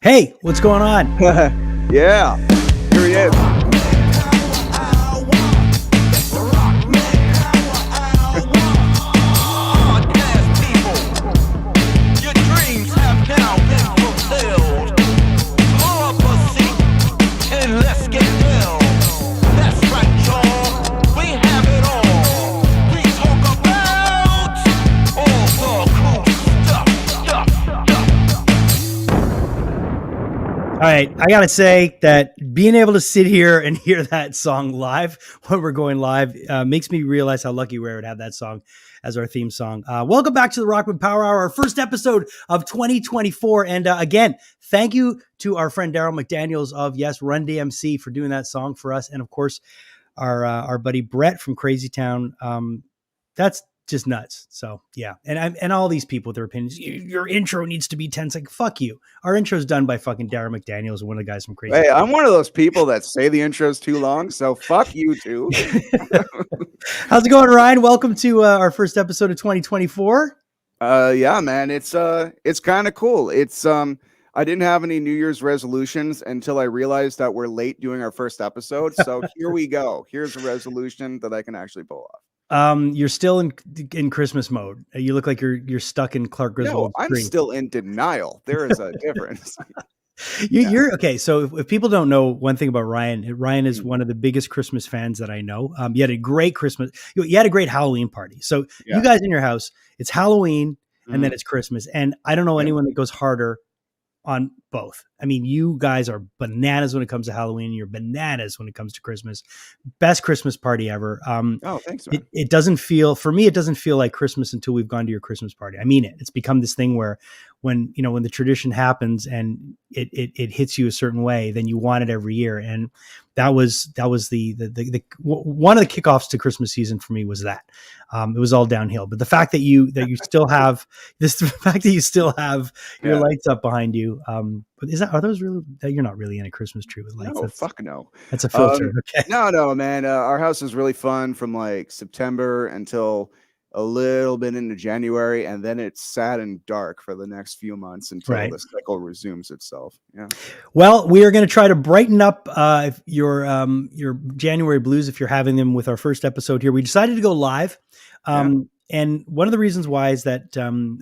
Hey, what's going on? Yeah, here he is. All right, I gotta say that being able to sit here and hear that song live when we're going live makes me realize how lucky we are to have that song as our theme song. Welcome back to the Rockman Power Hour, our first episode of 2024. And again, thank you to our friend Daryl McDaniels of Run DMC for doing that song for us, and of course our buddy Brett from Crazy Town. That's just nuts. So yeah. And all these people with their opinions, your intro needs to be 10 seconds. Fuck you. Our intro's done by fucking Darren McDaniels, one of the guys from Crazy. Hey, I'm one of those people that say the intro's too long, so fuck you too. How's it going, Ryan? Welcome to our first episode of 2024. Yeah, man, it's kind of cool. I didn't have any New Year's resolutions until I realized that we're late doing our first episode. So here we go. Here's a resolution that I can actually pull off. You're still in Christmas mode. You look like you're stuck in Clark Griswold's No, I'm still in denial. There is a difference. You're okay. So if people don't know one thing about Ryan is one of the biggest Christmas fans that I know. You had a great Christmas. You had a great Halloween party. So you guys in your house, it's Halloween and then it's Christmas. And I don't know anyone that goes harder on both. I mean, you guys are bananas when it comes to Halloween. You're bananas when it comes to Christmas. Best Christmas party ever. Oh, thanks, man. It doesn't feel, for me, it doesn't feel like Christmas until we've gone to your Christmas party. I mean it. It's become this thing where when the tradition happens and it hits you a certain way, then you want it every year. And that was the one of the kickoffs to Christmas season for me was that. It was all downhill. But the fact that you still have your lights up behind you, but are those really? You're not really in a Christmas tree with lights. No, fuck no. That's a filter. Okay. No, man. Our house is really fun from like September until a little bit into January, and then it's sad and dark for the next few months until the cycle resumes itself. Yeah. Well, we are going to try to brighten up your January blues if you're having them with our first episode here. We decided to go live. And one of the reasons why is that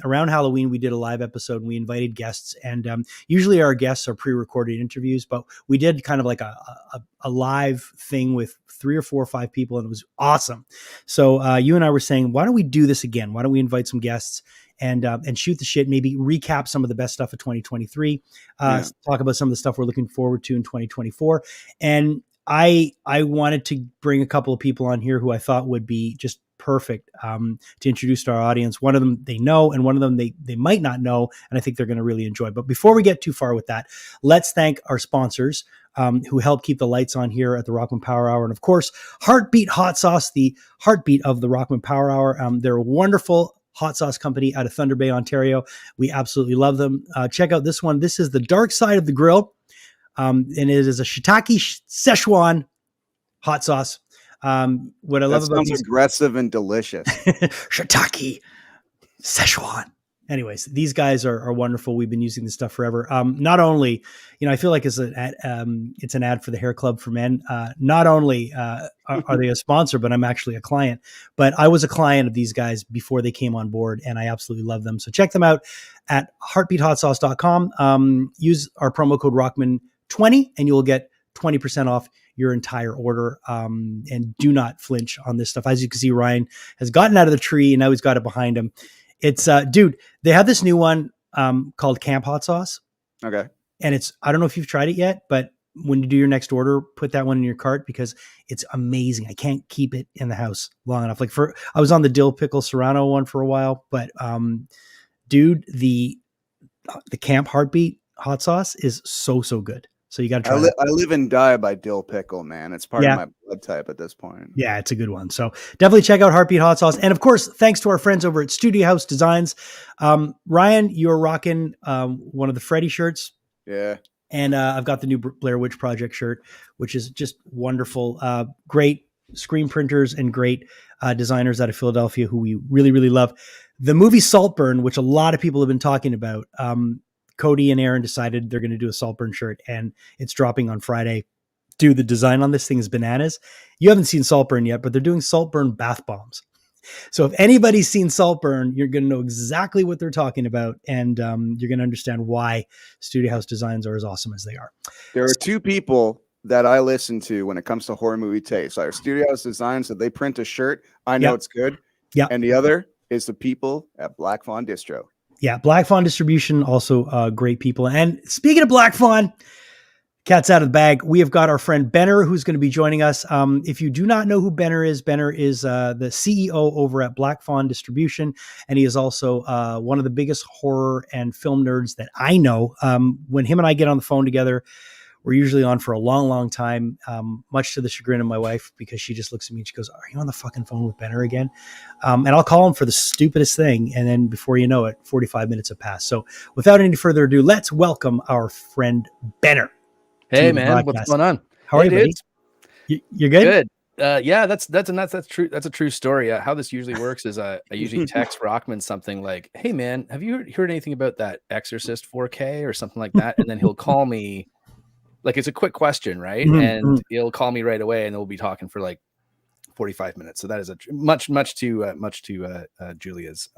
around Halloween, we did a live episode and we invited guests. And usually our guests are pre-recorded interviews, but we did kind of like a live thing with 3 or 4 or 5 people, and it was awesome. So you and I were saying, why don't we do this again? Why don't we invite some guests and shoot the shit, maybe recap some of the best stuff of 2023, talk about some of the stuff we're looking forward to in 2024. And I wanted to bring a couple of people on here who I thought would be just perfect to introduce to our audience. One of them they know, and one of them they might not know, and I think they're going to really enjoy. But before we get too far with that, let's thank our sponsors who help keep the lights on here at the Rockman Power Hour. And of course, Heartbeat Hot Sauce, the heartbeat of the Rockman Power Hour. They're a wonderful hot sauce company out of Thunder Bay, Ontario. We absolutely love them. Check out this one. This is the Dark Side of the Grill. And it is a shiitake Szechuan hot sauce. What I love about these, aggressive and delicious. Shiitake Szechuan. Anyways, these guys are wonderful. We've been using this stuff forever. Not only, I feel like it's an ad for the Hair Club for Men. Not only are they a sponsor, but I'm actually a client. But I was a client of these guys before they came on board, and I absolutely love them. So check them out at heartbeathotsauce.com. Use our promo code Rockman20, and you will get 20% off your entire order. And do not flinch on this stuff. As you can see, Ryan has gotten out of the tree, and now he's got it behind him. It's dude, they have this new one called Camp Hot Sauce. Okay. And I don't know if you've tried it yet, but when you do your next order, put that one in your cart because it's amazing. I can't keep it in the house long enough. I was on the dill pickle Serrano one for a while, but dude, the Camp Heartbeat hot sauce is so good. So you got to try it. I live and die by dill pickle, man. It's part of my blood type at this point. Yeah, it's a good one. So definitely check out Heartbeat Hot Sauce. And of course, thanks to our friends over at Studio House Designs. Ryan, you're rocking one of the Freddy shirts. Yeah. And I've got the new Blair Witch Project shirt, which is just wonderful. Great screen printers and great designers out of Philadelphia who we really, really love. The movie Saltburn, which a lot of people have been talking about, Cody and Aaron decided they're going to do a Saltburn shirt, and it's dropping on Friday. Dude, the design on this thing is bananas. You haven't seen Saltburn yet, but they're doing Saltburn bath bombs. So if anybody's seen Saltburn, you're going to know exactly what they're talking about, and you're going to understand why Studio House designs are as awesome as they are. There are two people that I listen to when it comes to horror movie taste. Our Studio House designs, that they print a shirt, I know it's good. Yeah. And the other is the people at Black Fawn Distro. Yeah, Black Fawn Distribution, also great people. And speaking of Black Fawn, cat's out of the bag. We have got our friend Benner, who's going to be joining us. If you do not know who Benner is the CEO over at Black Fawn Distribution, and he is also one of the biggest horror and film nerds that I know. When him and I get on the phone together, we're usually on for a long, long time, much to the chagrin of my wife, because she just looks at me and she goes, "Are you on the fucking phone with Benner again?" And I'll call him for the stupidest thing. And then before you know it, 45 minutes have passed. So without any further ado, let's welcome our friend Benner. Hey man, what's going on? How are you, buddy? You're good? Good. Yeah, that's true. That's a true story. How this usually works is I usually text Rockman something like, "Hey man, have you heard anything about that Exorcist 4K or something like that?" And then he'll call me, like it's a quick question, right? And he'll call me right away, and we'll be talking for like 45 minutes. So that is a much to Julia's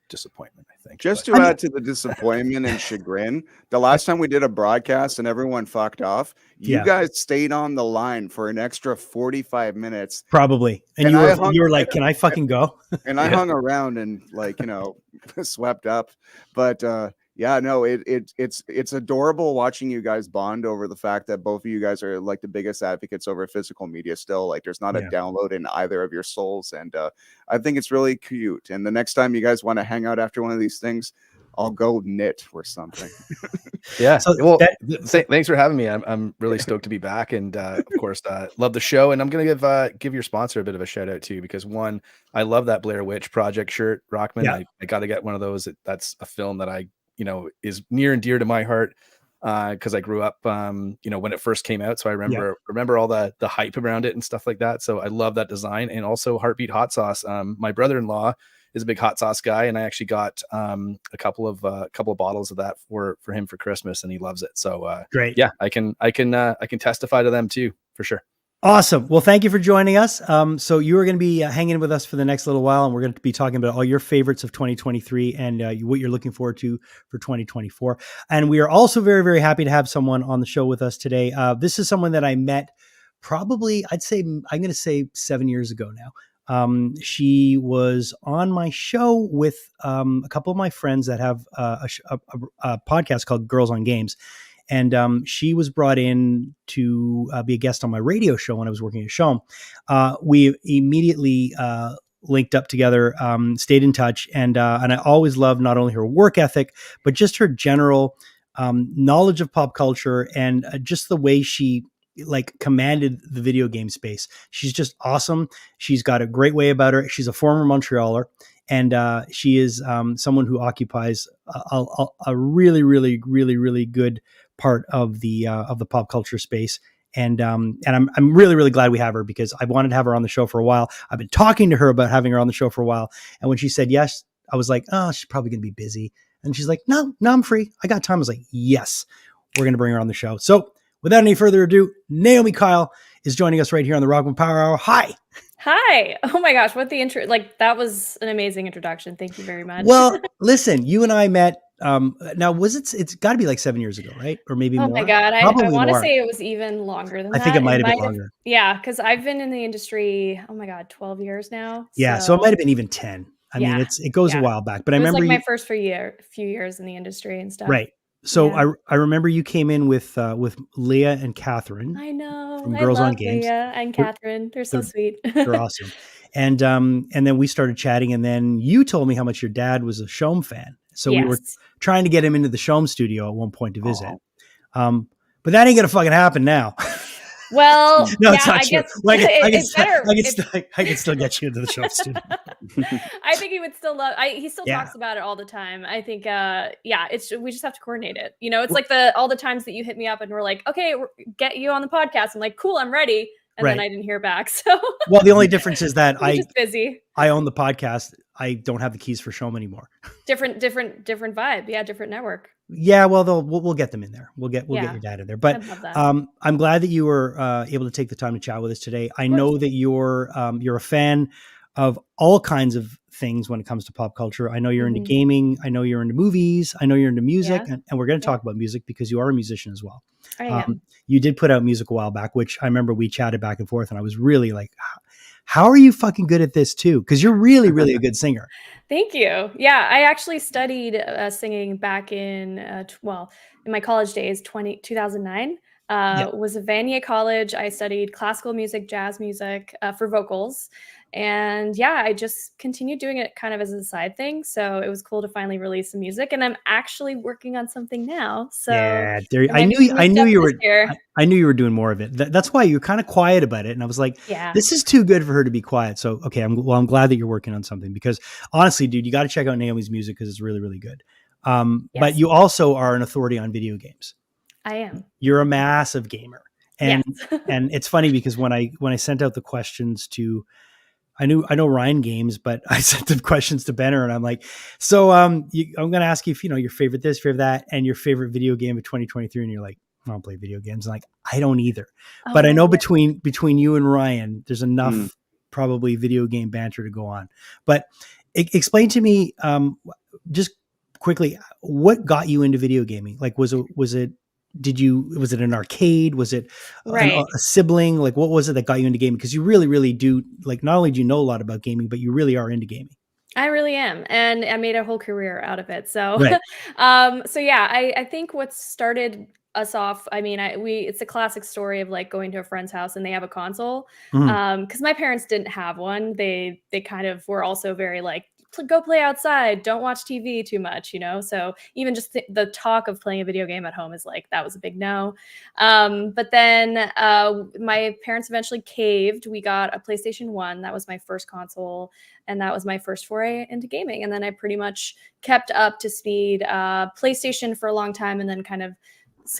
disappointment, I think. Just to add to the disappointment and chagrin, the last time we did a broadcast and everyone fucked off, you guys stayed on the line for an extra 45 minutes. Probably. And you were like, "Can I fucking go?" And I hung around and swept up. But yeah, no, it's adorable watching you guys bond over the fact that both of you guys are like the biggest advocates over physical media still. Like there's not a download in either of your souls. And I think it's really cute. And the next time you guys want to hang out after one of these things, I'll go knit or something. Yeah. So thanks for having me. I'm really stoked to be back. And of course, love the show. And I'm going to give your sponsor a bit of a shout out too, because one, I love that Blair Witch Project shirt, Rockman. Yeah. I got to get one of those. That's a film that is near and dear to my heart because I grew up, when it first came out. So I remember all the hype around it and stuff like that. So I love that design. And also Heartbeat Hot Sauce. My brother-in-law is a big hot sauce guy, and I actually got a couple of bottles of that for him for Christmas, and he loves it. So great. Yeah, I can testify to them too, for sure. Awesome. Well, thank you for joining us. So you are going to be hanging with us for the next little while, and we're going to be talking about all your favorites of 2023 and what you're looking forward to for 2024. And we are also very, very happy to have someone on the show with us today. This is someone that I met probably, I'm going to say 7 years ago now. She was on my show with a couple of my friends that have a podcast called Girls on Games. And she was brought in to be a guest on my radio show when I was working at Showm. We immediately linked up together, stayed in touch, and I always loved not only her work ethic, but just her general knowledge of pop culture and just the way she commanded the video game space. She's just awesome. She's got a great way about her. She's a former Montrealer. And she is someone who occupies a really, really, really, really good part of the pop culture space. And I'm really, really glad we have her, because I wanted to have her on the show for a while. I've been talking to her about having her on the show for a while. And when she said yes, I was like, "Oh, she's probably going to be busy." And she's like, no, I'm free. I got time. I was like, yes, we're going to bring her on the show. So without any further ado, Naomi Kyle is joining us right here on the Rockman Power Hour. Hi. Hi. Oh my gosh. What the intro, that was an amazing introduction. Thank you very much. Well, listen, you and I met, now it's gotta be like 7 years ago, right? Or maybe more. Oh my God. I want to say it was even longer than that. I think it might have been longer. Yeah. Cause I've been in the industry, oh my God, 12 years now. Yeah. So it might've been even 10. I mean, it goes a while back, but I remember my first few years in the industry and stuff. Right. So I remember you came in with Leah and Catherine. I know. From Girls on Games. Leah and Catherine. They're so sweet. They're awesome. And then we started chatting, and then you told me how much your dad was a Showm fan. So we were trying to get him into the Showm studio at one point to visit. But that ain't gonna fucking happen now. Well, no, it's not true. I can still get you into the Showm studio. I think he would still love. He still talks about it all the time. I think, we just have to coordinate it. It's like all the times that you hit me up and we're like, okay, get you on the podcast. I'm like, cool, I'm ready. And then I didn't hear back. So well, the only difference is that just busy. I own the podcast. I don't have the keys for Showm anymore. Different vibe. Yeah, different network. Yeah, well, we'll get them in there. We'll get your dad in there. But I'm glad that you were able to take the time to chat with us today. I know that you're a fan of all kinds of things when it comes to pop culture. I know you're into gaming. I know you're into movies. I know you're into music, and we're going to talk about music because you are a musician as well. I am. You did put out music a while back, which I remember we chatted back and forth, and I was really like, how are you fucking good at this too? Because you're really, really a good singer. Thank you. Yeah, I actually studied singing back in, in my college days, 2009. Was at Vanier College. I studied classical music, jazz music for vocals. And yeah, I just continued doing it kind of as a side thing. So it was cool to finally release some music. And I'm actually working on something now. So yeah, I knew you were doing more of it. That's why you're kind of quiet about it. And I was like, this is too good for her to be quiet. So, okay, I'm glad that you're working on something because honestly, dude, you got to check out Naomi's music because it's really, really good. But you also are an authority on video games. I am. You're a massive gamer. And and it's funny because when I sent out the questions to, I know Ryan games, but I sent the questions to Benner and I'm like, so I'm going to ask you if, your favorite this, favorite that, and your favorite video game of 2023. And you're like, I don't play video games. I'm like, I don't either. But I know between you and Ryan, there's enough probably video game banter to go on. But explain to me just quickly, what got you into video gaming? Like, was it an arcade? Was it a sibling? Like, what was it that got you into gaming? Because you really, really do, like, not only do you know a lot about gaming, but you really are into gaming. I really am. And I made a whole career out of it. So, I think what started us off, it's a classic story of like going to a friend's house and they have a console. Because my parents didn't have one. They kind of were also very like, go play outside, don't watch TV too much, so even just the talk of playing a video game at home is like, that was a big no. But then my parents eventually caved. We got a PlayStation 1. That was my first console, and that was my first foray into gaming. And then I pretty much kept up to speed. PlayStation for a long time, and then kind of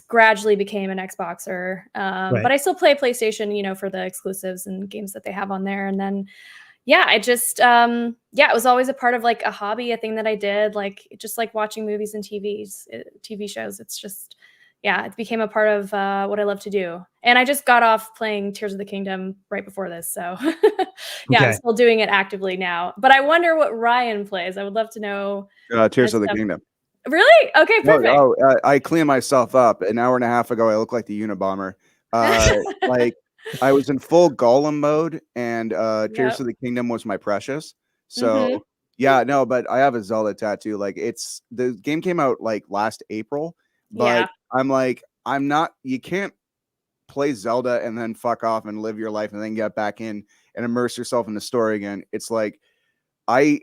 gradually became an Xboxer. But I still play PlayStation, for the exclusives and games that they have on there. And then I just, it was always a part of like a hobby, a thing that I did, like just like watching movies and TV shows. It's just, it became a part of what I love to do. And I just got off playing Tears of the Kingdom right before this. So I'm still doing it actively now. But I wonder what Ryan plays. I would love to know. Tears of the Kingdom. Really? Okay, perfect. I cleaned myself up an hour and a half ago. I look like the Unabomber. Like, I was in full Gollum mode, and Tears of the Kingdom was my precious. So but I have a Zelda tattoo. Like, the game came out like last April, but I'm like, you can't play Zelda and then fuck off and live your life and then get back in and immerse yourself in the story again. It's like, I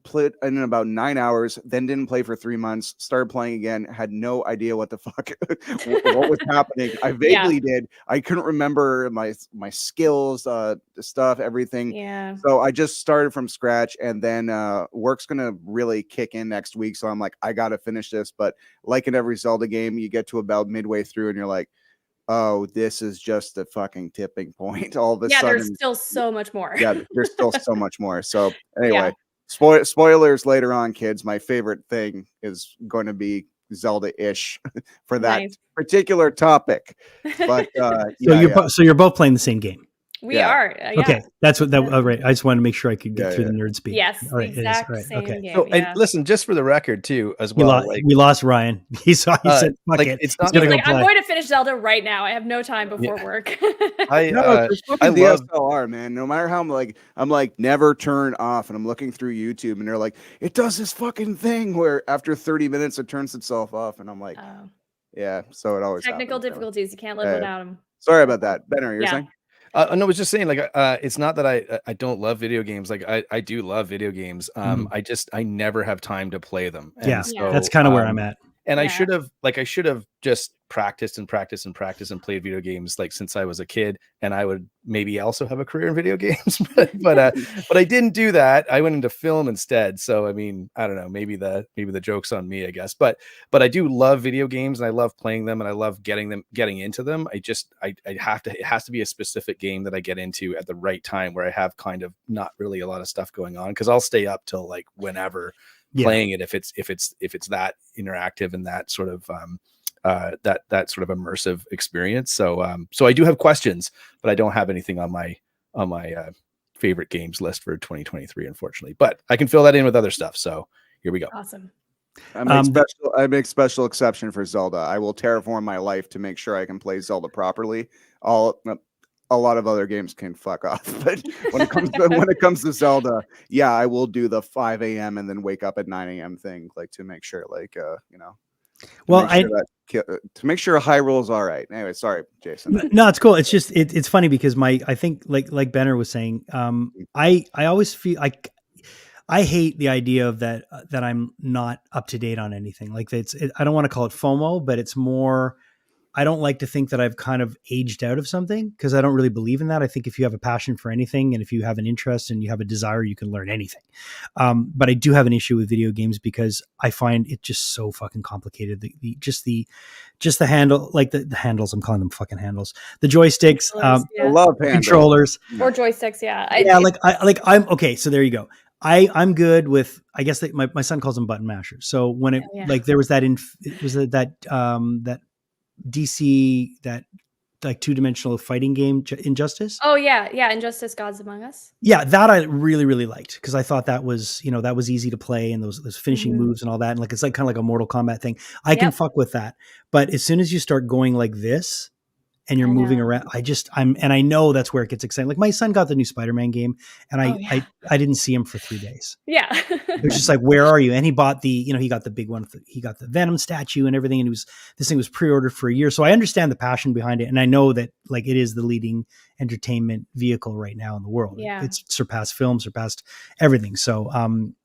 played in about 9 hours, then didn't play for 3 months, started playing again, had no idea what the fuck what was happening. I vaguely did. I couldn't remember my skills, the stuff, everything. Yeah. So I just started from scratch, and then work's gonna really kick in next week. So I'm like, I gotta finish this. But like in every Zelda game, you get to about midway through and you're like, oh, this is just the fucking tipping point. All of a sudden, there's still so much more. There's still so much more. So anyway, spoilers later on, kids. My favorite thing is going to be Zelda-ish for that particular topic. But so you're both playing the same game. We are. Okay, that's what that. All right, I just wanted to make sure I could get through the nerd speak. Yes, all right, exact same game. So, and listen, just for the record too, as well. We lost Ryan. He said, "Fuck it." It's not like, I'm going to finish Zelda right now. I have no time before work. I love DSLR, man. No matter how I'm like never turn off, and I'm looking through YouTube, and they're like, it does this fucking thing where after 30 minutes it turns itself off, and I'm like, so it always technical happens, difficulties. You can't live without them. Sorry about that, Benner. You're saying? No, I was just saying, like, it's not that I don't love video games. Like, I do love video games. I never have time to play them. And so, that's kind of where I'm at. And I should have just practiced and played video games like since I was a kid, and I would maybe also have a career in video games. but I didn't do that. I went into film instead. So I mean, I don't know. Maybe the joke's on me, I guess. But I do love video games, and I love playing them, and I love getting into them. It has to be a specific game that I get into at the right time where I have kind of not really a lot of stuff going on, because I'll stay up till like whenever. playing it if it's that interactive and that sort of that sort of immersive experience. So I do have questions, but I don't have anything on my favorite games list for 2023, unfortunately. But I can fill that in with other stuff. So here we go. Awesome. I make special exception for Zelda. I will terraform my life to make sure I can play Zelda properly. A lot of other games can fuck off, but when it comes to Zelda, yeah, I will do the 5 a.m. and then wake up at 9 a.m. thing, like to make sure, like to make sure Hyrule is all right. Anyway, sorry, Jason. No, it's cool. It's just it's funny because I think like Benner was saying, I always feel like I hate the idea of that I'm not up to date on anything. Like I don't want to call it FOMO, but it's more. I don't like to think that I've kind of aged out of something because I don't really believe in that. I think if you have a passion for anything and if you have an interest and you have a desire, you can learn anything. But I do have an issue with video games because I find it just so fucking complicated. Just the handle, like the handles, I'm calling them fucking handles, the joysticks, I love controllers or joysticks. Yeah. I'm okay. So there you go. I'm good with, I guess that my son calls them button mashers. So when like there was that that DC, that like 2-dimensional fighting game, Injustice. Oh yeah, Injustice: Gods Among Us. Yeah, that I really really liked because I thought that was that was easy to play and those finishing moves and all that, and like it's like kind of like a Mortal Kombat thing. I can fuck with that, but as soon as you start going like this and you're moving around, I know that's where it gets exciting. Like my son got the new Spider-Man game, and I didn't see him for 3 days. Yeah, it was just like, where are you? And he bought he got the big one. He got the Venom statue and everything, and this thing was pre-ordered for a year. So I understand the passion behind it, and I know that like it is the leading entertainment vehicle right now in the world. Yeah, it's surpassed film, surpassed everything. So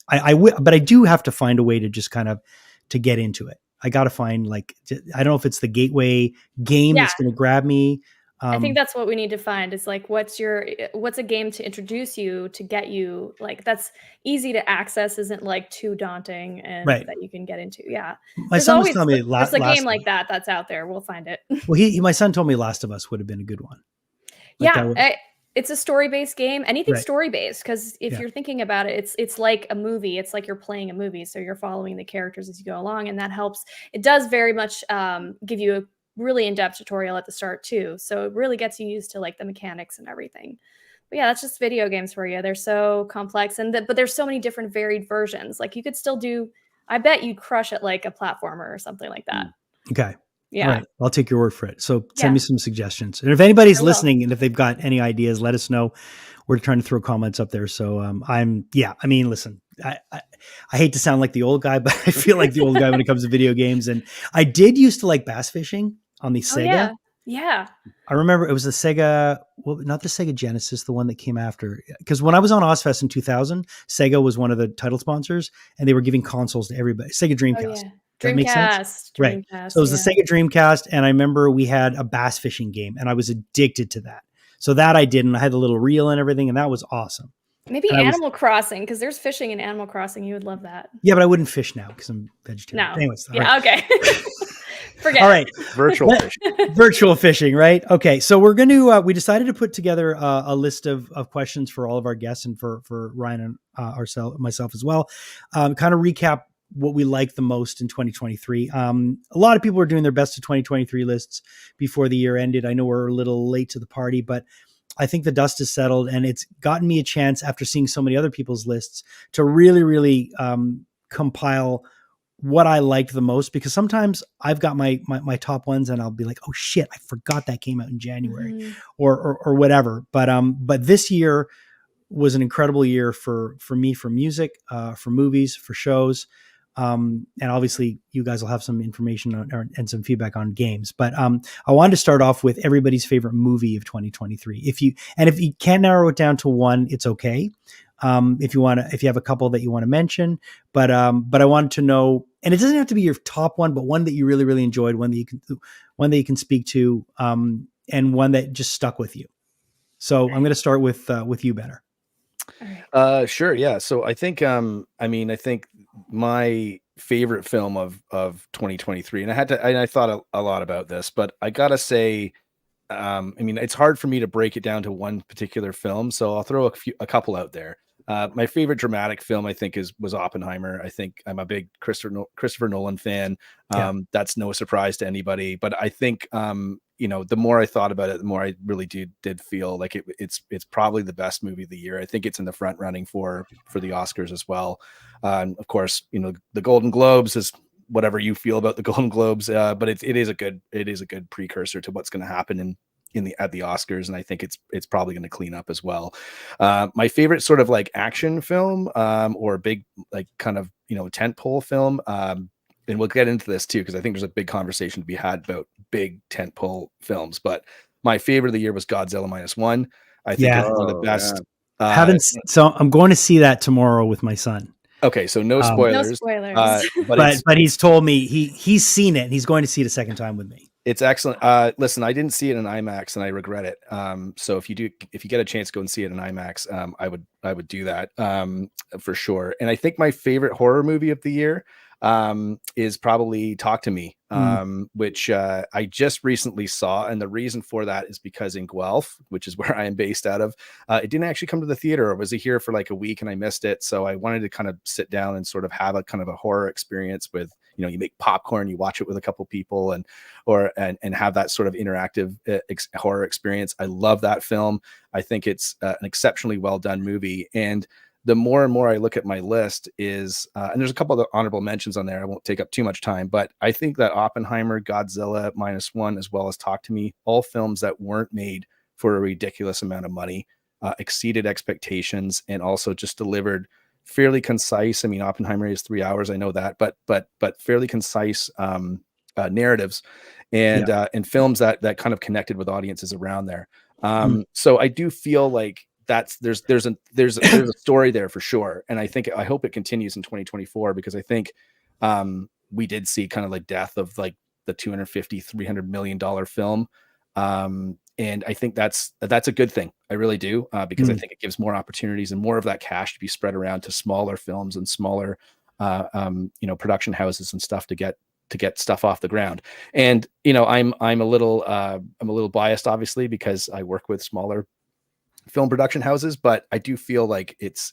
but I do have to find a way to just kind of to get into it. I got to find I don't know if it's the gateway game that's going to grab me. I think that's what we need to find is like, what's a game to introduce you to get you like, that's easy to access. Isn't like too daunting and that you can get into. Yeah. My son was telling me there's a game like that's out there. We'll find it. Well, my son told me Last of Us would have been a good one. It's a story-based game. Anything story-based, because if you're thinking about it, it's like a movie. It's like you're playing a movie, so you're following the characters as you go along, and that helps. It does very much give you a really in-depth tutorial at the start too, so it really gets you used to like the mechanics and everything. But yeah, that's just video games for you. They're so complex, but there's so many different varied versions. Like you could still do. I bet you'd crush at like a platformer or something like that. Okay. Yeah. All right. I'll take your word for it. So send me some suggestions. And if anybody's listening and if they've got any ideas, let us know. We're trying to throw comments up there. So I mean, listen, I hate to sound like the old guy, but I feel like the old guy when it comes to video games. And I did used to like bass fishing on the Sega. Yeah. I remember it was the Sega, well, not the Sega Genesis, the one that came after. Because when I was on Ozfest in 2000, Sega was one of the title sponsors and they were giving consoles to everybody. Sega Dreamcast. Oh, yeah. Dreamcast. Right. So it was the Sega Dreamcast. And I remember we had a bass fishing game and I was addicted to that. So that I did. And I had the little reel and everything. And that was awesome. Maybe Animal Crossing, because there's fishing in Animal Crossing. You would love that. Yeah, but I wouldn't fish now because I'm vegetarian. No. Anyways. Okay. Forget. All right. Virtual fishing. Virtual fishing, right? Okay. So we're going to, we decided to put together a list of questions for all of our guests and for Ryan and myself as well. Kind of recap what we like the most in 2023. A lot of people are doing their best of 2023 lists before the year ended. I know we're a little late to the party, but I think the dust is settled and it's gotten me a chance after seeing so many other people's lists to really, really compile what I liked the most, because sometimes I've got my top ones and I'll be like, oh shit, I forgot that came out in January or whatever. But this year was an incredible year for me, for music, for movies, for shows. And obviously you guys will have some information and some feedback on games, but I wanted to start off with everybody's favorite movie of 2023. If you can't narrow it down to one, it's okay. If you have a couple that you want to mention, but I wanted to know, and it doesn't have to be your top one, but one that you really, really enjoyed, one that you can speak to, and one that just stuck with you. So I'm going to start with you, Benner. Sure. Yeah. So I think, I think my favorite film of 2023, and I thought a lot about this, but I gotta say, it's hard for me to break it down to one particular film. So I'll throw a couple out there. My favorite dramatic film, I think, was Oppenheimer. I think I'm a big Christopher Nolan fan. That's no surprise to anybody. But I think, the more I thought about it, the more I really did feel like it's probably the best movie of the year. I think it's in the front running for the Oscars as well. Of course, the Golden Globes is whatever you feel about the Golden Globes, but it is a good precursor to what's going to happen at the Oscars, and I think it's probably going to clean up as well. My favorite sort of like action film, or big like kind of tentpole film, and we'll get into this too because I think there's a big conversation to be had about big tentpole films. But my favorite of the year was Godzilla -1. I think it's one of the best. So I'm going to see that tomorrow with my son. Okay, so no spoilers. No spoilers. But he's told me he's seen it and he's going to see it a second time with me. It's excellent. Listen, I didn't see it in IMAX and I regret it. So if you get a chance, go and see it in IMAX. I would do that for sure. And I think my favorite horror movie of the year is probably Talk to Me, which I just recently saw. And the reason for that is because in Guelph, which is where I am based out of, it didn't actually come to the theater, or was here for like a week and I missed it. So I wanted to kind of sit down and sort of have a kind of a horror experience with, you make popcorn, you watch it with a couple people and have that sort of interactive horror experience. I love that film. I think it's an exceptionally well done movie. And the more and more I look at my list is, and there's a couple of honorable mentions on there. I won't take up too much time, but I think that Oppenheimer, Godzilla -1, as well as Talk to Me, all films that weren't made for a ridiculous amount of money, exceeded expectations, and also just delivered fairly concise. I mean, Oppenheimer is 3 hours. I know that, but fairly concise narratives and films that kind of connected with audiences around there. So I do feel like there's a story there for sure. And I hope it continues in 2024, because I think we did see kind of like death of like the $250-300 million film. And I think that's a good thing. I really do, because I think it gives more opportunities and more of that cash to be spread around to smaller films and smaller, production houses and stuff to get stuff off the ground. And I'm a little biased, obviously, because I work with smaller film production houses, but I do feel like it's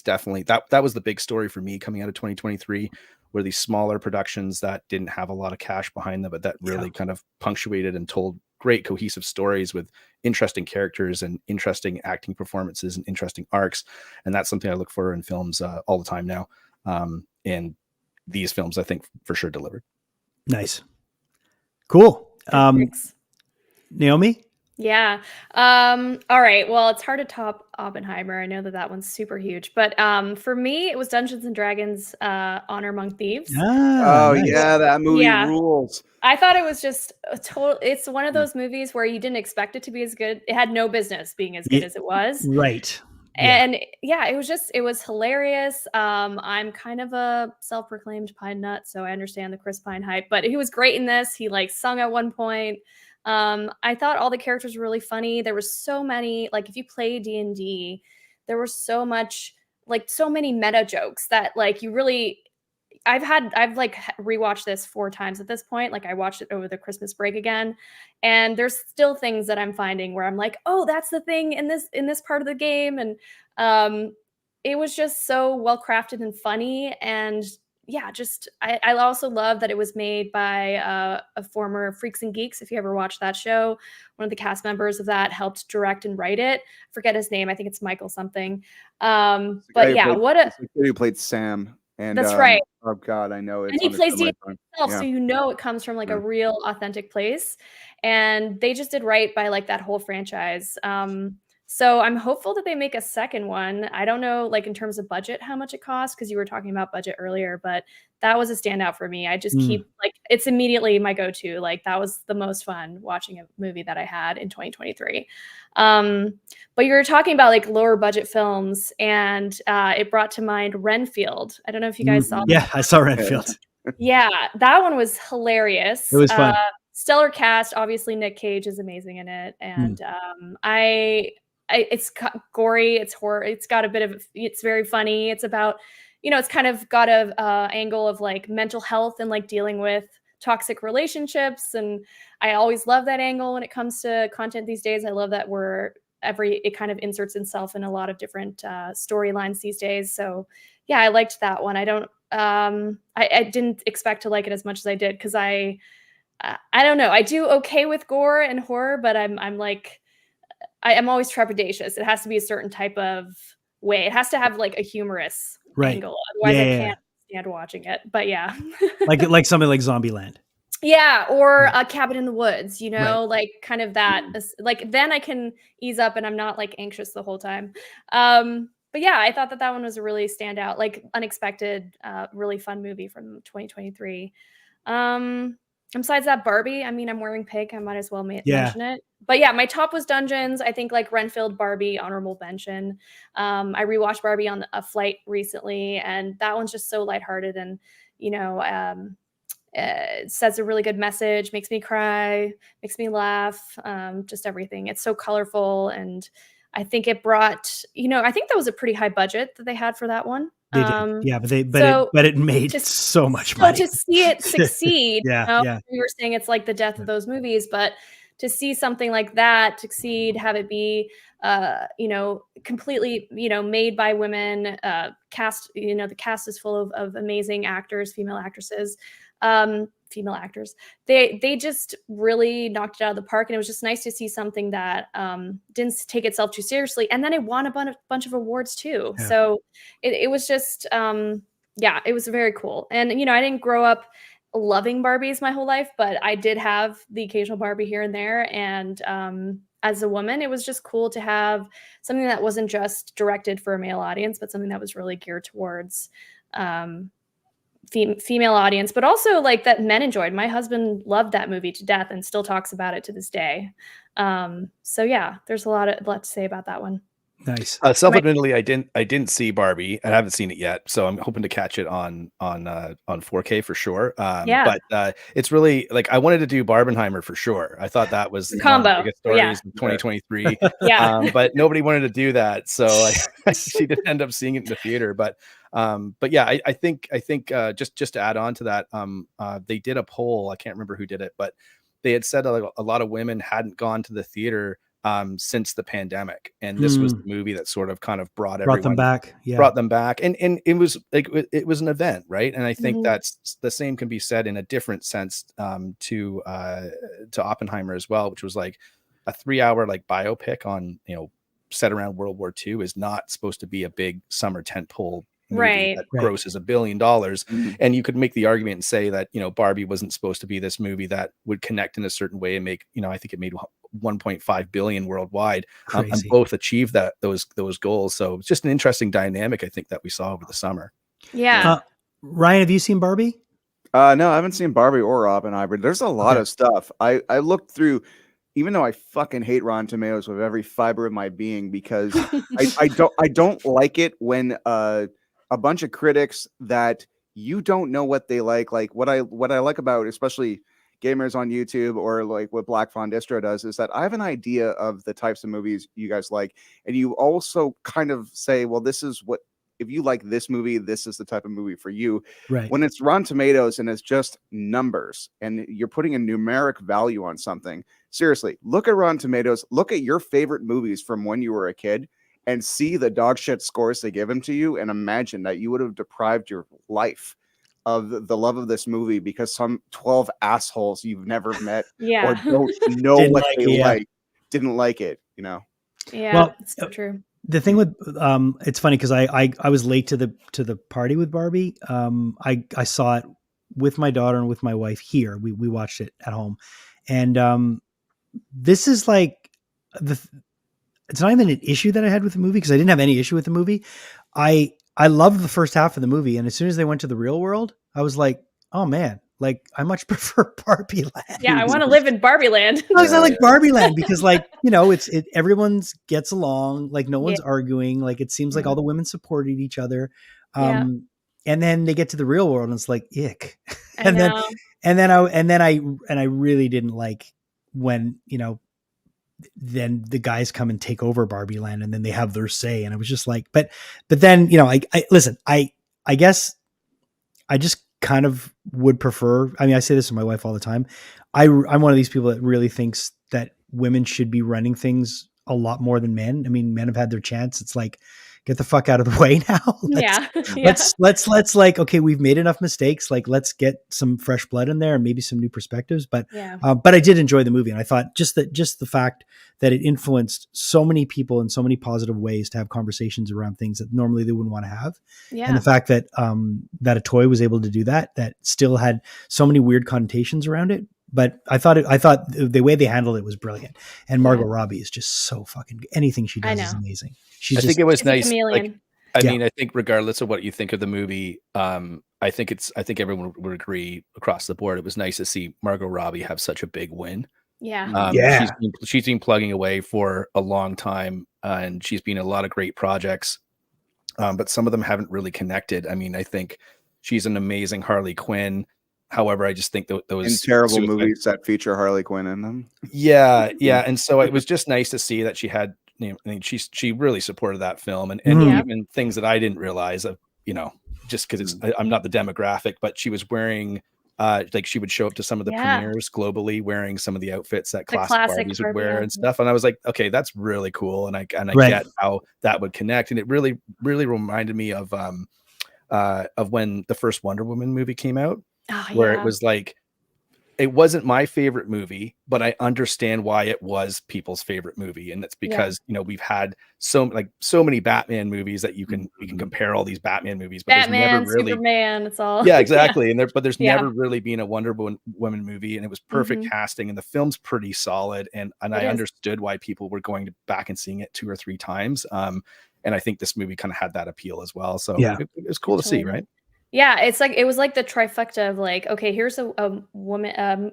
definitely that was the big story for me coming out of 2023, were these smaller productions that didn't have a lot of cash behind them, but that really kind of punctuated and told great cohesive stories with interesting characters and interesting acting performances and interesting arcs. And that's something I look for in films all the time now. And these films, I think, for sure delivered. Nice. Cool. Naomi? Yeah. All right. Well, it's hard to top Oppenheimer. I know that one's super huge, but for me, it was Dungeons and Dragons: Honor Among Thieves. Nice. Yeah, that movie rules. I thought it was just a total. It's one of those movies where you didn't expect it to be as good. It had no business being as good as it was. Right. And it was hilarious. I'm kind of a self-proclaimed pine nut, so I understand the Chris Pine hype, but he was great in this. He like sung at one point. I thought all the characters were really funny. There was so many, like if you play D&D, there was so many meta jokes that like you really, I've like rewatched this 4 times at this point. Like I watched it over the Christmas break again, and there's still things that I'm finding where I'm like, oh, that's the thing in this part of the game. And it was just so well crafted and funny. And yeah, just I also love that it was made by a former Freaks and Geeks. If you ever watched that show, one of the cast members of that helped direct and write it. I forget his name. I think it's Michael something. But yeah, who played Sam. And that's right. Oh God, I know it. And he plays D himself, so it comes from like a real authentic place. And they just did right by like that whole franchise. So I'm hopeful that they make a second one. I don't know, like in terms of budget, how much it costs, because you were talking about budget earlier, but that was a standout for me. I just keep like, it's immediately my go-to. Like that was the most fun watching a movie that I had in 2023. But you were talking about like lower budget films, and it brought to mind Renfield. I don't know if you guys saw that. Yeah, I saw Renfield. Yeah, that one was hilarious. It was fun. Stellar cast. Obviously, Nick Cage is amazing in it, and it's gory, it's horror, it's very funny. It's about, it's kind of got a angle of like mental health and like dealing with toxic relationships. And I always love that angle when it comes to content these days. I love that it kind of inserts itself in a lot of different storylines these days. So yeah, I liked that one. I didn't expect to like it as much as I did, because I don't know. I do okay with gore and horror, but I'm like, I'm always trepidatious. It has to be a certain type of way. It has to have like a humorous angle. Otherwise, I can't stand watching it. But yeah. like something like Zombieland. Yeah, or a Cabin in the Woods, like kind of that. Like then I can ease up and I'm not like anxious the whole time. But yeah, I thought that one was a really standout, like unexpected, really fun movie from 2023. Besides that, Barbie, I mean, I'm wearing pink. I might as well mention it. But yeah, my top was Dungeons. I think like Renfield, Barbie, honorable mention. I rewatched Barbie on a flight recently, and that one's just so lighthearted and, it says a really good message, makes me cry, makes me laugh, just everything. It's so colorful, and I think it brought, I think that was a pretty high budget that they had for that one. They did. Yeah, but it made so much money. So to see it succeed, yeah. we were saying it's like the death of those movies, but to see something like that succeed, have it be completely, made by women, cast, the cast is full of amazing actors, female actresses, female actors. They just really knocked it out of the park, and it was just nice to see something that didn't take itself too seriously, and then it won a bunch of awards too. Yeah. So it was just it was very cool. And I didn't grow up loving Barbies my whole life, but I did have the occasional Barbie here and there, and as a woman, it was just cool to have something that wasn't just directed for a male audience, but something that was really geared towards female audience, but also like that men enjoyed. My husband loved that movie to death and still talks about it to this day. So yeah, there's a lot to say about that one. Nice. Self-admittedly, I didn't see Barbie. I haven't seen it yet, so I'm hoping to catch it on 4K for sure. But it's really like I wanted to do Barbenheimer for sure. I thought that was combo. One of the biggest stories in 2023. But nobody wanted to do that, so she didn't end up seeing it in the theater. But yeah, I think just to add on to that, they did a poll. I can't remember who did it, but they had said a lot of women hadn't gone to the theater since the pandemic, and this was the movie that sort of kind of brought them back, and it was like it was an event, right? And I think that's the same can be said in a different sense to Oppenheimer as well, which was like a 3-hour like biopic on set around World War II is not supposed to be a big summer tentpole movie that grosses $1 billion. And you could make the argument and say that Barbie wasn't supposed to be this movie that would connect in a certain way and make I think it made 1.5 billion worldwide, and both achieved those goals. So it's just an interesting dynamic, I think, that we saw over the summer. Ryan, have you seen Barbie? No, I haven't seen Barbie or Oppenheimer. There's a lot of stuff. I looked through, even though I fucking hate Rotten Tomatoes with every fiber of my being, because I don't like it when a bunch of critics that you don't know what they like what I like about especially gamers on YouTube, or like what Black Fawn Distro does, is that I have an idea of the types of movies you guys like, and you also kind of say, well, this is what, if you like this movie, this is the type of movie for you. Right. When it's Rotten Tomatoes and it's just numbers and you're putting a numeric value on something, seriously, look at Rotten Tomatoes, look at your favorite movies from when you were a kid, and see the dog shit scores they give them to you, and imagine that you would have deprived your life of the love of this movie because some 12 assholes you've never met or don't know what they like didn't like it, Yeah, well, it's so true. The thing with it's funny because I was late to the party with Barbie. I saw it with my daughter and with my wife here. We watched it at home, and this is like it's not even an issue that I had with the movie, because I didn't have any issue with the movie. I loved the first half of the movie, and as soon as they went to the real world, I was like, oh man, like I much prefer Barbie Land. Yeah, I want to live in Barbie Land. I like Barbie Land because everyone gets along, like no one's arguing, like it seems like all the women supported each other. And then they get to the real world and it's like ick. And then I really didn't like when, then the guys come and take over Barbie Land and then they have their say. And I was just like, but then, I guess I just kind of would prefer, I mean, I say this to my wife all the time. I'm one of these people that really thinks that women should be running things a lot more than men. I mean, men have had their chance. It's like, get the fuck out of the way now. Let's like, okay, we've made enough mistakes. Like, let's get some fresh blood in there and maybe some new perspectives. But I did enjoy the movie, and I thought just the fact that it influenced so many people in so many positive ways to have conversations around things that normally they wouldn't want to have. And the fact that that a toy was able to do that still had so many weird connotations around it. But I thought the way they handled it was brilliant. And Margot Robbie is just so fucking, anything she does is amazing. I think it was nice. Like, I mean, I think regardless of what you think of the movie, I think everyone would agree across the board. It was nice to see Margot Robbie have such a big win. She's been plugging away for a long time, and she's been in a lot of great projects. But some of them haven't really connected. I mean, I think she's an amazing Harley Quinn. However, I just think those terrible movies that feature Harley Quinn in them. Yeah. And so it was just nice to see that she had, I mean, she really supported that film, and even things that I didn't realize, just because I'm not the demographic, but she was wearing, like, she would show up to some of the premieres globally wearing some of the outfits that classic Barbies would wear and stuff. And I was like, okay, that's really cool. And I get how that would connect. And it really, really reminded me of when the first Wonder Woman movie came out. Where it was like, it wasn't my favorite movie, but I understand why it was people's favorite movie. And that's because, we've had so many Batman movies that you can compare all these Batman movies, but Batman, there's never really, Superman, it's all. Yeah, exactly. And there's never really been a Wonder Woman movie, and it was perfect casting, and the film's pretty solid. And I understood why people were going back and seeing it 2 or 3 times. And I think this movie kind of had that appeal as well. So it was cool to see, right? Yeah, it was like the trifecta of like, okay, here's a woman,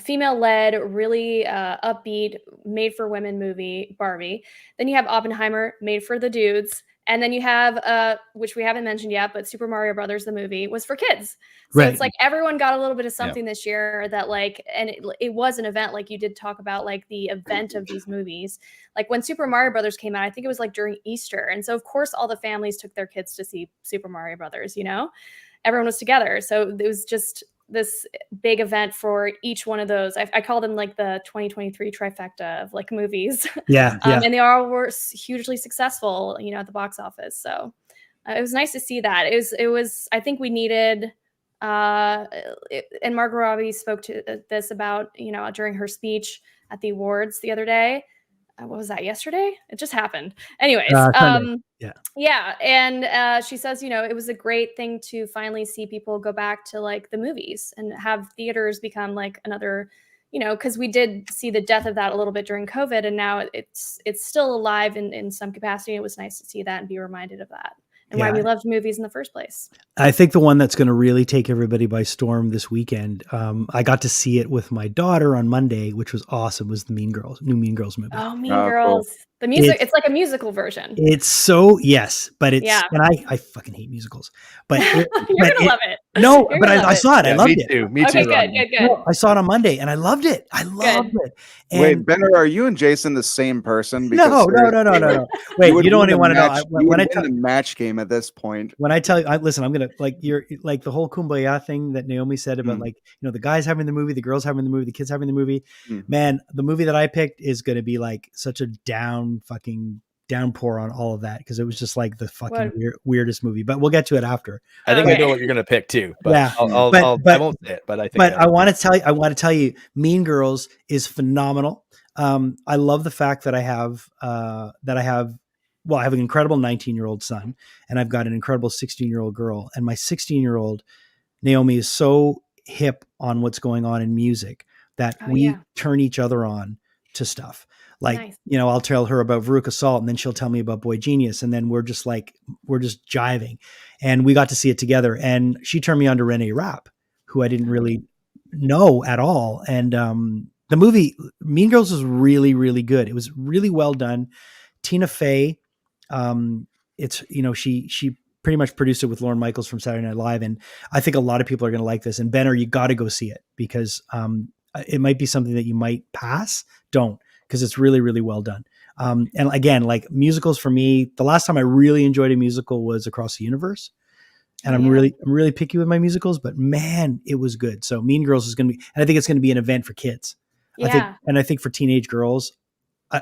female-led, really upbeat, made-for-women movie, Barbie. Then you have Oppenheimer, made for the dudes. And then you have, which we haven't mentioned yet, but Super Mario Brothers, the movie, was for kids. So it's like everyone got a little bit of something this year that like, and it was an event, like you did talk about, like the event of these movies. Like when Super Mario Brothers came out, I think it was like during Easter. And so of course all the families took their kids to see Super Mario Brothers, everyone was together. So it was just this big event for each one of those. I call them like the 2023 trifecta of like movies. And they all were hugely successful, at the box office. So it was nice to see that. It was, I think we needed, and Margot Robbie spoke to this about, during her speech at the awards the other day. What was that, yesterday? It just happened. Anyways, and she says, it was a great thing to finally see people go back to like the movies and have theaters become like another, because we did see the death of that a little bit during COVID, and now it's still alive in some capacity. It was nice to see that and be reminded of that and why we loved movies in the first place. I think the one that's going to really take everybody by storm this weekend, I got to see it with my daughter on Monday, which was awesome, was the new Mean Girls movie. Oh, Mean Girls. Cool. The music, it's like a musical version. It's so, but it's, and I fucking hate musicals, but you're going to love it. No, but I saw it. I loved it. Me too. Okay, good. No, I saw it on Monday and I loved it. And wait, Benner, are you and Jason the same person? Because no. Wait, you don't even want to know. When I tell the match game at this point. When I tell you, listen, I'm going to like, you're like the whole kumbaya thing that Naomi said about like, the guys having the movie, the girls having the movie, the kids having the movie, man, the movie that I picked is going to be like such a downpour on all of that, because it was just like the fucking weirdest movie. But we'll get to it after. I think I know what you're going to pick too. But I won't say it. But I think. But I want to tell you, Mean Girls is phenomenal. I love the fact that I have an incredible 19-year-old son, and I've got an incredible 16-year-old girl. And my 16-year-old Naomi is so hip on what's going on in music that we turn each other on to stuff. Like, I'll tell her about Veruca Salt, and then she'll tell me about Boy Genius. And then we're just jiving, and we got to see it together. And she turned me on to Renee Rapp, who I didn't really know at all. And, the movie Mean Girls was really, really good. It was really well done. Tina Fey, she pretty much produced it with Lorne Michaels from Saturday Night Live. And I think a lot of people are going to like this. And Benner, you got to go see it, because, it might be something that you might pass. Don't. Because it's really, really well done. And again, like musicals for me, the last time I really enjoyed a musical was Across the Universe. And I'm really picky with my musicals, but man, it was good. So Mean Girls is going to be, and I think it's going to be an event for kids. I think for teenage girls,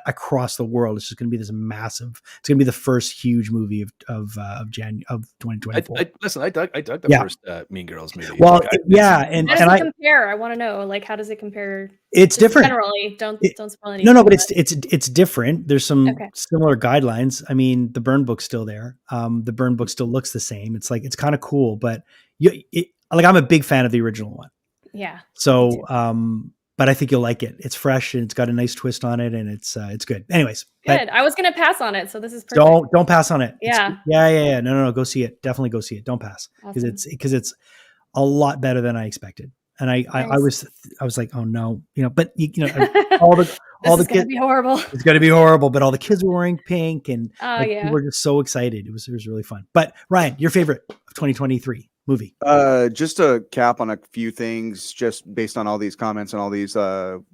across the world. It's just going to be this massive. It's going to be the first huge movie of 2024. Listen, I dug the first Mean Girls movie. Well, and how does it compare? I want to know, like, how does it compare? It's different. Generally, don't spoil anything. No, but it's different. There's some similar guidelines. I mean, the burn book's still there. The burn book still looks the same. It's like, it's kind of cool, but I'm a big fan of the original one. Yeah. So, but I think you'll like it. It's fresh and it's got a nice twist on it, and it's good. Anyways, good. I was gonna pass on it, so this is perfect. Don't pass on it. Yeah. Yeah. No. Go see it. Definitely go see it. Don't pass, because it's a lot better than I expected. And I was like, oh no, but all the kids be horrible. It's going to be horrible, but all the kids were wearing pink, and we were just so excited. It was really fun. But Ryan, your favorite of 2023 movie? Just to cap on a few things, just based on all these comments and all these all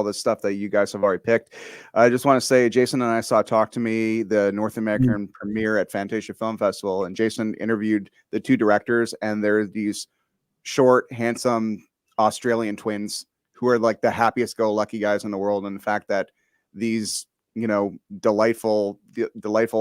the stuff that you guys have already picked. I just want to say, Jason and I saw Talk to Me, the North American premiere at Fantasia Film Festival, and Jason interviewed the two directors, and they're these short, handsome Australian twins who are like the happiest go lucky guys in the world. And the fact that these, delightful,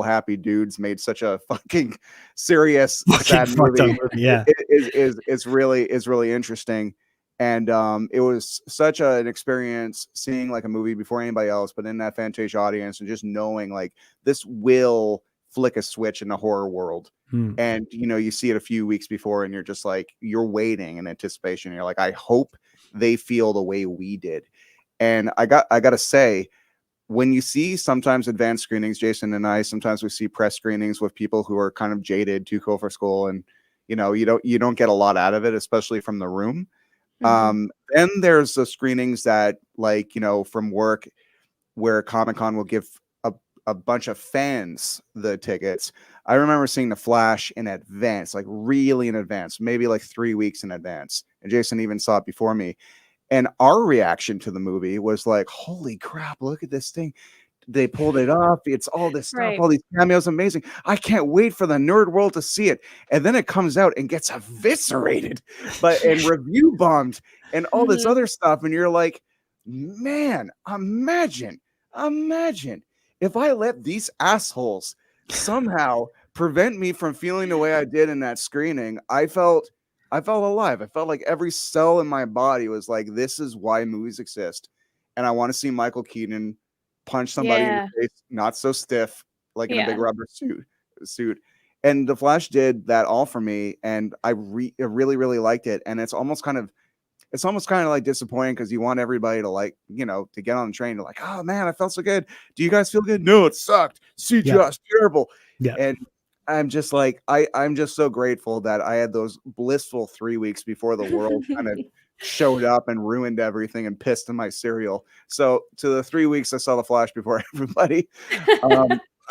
happy dudes made such a fucking serious, sad movie. Yeah. is really interesting. And it was such an experience seeing like a movie before anybody else, but in that Fantasia audience, and just knowing like this will flick a switch in the horror world. And you see it a few weeks before, and you're just like, you're waiting in anticipation. You're like, I hope they feel the way we did. And I gotta say, when you see sometimes advanced screenings, Jason and I, sometimes we see press screenings with people who are kind of jaded, too cool for school, and you don't get a lot out of it, especially from the room. Then there's the screenings that, like, from work, where Comic-Con will give a bunch of fans the tickets. I remember seeing The Flash in advance, like really in advance, maybe like 3 weeks in advance. And Jason even saw it before me. And our reaction to the movie was like, holy crap, look at this thing. They pulled it off. It's all this stuff, all these cameos, amazing. I can't wait for the nerd world to see it. And then it comes out and gets eviscerated, and review bombed and all this other stuff. And you're like, man, imagine if I let these assholes somehow prevent me from feeling the way I did in that screening. I felt alive. I felt like every cell in my body was like, this is why movies exist. And I want to see Michael Keaton punch somebody in the face, not so stiff, like in a big rubber suit. And The Flash did that all for me. And I really, really liked it. And it's almost kind of like disappointing, because you want everybody to like, to get on the train. To like, oh man, I felt so good. Do you guys feel good? No, it sucked. CGI terrible. Yeah. And I'm just like, I'm just so grateful that I had those blissful 3 weeks before the world kind of showed up and ruined everything and pissed in my cereal. So to the 3 weeks I saw The Flash before everybody.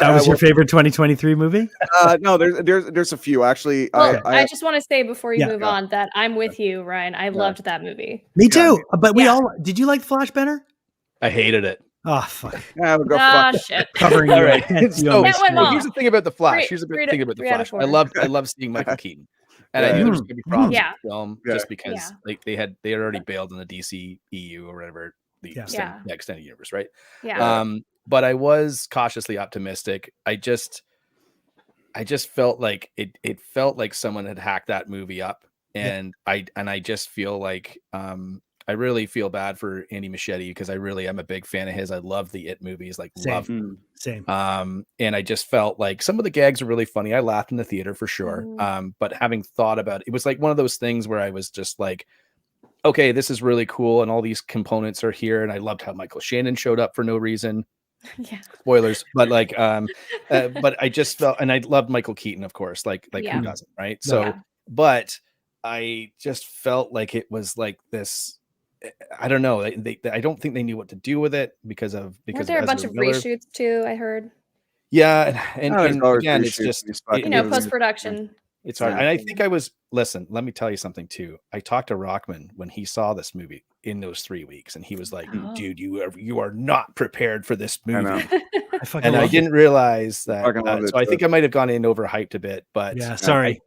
That was your favorite 2023 movie? No, there's a few actually. Well, I just want to say before you move on that I'm with you, Ryan. I loved that movie. Me too. But we all did. You like Flash better? I hated it. Oh fuck! Shit. Covering all right. So, here's the thing about The Flash. Here's the thing about The Flash. I love seeing Michael Keaton, and I knew there was going to be problems with the film just because they had already bailed on the DC EU or whatever the extended universe, right? Yeah. But I was cautiously optimistic. I just felt like it felt like someone had hacked that movie up, and I just feel like I really feel bad for Andy Muschietti, because I really am a big fan of his. I love the It movies, like love them. Same. And I just felt like some of the gags were really funny. I laughed in the theater for sure. But having thought about it, it was like one of those things where I was just like, okay, this is really cool, and all these components are here. And I loved how Michael Shannon showed up for no reason. Spoilers, but like but I just felt, and I loved Michael Keaton, of course, like who doesn't, right? So but I just felt like it was like this, I don't know, I don't think they knew what to do with it because there are a bunch of reshoots too, I heard. And again, it's just post-production. It's hard. And I think listen, let me tell you something too. I talked to Rockman when he saw this movie in those 3 weeks, and he was like, dude, you are not prepared for this movie. I didn't realize that. So I think I might have gone in overhyped a bit, but sorry.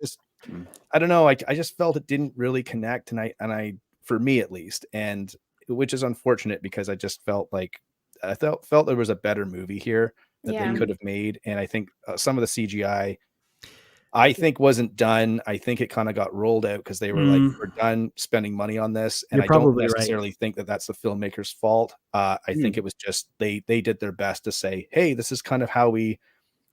I don't know. I just felt it didn't really connect, and I for me at least, and which is unfortunate, because I just felt like I felt there was a better movie here that Yeah. they could have made, and I think some of the CGI I think wasn't done. I think it kind of got rolled out because they were like, we're done spending money on this. And You're I don't probably right. necessarily think that that's the filmmaker's fault. I think it was just they did their best to say, hey, this is kind of how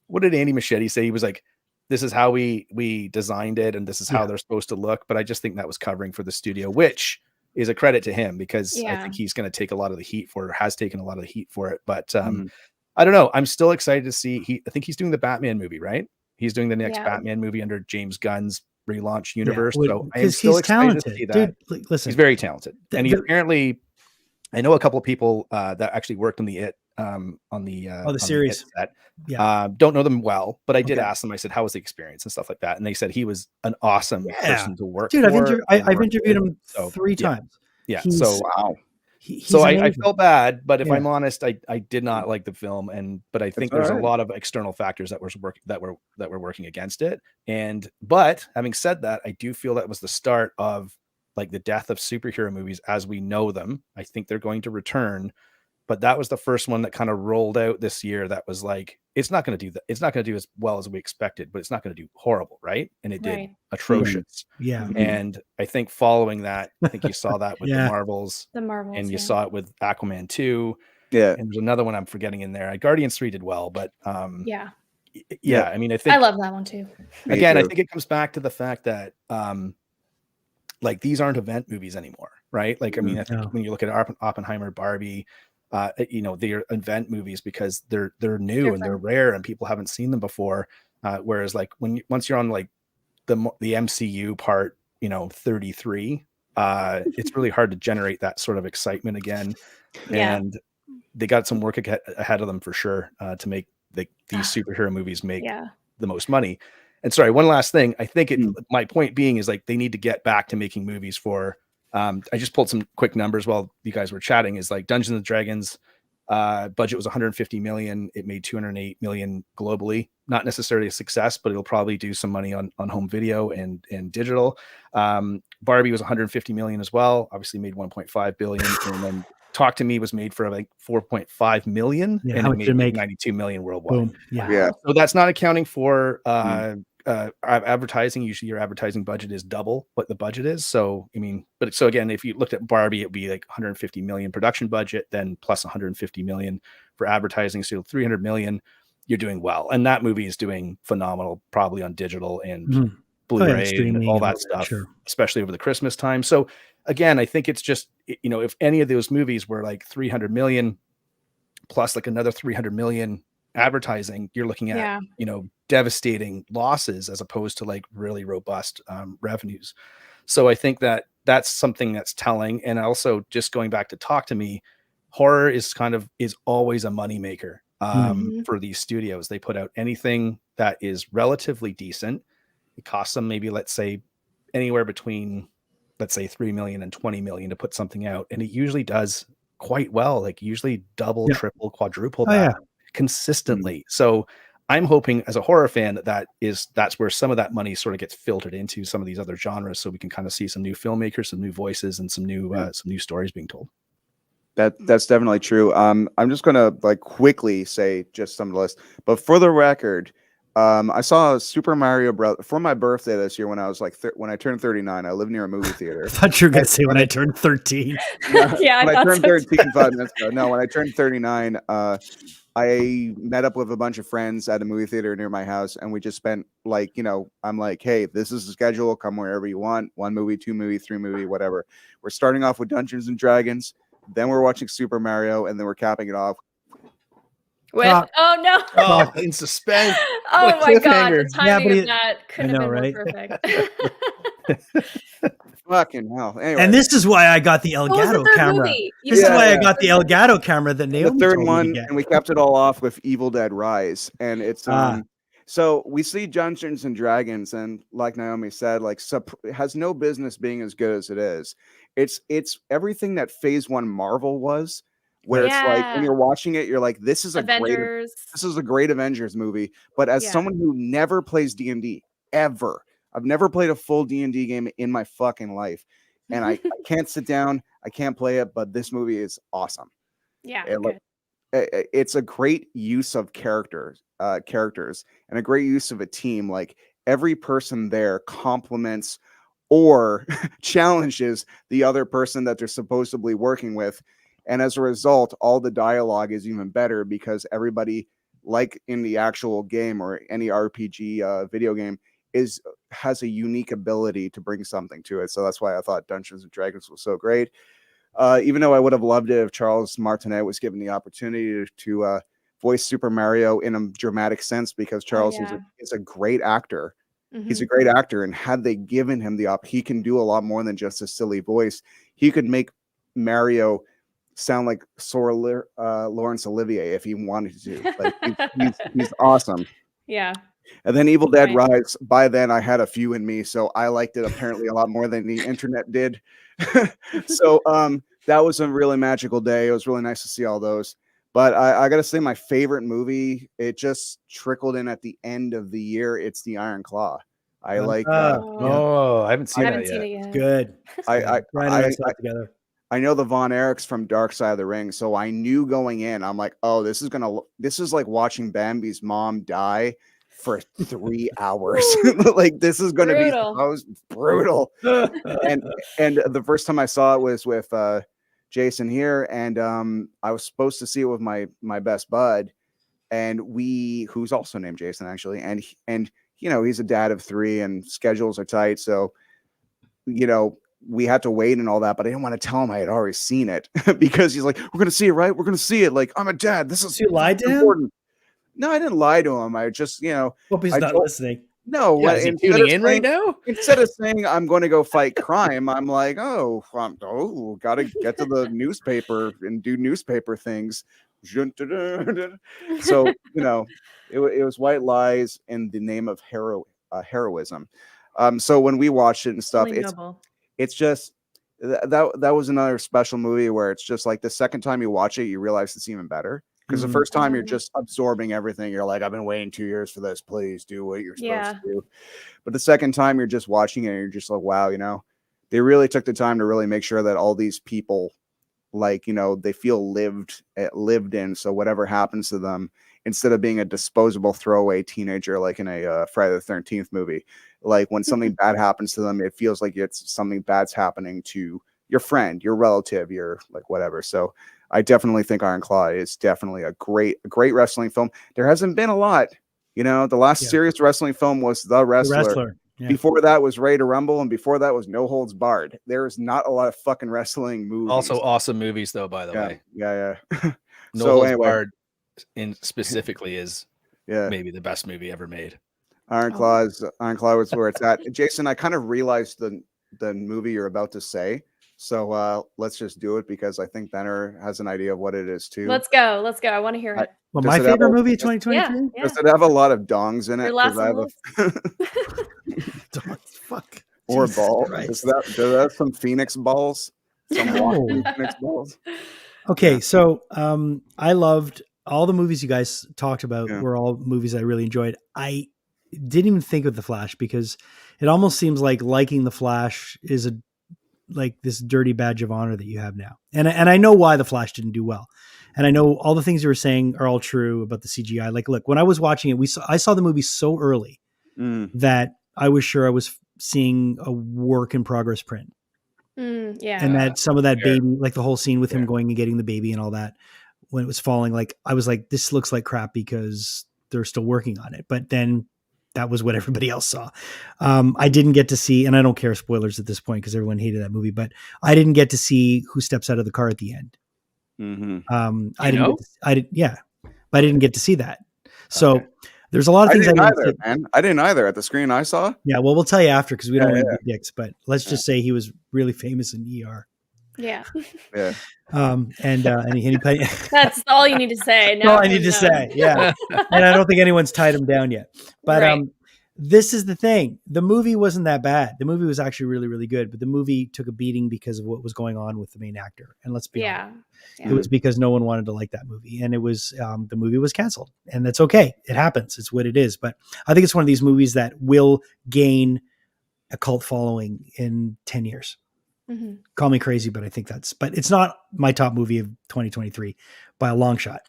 what did Andy Machete say? He was like, this is how we designed it and this is how they're supposed to look. But I just think that was covering for the studio, which is a credit to him because I think he's going to take a lot of the heat for it, or has taken a lot of the heat for it. But I don't know. I'm still excited to see. I think he's doing the Batman movie, right? He's doing the next Batman movie under James Gunn's relaunch universe. So I am still excited to see that. Dude, listen, he's very talented. And he apparently, I know a couple of people that actually worked on the series set. Don't know them well, but I did ask them. I said, how was the experience and stuff like that? And they said he was an awesome person to work Dude, for. I've interviewed him 3 times. Yeah. So wow. So I felt bad, but if I'm honest, I did not like the film, but I think there's a lot of external factors that were working against it. But having said that, I do feel that was the start of like the death of superhero movies as we know them. I think they're going to return, but that was the first one that kind of rolled out this year. That was like, it's not going to do that. It's not going to do as well as we expected, but it's not going to do horrible, right? And it did atrocious. Yeah. And I think following that, I think you saw that with the Marvels, and you saw it with Aquaman 2. Yeah. And there's another one I'm forgetting in there. Guardians 3 did well, but I mean, I think I love that one too. Again, I think it comes back to the fact that like these aren't event movies anymore, right? Like, I mean, I think when you look at Oppenheimer, Barbie, they're event movies because they're new and they're rare and people haven't seen them before. Whereas like once you're on like the MCU part, 33, it's really hard to generate that sort of excitement again. And they got some work ahead of them for sure to make these superhero movies make the most money. And sorry, one last thing. I think my point being is like they need to get back to making movies for. I just pulled some quick numbers while you guys were chatting. Is like Dungeons and Dragons budget was 150 million. It made 208 million globally. Not necessarily a success, but it'll probably do some money on home video and digital. Barbie was 150 million as well. Obviously made 1.5 billion, and then Talk to Me was made for like 4.5 million, and it made 92 million worldwide. Boom. Yeah. So that's not accounting for advertising. Usually your advertising budget is double what the budget is. So I mean, so again, if you looked at Barbie, it'd be like 150 million production budget, then plus 150 million for advertising. So 300 million, you're doing well. And that movie is doing phenomenal, probably on digital and Blu-ray and all that stuff, especially over the Christmas time. So again, I think it's just, if any of those movies were like 300 million plus like another 300 million advertising, you're looking at, devastating losses as opposed to like really robust revenues. So I think that that's something that's telling. And also just going back to Talk to Me, horror is always a moneymaker for these studios. They put out anything that is relatively decent. It costs them maybe, let's say, anywhere between, let's say 3 million and 20 million to put something out. And it usually does quite well, like usually double, triple, quadruple that consistently. So I'm hoping as a horror fan that's where some of that money sort of gets filtered into some of these other genres. So we can kind of see some new filmmakers, some new voices, and some new stories being told. That's definitely true. I'm just going to like quickly say just some of the list, but for the record, I saw Super Mario Bros. For my birthday this year when I was like when I turned 39. I lived near a movie theater. I thought you were going to say when I turned 13. Yeah, when I turned 13 5 minutes ago. No, when I turned 39, I met up with a bunch of friends at a movie theater near my house, and we just spent like, I'm like, hey, this is the schedule. Come wherever you want. 1 movie, 2 movie, 3 movie, whatever. We're starting off with Dungeons and Dragons. Then we're watching Super Mario, and then we're capping it off with in suspense. Oh my god, the timing of that could have been right? more perfect. Fucking hell. Anyway. And this is why I got the Elgato camera. This is why I got the Elgato camera that Naomi the third told one, me to get. And we kept it all off with Evil Dead Rise. And it's so we see Dungeons and Dragons, and like Naomi said, like it has no business being as good as it is. It's everything that Phase 1 Marvel was. Where it's like when you're watching it, you're like, this is a great Avengers movie. But as someone who never plays D&D ever, I've never played a full D&D game in my fucking life, and I can't sit down, I can't play it. But this movie is awesome. Yeah, it's a great use of characters and a great use of a team. Like every person there complements or challenges the other person that they're supposedly working with. And as a result, all the dialogue is even better because everybody, like in the actual game or any RPG video game, has a unique ability to bring something to it. So that's why I thought Dungeons and Dragons was so great. Even though I would have loved it if Charles Martinet was given the opportunity to voice Super Mario in a dramatic sense, because Charles is a great actor. He's a great actor, and had they given him the he can do a lot more than just a silly voice. He could make Mario sound like Sora Laurence Olivier if he wanted to. Like he's awesome. Yeah. And then Evil Dead Rise, by then I had a few in me, so I liked it apparently a lot more than the internet did. So that was a really magical day. It was really nice to see all those. But I got to say, my favorite movie, it just trickled in at the end of the year. It's The Iron Claw. I like. I haven't seen it yet. Good. I know the Von Erichs from Dark Side of the Ring, so I knew going in, I'm like, oh, this is like watching Bambi's mom die for 3 hours. Like this is going to be brutal. and the first time I saw it was with Jason here, and I was supposed to see it with my best bud, and who's also named Jason actually, and you know, he's a dad of 3 and schedules are tight, so you know, we had to wait and all that, but I didn't want to tell him I had already seen it because he's like, we're going to see it, right? We're going to see it. Like, I'm a dad. This is important. No, I didn't lie to him. I just, you know, hope he's not listening. No, is he tuning in right now? Instead of saying I'm going to go fight crime, I'm like, got to get to the newspaper and do newspaper things. So, you know, it was white lies in the name of heroism. So when we watched it and stuff, it's just that was another special movie where it's just like the second time you watch it, you realize it's even better. Because the first time you're just absorbing everything. You're like, I've been waiting 2 years for this. Please do what you're supposed to do. But the second time you're just watching it, and you're just like, wow, you know, they really took the time to really make sure that all these people, like, you know, they feel lived in. So whatever happens to them, instead of being a disposable throwaway teenager, like in a Friday the 13th movie, like when something bad happens to them, it feels like it's something bad's happening to your friend, your relative, your like whatever. So I definitely think Iron Claw is definitely a great wrestling film. There hasn't been a lot, you know. The last serious wrestling film was The Wrestler. Yeah. Before that was Ready to Rumble, and before that was No Holds Barred. There is not a lot of fucking wrestling movies. Also awesome movies, though. By the way, yeah. No Holds Barred, specifically, is maybe the best movie ever made. Iron Claw is where it's at. Jason, I kind of realized the movie you're about to say. So let's just do it because I think Benner has an idea of what it is too. Let's go. I want to hear it. Well, my favorite movie of 2023? Yeah. Does it have a lot of dongs in it? Dongs, fuck. Or Jesus balls. Christ. Does that have some Phoenix balls? Some walking Phoenix balls? Okay, so I loved all the movies you guys talked about were all movies I really enjoyed. I didn't even think of The Flash because it almost seems like liking The Flash is like this dirty badge of honor that you have now. And I know why The Flash didn't do well. And I know all the things you were saying are all true about the CGI. Like, look, when I was watching it, I saw the movie so early that I was sure I was seeing a work in progress print. And that some of that baby, like the whole scene with him going and getting the baby and all that, when it was falling, like I was like, this looks like crap because they're still working on it. But then that was what everybody else saw. I didn't get to see, and I don't care spoilers at this point because everyone hated that movie, but I didn't get to see who steps out of the car at the end. But I didn't get to see that. So there's a lot of things I didn't either at the screen I saw. Yeah. Well, we'll tell you after because we don't want to be dicks, but let's just say he was really famous in ER. Yeah. And he played. That's all you need to say. All I need to say. Yeah. And I don't think anyone's tied him down yet. But this is the thing. The movie wasn't that bad. The movie was actually really, really good. But the movie took a beating because of what was going on with the main actor. And let's be honest. It was because no one wanted to like that movie. And it was the movie was canceled. And that's okay. It happens. It's what it is. But I think it's one of these movies that will gain a cult following in 10 years. Call me crazy, but I think but it's not my top movie of 2023 by a long shot.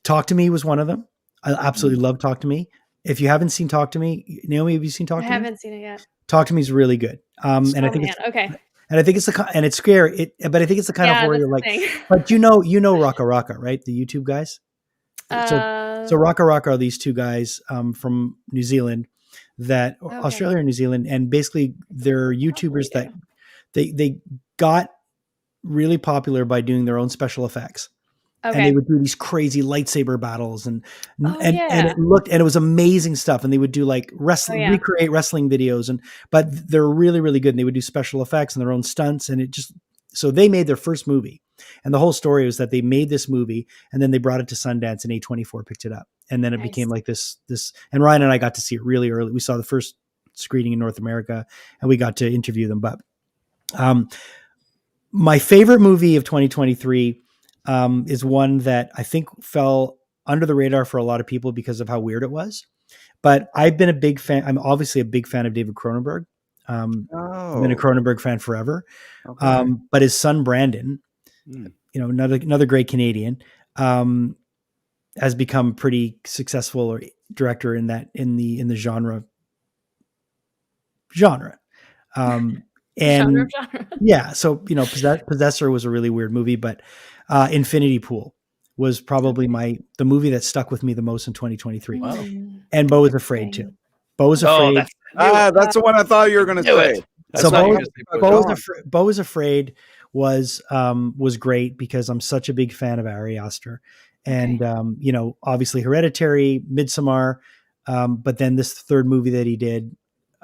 Talk to Me was one of them. I absolutely love Talk to Me. If you haven't seen Talk to Me, Naomi, have you seen Talk to Me? I haven't seen it yet. Talk to Me is really good. And I think it's and it's scary. But I think it's the kind of horror you're like. But you know, Raka Raka, right? The YouTube guys. So Raka Raka are these two guys from New Zealand, Australia or New Zealand, and basically they're YouTubers that they got really popular by doing their own special effects. And they would do these crazy lightsaber battles and it was amazing stuff. And they would do like recreate wrestling videos but they're really, really good. And they would do special effects and their own stunts. And so they made their first movie. And the whole story was that they made this movie and then they brought it to Sundance and A24 picked it up. And then it became like this, and Ryan and I got to see it really early. We saw the first screening in North America and we got to interview them. But my favorite movie of 2023 is one that I think fell under the radar for a lot of people because of how weird it was. But I've been a big fan. I'm obviously a big fan of David Cronenberg. I've been a Cronenberg fan forever. But his son, Brandon, another great Canadian, has become pretty successful director in the genre. And yeah, so Possessor was a really weird movie, but Infinity Pool was probably the movie that stuck with me the most in 2023. Wow. And Beau is Afraid too. Beau is Afraid. That's the one I thought you were going to say. So Beau is Afraid was great because I'm such a big fan of Ari Aster, and obviously Hereditary, Midsommar, but then this third movie that he did.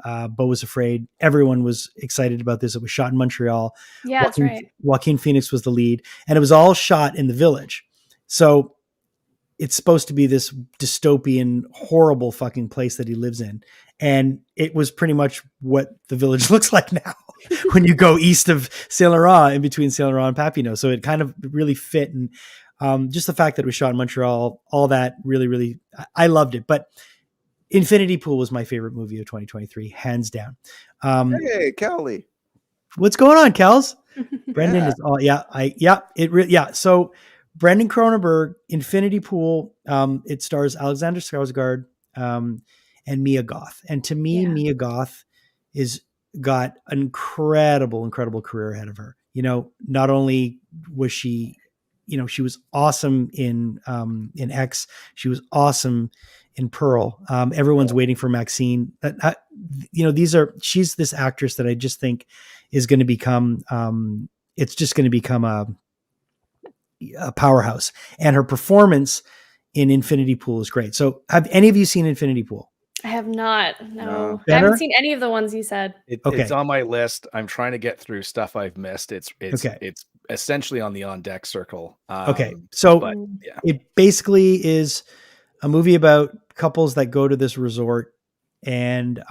Beau was Afraid. Everyone was excited about this. It was shot in Montreal. Yeah, that's right. Joaquin Phoenix was the lead, and it was all shot in the Village. So it's supposed to be this dystopian, horrible fucking place that he lives in. And it was pretty much what the Village looks like now when you go east of Saint Laurent, in between Saint Laurent and Papineau. So it kind of really fit. And just the fact that it was shot in Montreal, all that really, really, I loved it. But Infinity Pool was my favorite movie of 2023, hands down. Hey, Kelly. What's going on, Kels? Brendan is all, So Brendan Cronenberg, Infinity Pool, it stars Alexander Skarsgård and Mia Goth. And to me, Mia Goth is got an incredible career ahead of her. Not only was she, she was awesome in X, she was awesome in Pearl. Everyone's waiting for Maxine. She's this actress that I just think is going to become, it's just going to become a powerhouse. And her performance in Infinity Pool is great. So have any of you seen Infinity Pool? I have not. No. I haven't seen any of the ones you said. It's on my list. I'm trying to get through stuff I've missed. It's essentially on the on deck circle. It basically is a movie about couples that go to this resort, and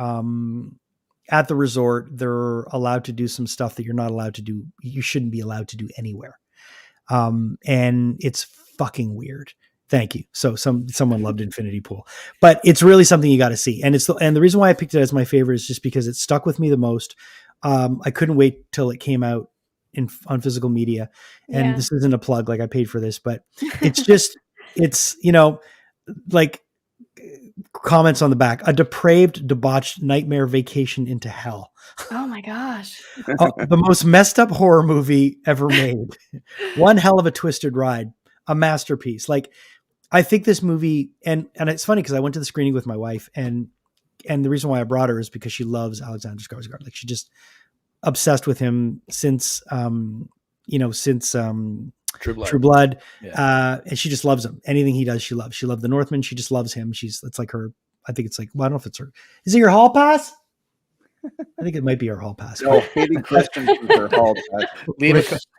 at the resort, they're allowed to do some stuff that you're not allowed to do. You shouldn't be allowed to do anywhere. And it's fucking weird. Thank you. So someone loved Infinity Pool, but it's really something you got to see. And the reason why I picked it as my favorite is just because it stuck with me the most. I couldn't wait till it came out on physical media. And this isn't a plug, like I paid for this, but it's just, like comments on the back, a depraved, debauched nightmare vacation into hell. Oh my gosh. The most messed up horror movie ever made. One hell of a twisted ride, a masterpiece. Like, I think this movie, and it's funny because I went to the screening with my wife, and the reason why I brought her is because she loves Alexander Skarsgård. Like, she just obsessed with him since True Blood. Yeah. And she just loves him. Anything he does, she loves. She loved The Northman. She just loves him. It's like her, I think it's like, well, I don't know if it's her. Is it your hall pass? I think it might be her hall pass. No, Hayden Christensen for her hall pass.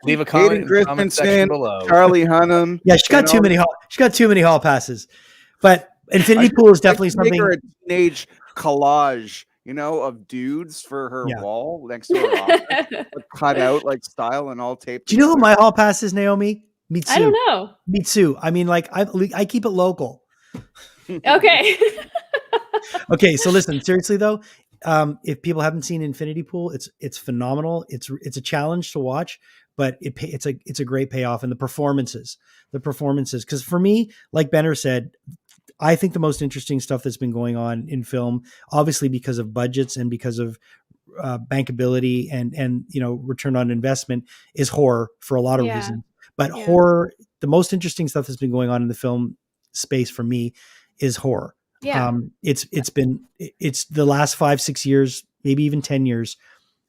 Leave a comment in the comment section below. Charlie Hunnam. Yeah, she got too many hall passes. But Infinity Pool is definitely something. Make her a teenage collage, of dudes for her wall next to her office, cut out like style and all taped. Do you know who my hall pass is, Naomi? Mitsu. I don't know. Mitsu. I mean, like I keep it local. Okay. Okay, so listen, seriously though, if people haven't seen Infinity Pool, it's phenomenal. It's a challenge to watch, but it's a great payoff. And the performances, because for me, like Benner said, I think the most interesting stuff that's been going on in film, obviously because of budgets and because of bankability and return on investment, is horror for a lot of reasons. But horror, the most interesting stuff that's been going on in the film space for me is horror. It's the last 5-6 years, maybe even 10 years.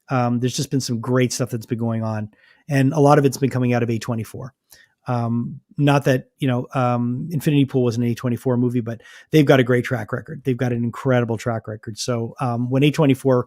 There's just been some great stuff that's been going on, and a lot of it's been coming out of A24. Not that Infinity Pool was an A24 movie, but they've got a great track record. They've got an incredible track record. So when A24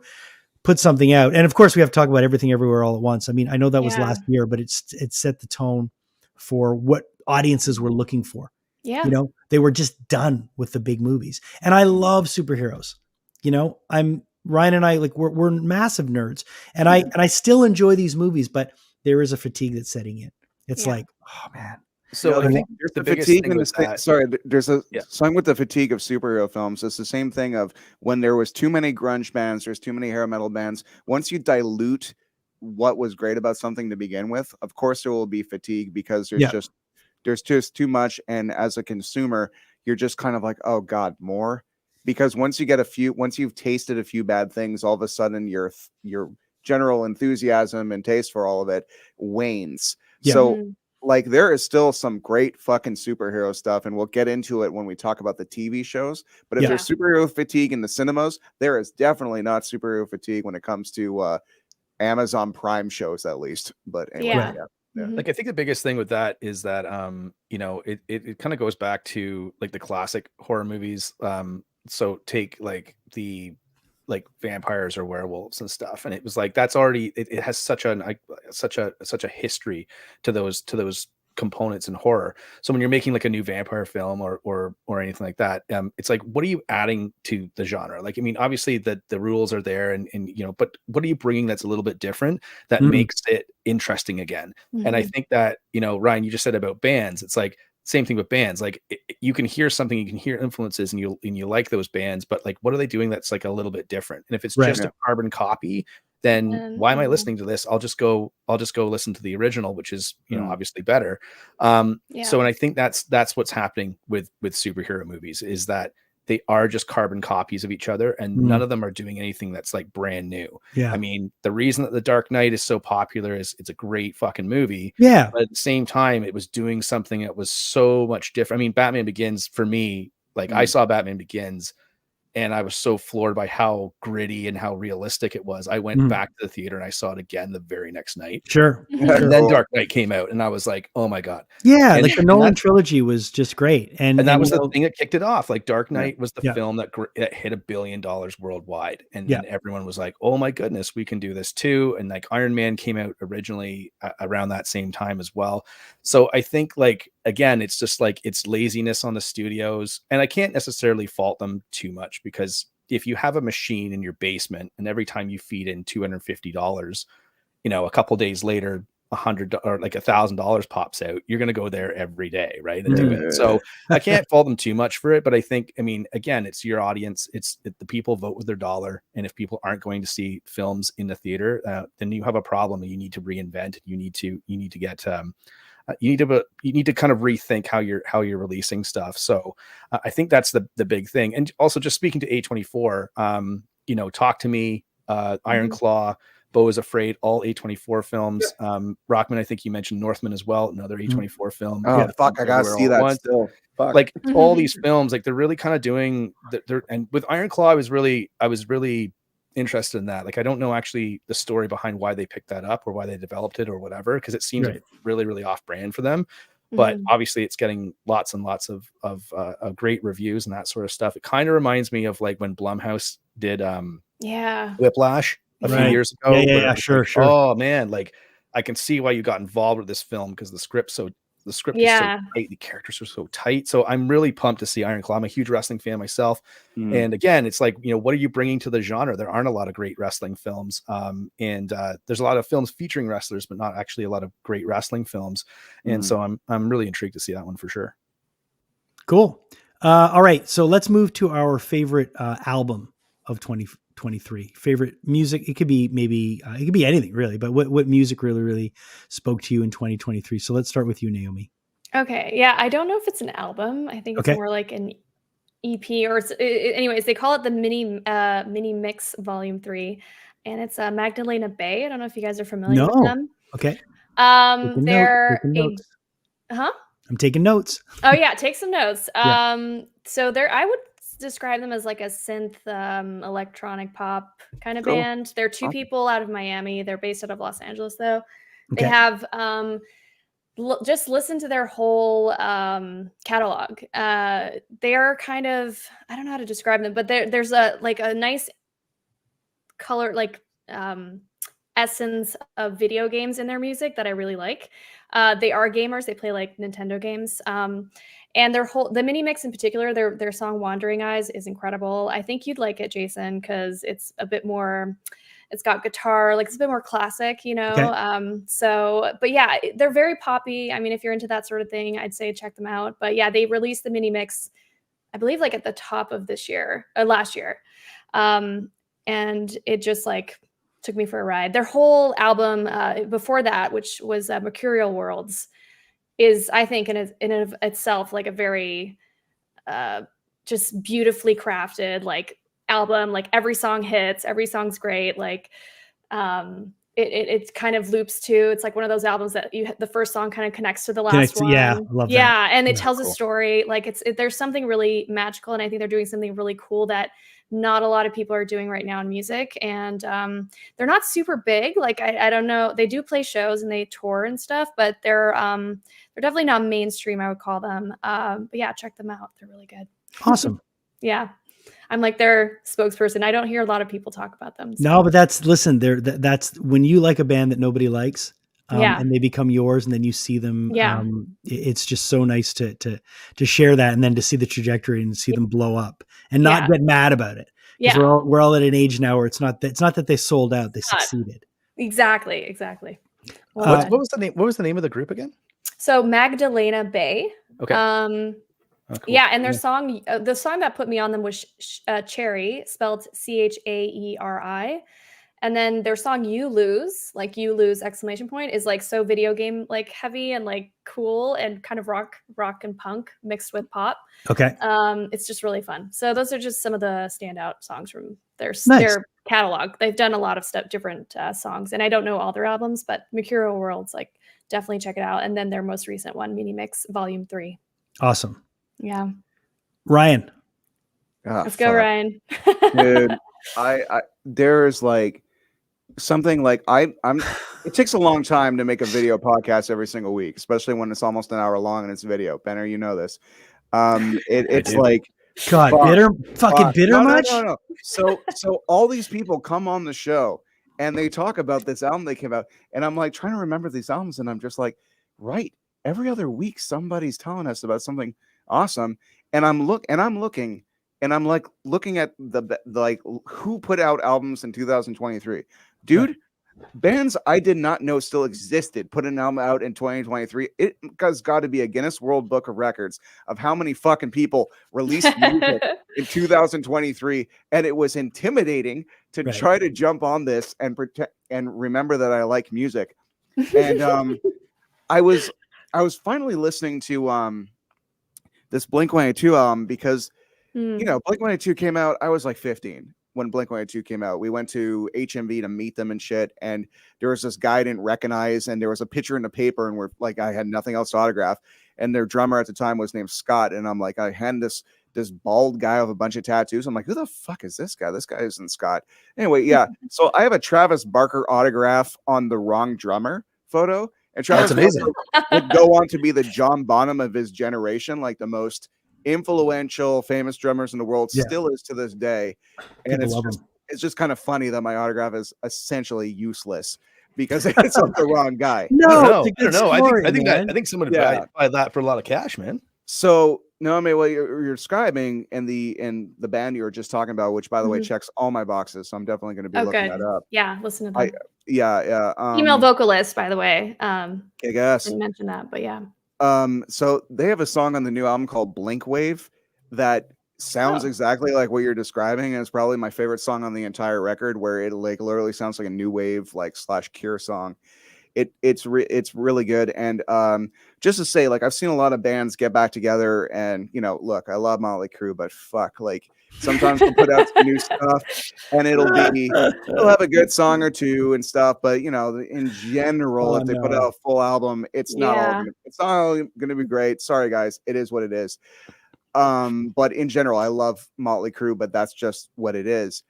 put something out, and of course we have to talk about Everything Everywhere All at Once. I mean, I know that was last year, but it set the tone for what audiences were looking for. Yeah. They were just done with the big movies. And I love superheroes. Ryan and I, like, we're massive nerds, and I still enjoy these movies, but there is a fatigue that's setting in. It's like, oh man. So I think there's the biggest fatigue thing there's a something with the fatigue of superhero films. It's the same thing of when there was too many grunge bands, there's too many hair metal bands. Once you dilute what was great about something to begin with, of course there will be fatigue, because there's just too much. And as a consumer, you're just kind of like, oh God, more. Because once you've tasted a few bad things, all of a sudden your general enthusiasm and taste for all of it wanes. So like, there is still some great fucking superhero stuff, and we'll get into it when we talk about the TV shows. But if there's superhero fatigue in the cinemas, there is definitely not superhero fatigue when it comes to Amazon Prime shows, at least. But anyway, like, I think the biggest thing with that is that it kind of goes back to like the classic horror movies. So take like the vampires or werewolves and stuff, and it was like, that's already, it has such a history to those components in horror. So when you're making like a new vampire film or anything like that, it's like, what are you adding to the genre? Like, I mean, obviously the rules are there, and but what are you bringing that's a little bit different that makes it interesting again? And I think that, Ryan, you just said about bands, it's like same thing with bands. Like, you can hear something, you can hear influences, and you like those bands, but like, what are they doing that's like a little bit different? And if it's just a carbon copy, then why am I listening to this? I'll just go listen to the original, which is obviously better. So, and I think that's what's happening with superhero movies, is that they are just carbon copies of each other, and none of them are doing anything that's like brand new. I mean, the reason that The Dark Knight is so popular is it's a great fucking movie. But at the same time, it was doing something that was so much different. I mean, Batman Begins, for me, like, I saw Batman Begins, and I was so floored by how gritty and how realistic it was. I went back to the theater and I saw it again the very next night. And then Dark Knight came out, and I was like, oh my God. Like the Nolan trilogy was just great. And that was the thing that kicked it off. Like, Dark Knight was the film that hit $1 billion worldwide. And everyone was like, oh my goodness, we can do this too. And like, Iron Man came out originally around that same time as well. So I think, like, again, it's just like, it's laziness on the studios, and I can't necessarily fault them too much, because if you have a machine in your basement and every time you feed in $250, a couple days later, $100 or like $1,000 pops out, you're going to go there every day, right? And do it. So I can't fault them too much for it, but I think, I mean, again, it's your audience. The people vote with their dollar, and if people aren't going to see films in the theater, then you have a problem, and you need to reinvent. You need to get you need to kind of rethink how you're releasing stuff. So I think that's the big thing. And also, just speaking to A24, Talk to Me, Iron Claw, Beau is Afraid, all A24 films. Rockman, I think you mentioned Northman as well, another A24 film. Oh, fuck, I gotta see that still. Fuck. Like, all these films, like, they're really kind of doing and with Iron Claw, I was really interested in that. Like, I don't know actually the story behind why they picked that up or why they developed it or whatever, because it seems really, really off brand for them. But obviously it's getting lots and lots of great reviews and that sort of stuff. It kind of reminds me of like when Blumhouse did Whiplash a few years ago. Sure. Oh man, like, I can see why you got involved with this film, because the script is so tight, the characters are so tight. So I'm really pumped to see Iron Claw. I'm a huge wrestling fan myself. And again, it's like, what are you bringing to the genre? There aren't a lot of great wrestling films. And there's a lot of films featuring wrestlers, but not actually a lot of great wrestling films. And so I'm really intrigued to see that one for sure. Cool. All right. So let's move to our favorite album of 2023? Favorite music? It could be maybe it could be anything really, but what music really spoke to you in 2023? So let's start with you, Naomi. Okay, yeah, I don't know if it's an album. I think it's Okay. more like an EP or anyways, they call it the mini mix volume 3, and it's Magdalena Bay. I don't know if you guys are familiar with No. them. Okay. They're Taking a notes. huh? I'm taking notes. Oh yeah, take some notes. Yeah. So I would describe them as like a synth electronic pop kind of Cool. band. They're two people out of Miami. They're based out of Los Angeles though. They Okay. have just listen to their whole catalog. They are kind of, I don't know how to describe them, but there's a nice color, like essence of video games in their music that I really like. They are gamers. They play like Nintendo games. And the mini mix in particular, their song "Wandering Eyes" is incredible. I think you'd like it, Jason, because it's a bit more. It's got guitar, like it's a bit more classic, you know. Okay. But yeah, they're very poppy. I mean, if you're into that sort of thing, I'd say check them out. But yeah, they released the mini mix, I believe, like at the top of last year, and it just like took me for a ride. Their whole album before that, which was Mercurial Worlds, is, I think, in of itself like a very just beautifully crafted like album. Like every song hits, every song's great. Like it kind of loops too. It's like one of those albums that the first song kind of connects to the last one. Yeah, I love that. Yeah, and it tells cool. a story. Like there's something really magical, and I think they're doing something really cool that not a lot of people are doing right now in music. And they're not super big. Like I don't know. They do play shows and they tour and stuff, but they're definitely not mainstream, I would call them. But yeah, check them out. They're really good. Awesome. Yeah. I'm like their spokesperson. I don't hear a lot of people talk about them. So. No, but that's when you like a band that nobody likes, and they become yours, and then you see them. Yeah. It's just so nice to share that, and then to see the trajectory and see them blow up, and not get mad about it. Yeah, we're all at an age now where it's not that they sold out; they succeeded. Exactly. What was the name? What was the name of the group again? So Magdalena Bay. Okay. Oh, cool. Yeah, and their song, the song that put me on them was Cherry, spelled Chaeri. And then their song "You Lose," like "You Lose!" is like so video game like heavy and like cool and kind of rock and punk mixed with pop. Okay. It's just really fun. So those are just some of the standout songs from their catalog. They've done a lot of different songs, and I don't know all their albums, but Mercurial Worlds, like definitely check it out. And then their most recent one, Mini Mix Volume 3. Awesome. Yeah. Ryan. Let's go, Ryan. Dude, I there's like something like I'm it takes a long time to make a video podcast every single week, especially when it's almost an hour long and it's video. Benner, you know this. It's like God, bitter much? No. So all these people come on the show and they talk about this album they came out, and I'm like trying to remember these albums, and I'm just like, right, every other week somebody's telling us about something awesome, and I'm looking and I'm like looking at the like who put out albums in 2023, dude. Bands I did not know still existed put an album out in 2023. It has got to be a Guinness World Book of Records of how many fucking people released music in 2023, and it was intimidating to try to jump on this and pretend and remember that I like music. And I was finally listening to this Blink-182 album because you know Blink-182 came out. I was like 15 when Blink-182 came out. We went to HMV to meet them and shit, and there was this guy I didn't recognize, and there was a picture in the paper, and we're like, I had nothing else to autograph, and their drummer at the time was named Scott, and I'm like, I hand this bald guy with a bunch of tattoos. I'm like, who the fuck is this guy? This guy isn't Scott. Anyway, yeah. So I have a Travis Barker autograph on the wrong drummer photo, and Travis Barker would go on to be the John Bonham of his generation, like the most influential, famous drummers in the world, still is to this day. And it's just kind of funny that my autograph is essentially useless because it's on the wrong guy. No, I don't know. I think someone would buy that for a lot of cash, man. So no, I mean, well, you're describing in the band you were just talking about, which by the way checks all my boxes. So I'm definitely going to be looking that up. Yeah, listen to them. Yeah. Female vocalist, by the way. I guess didn't mention that, but yeah. So they have a song on the new album called Blink Wave that sounds exactly like what you're describing, and it's probably my favorite song on the entire record, where it like literally sounds like a new wave like / Cure song. It's really good. And just to say, like, I've seen a lot of bands get back together, and look, I love Motley Crue, but fuck, like, sometimes they'll put out some new stuff and they'll have a good song or two and stuff, but in general, if they put out a full album, it's not all gonna be great. Sorry guys, it is what it is. But in general, I love Motley Crue, but that's just what it is.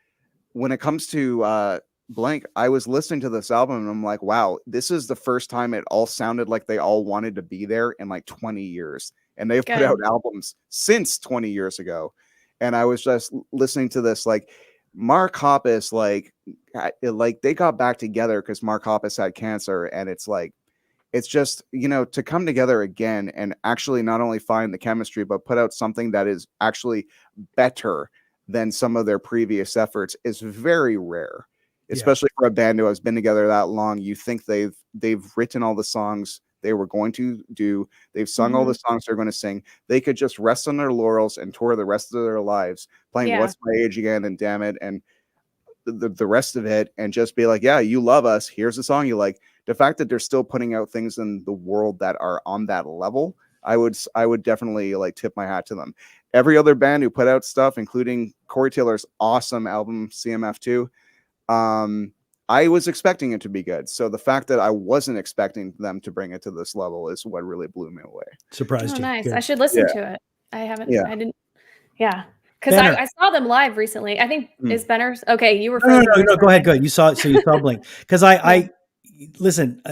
When it comes to Blank, I was listening to this album and I'm like, wow, this is the first time it all sounded like they all wanted to be there in like 20 years. And they've put out albums since 20 years ago. And I was just listening to this, like, Mark Hoppus, like they got back together because Mark Hoppus had cancer. And it's like, it's just, to come together again and actually not only find the chemistry, but put out something that is actually better than some of their previous efforts is very rare. Especially for a band who has been together that long. You think they've written all the songs they were going to do. They've sung all the songs they're going to sing. They could just rest on their laurels and tour the rest of their lives playing What's My Age Again and Damn It and the rest of it, and just be like, yeah, you love us. Here's the song you like. The fact that they're still putting out things in the world that are on that level, I would definitely like tip my hat to them. Every other band who put out stuff, including Corey Taylor's awesome album CMF2, I was expecting it to be good. So the fact that I wasn't expecting them to bring it to this level is what really blew me away. Surprised you. Nice. Good. I should listen to it. I haven't. Yeah. I didn't. Yeah. Because I saw them live recently. I think is Benner. Okay, you were. No, go ahead. Good. You saw Blink. Because I listen.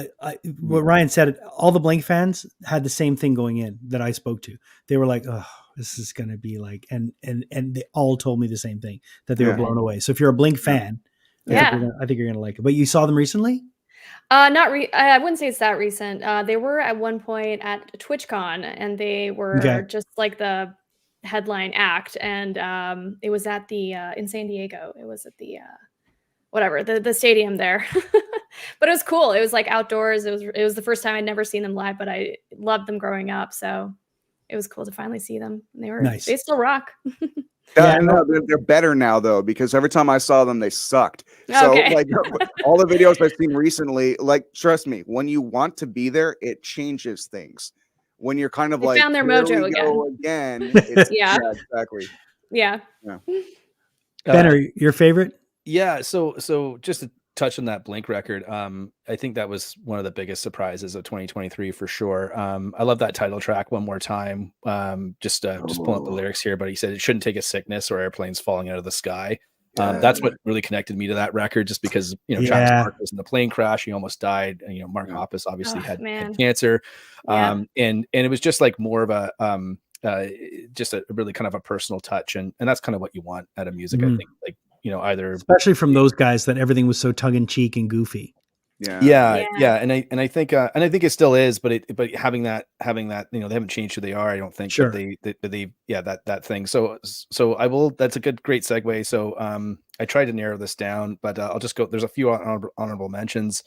What Ryan said. All the Blink fans had the same thing going in that I spoke to. They were like, "Oh, this is going to be like," and they all told me the same thing, that they were blown away. So if you're a Blink fan, I think you're going to like it. But you saw them recently? I wouldn't say it's that recent. They were at one point at TwitchCon, and they were just like the headline act, and it was at the in San Diego. It was at the whatever the stadium there. But it was cool. It was like outdoors. It was the first time I'd never seen them live, but I loved them growing up, so it was cool to finally see them. And they still rock. No, they're better now though, because every time I saw them, they sucked. So like all the videos I've seen recently, like, trust me, when you want to be there, it changes things. When you're kind of they like, found their mojo again, it's, yeah, exactly. Yeah. Benner, your favorite? Yeah. So just to touch on that Blink record, I think that was one of the biggest surprises of 2023 for sure. I love that title track, One More Time. Just pulling up the lyrics here, but he said it shouldn't take a sickness or airplanes falling out of the sky. That's what really connected me to that record, just because Travis Mark was in the plane crash, he almost died, and Mark Hoppus obviously had cancer, and it was just like more of a just a really kind of a personal touch, and that's kind of what you want out of music. I think, like, either, especially from those guys, that everything was so tongue in cheek and goofy. Yeah. And I think it still is, but having that, they haven't changed who they are. I don't think that thing. So I will, that's a great segue. So, I tried to narrow this down, but I'll just go, there's a few honorable mentions.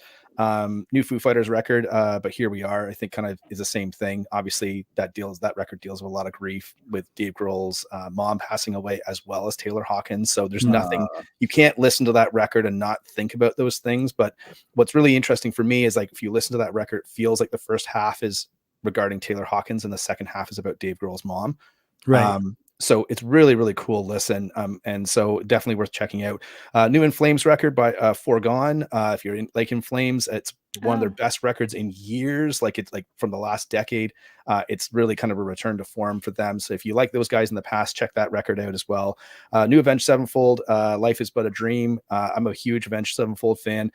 New Foo Fighters record, but Here We Are, I think kind of is the same thing. Obviously that record deals with a lot of grief, with Dave Grohl's mom passing away, as well as Taylor Hawkins. So there's nothing, you can't listen to that record and not think about those things. But what's really interesting for me is, like, if you listen to that record, it feels like the first half is regarding Taylor Hawkins and the second half is about Dave Grohl's mom. Right. So it's really, really cool listen. And so definitely worth checking out. New In Flames record by Foregone. If you're in Flames, it's one of their best records in years. Like, it's like from the last decade. It's really kind of a return to form for them. So if you like those guys in the past, check that record out as well. New Avenged Sevenfold, Life Is But a Dream. I'm a huge Avenged Sevenfold fan.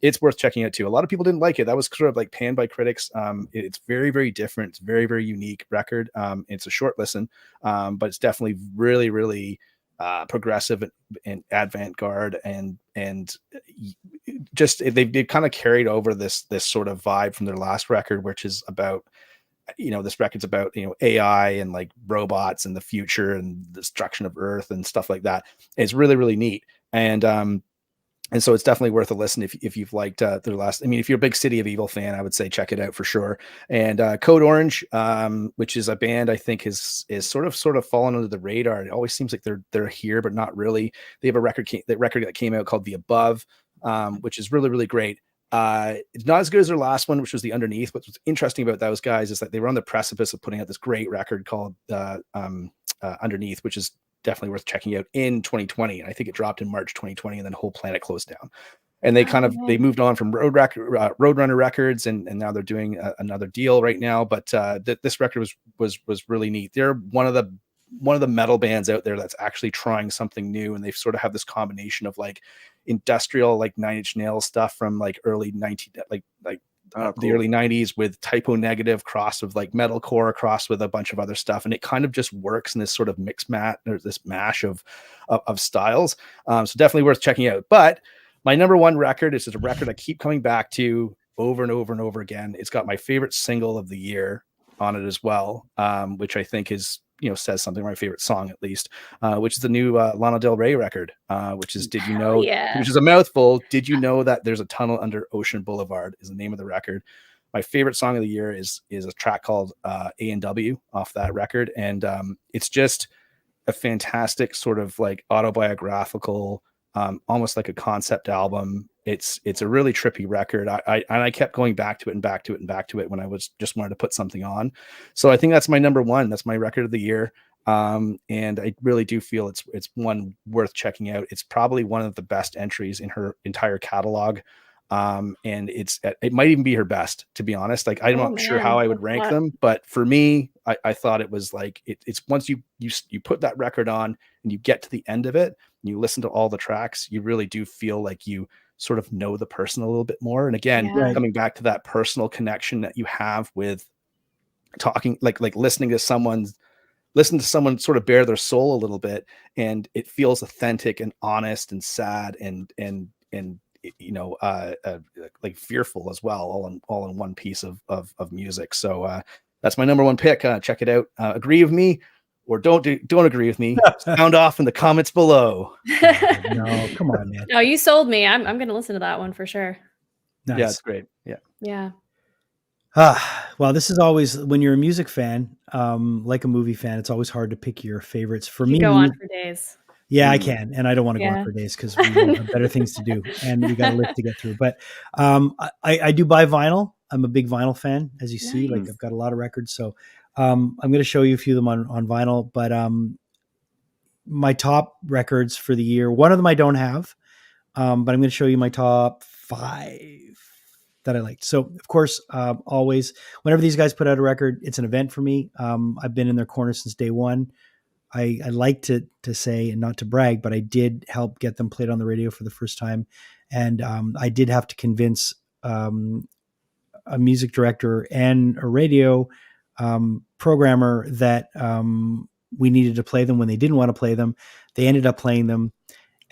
It's worth checking out too. A lot of people didn't like it. That was sort of like panned by critics. It's very, very different. It's very, very unique record. It's a short listen, but it's definitely really, really progressive and avant-garde, and just they've kind of carried over this sort of vibe from their last record, which is about, this record's about, AI and like robots and the future and the destruction of Earth and stuff like that. It's really, really neat. And And so it's definitely worth a listen if you've liked their last. I mean, if you're a big City of Evil fan, I would say check it out for sure. And Code Orange, which is a band I think is sort of fallen under the radar. It always seems like they're here, but not really. They have a record that came out called The Above, which is really, really great. It's not as good as their last one, which was The Underneath. But what's interesting about those guys is that they were on the precipice of putting out this great record called Underneath, which is definitely worth checking out in 2020. And I think it dropped in March 2020, and then Whole Planet closed down. And they they moved on from Roadrunner Records, and now they're doing another deal right now. But this record was really neat. They're one of the metal bands out there that's actually trying something new, and they sort of have this combination of like industrial, like Nine Inch Nails stuff from like early the early 90s with Typo Negative crossed with like metalcore crossed with a bunch of other stuff, and it kind of just works in this sort of this mash of styles. So definitely worth checking out. But my number one record is just a record I keep coming back to over and over and over again. It's got my favorite single of the year on it as well, which I think is, says something. My favorite song, at least, which is the new Lana Del Rey record, which is Did You Know, which is a mouthful. Did you know that there's a tunnel under Ocean Boulevard is the name of the record. My favorite song of the year is a track called A&W off that record. And it's just a fantastic sort of like autobiographical, almost like a concept album. It's a really trippy record. I kept going back to it and back to it and back to it when I was just wanted to put something on. So I think that's my number one. That's my record of the year. And I really do feel it's one worth checking out. It's probably one of the best entries in her entire catalog. And it might even be her best, to be honest. Like, I'm not sure how I would rank them, but for me, I thought it was like, it's once you put that record on and you get to the end of it and you listen to all the tracks, you really do feel like you sort of know the person a little bit more. And again, coming back to that personal connection that you have with talking, like listening to someone sort of bare their soul a little bit, and it feels authentic and honest and sad and like fearful as well, all in one piece of music. So that's my number one pick. Check it out. Agree with me or don't agree with me. Sound off in the comments below. No, come on, man. No, you sold me. I'm going to listen to that one for sure. Nice. Yeah, it's great. Yeah. Well, this is always, when you're a music fan, like a movie fan, it's always hard to pick your favorites. For me, go on for days. Yeah, I can. And I don't want to go on for days because we have better things to do and we got a list to get through. But I do buy vinyl. I'm a big vinyl fan, as you see. Like, I've got a lot of records. So I'm going to show you a few of them on vinyl. But my top records for the year, one of them I don't have, but I'm going to show you my top 5 that I liked. So, of course, always, whenever these guys put out a record, it's an event for me. I've been in their corner since day one. I like to say, and not to brag, but I did help get them played on the radio for the first time. And I did have to convince a music director and a radio programmer that we needed to play them when they didn't want to play them. They ended up playing them.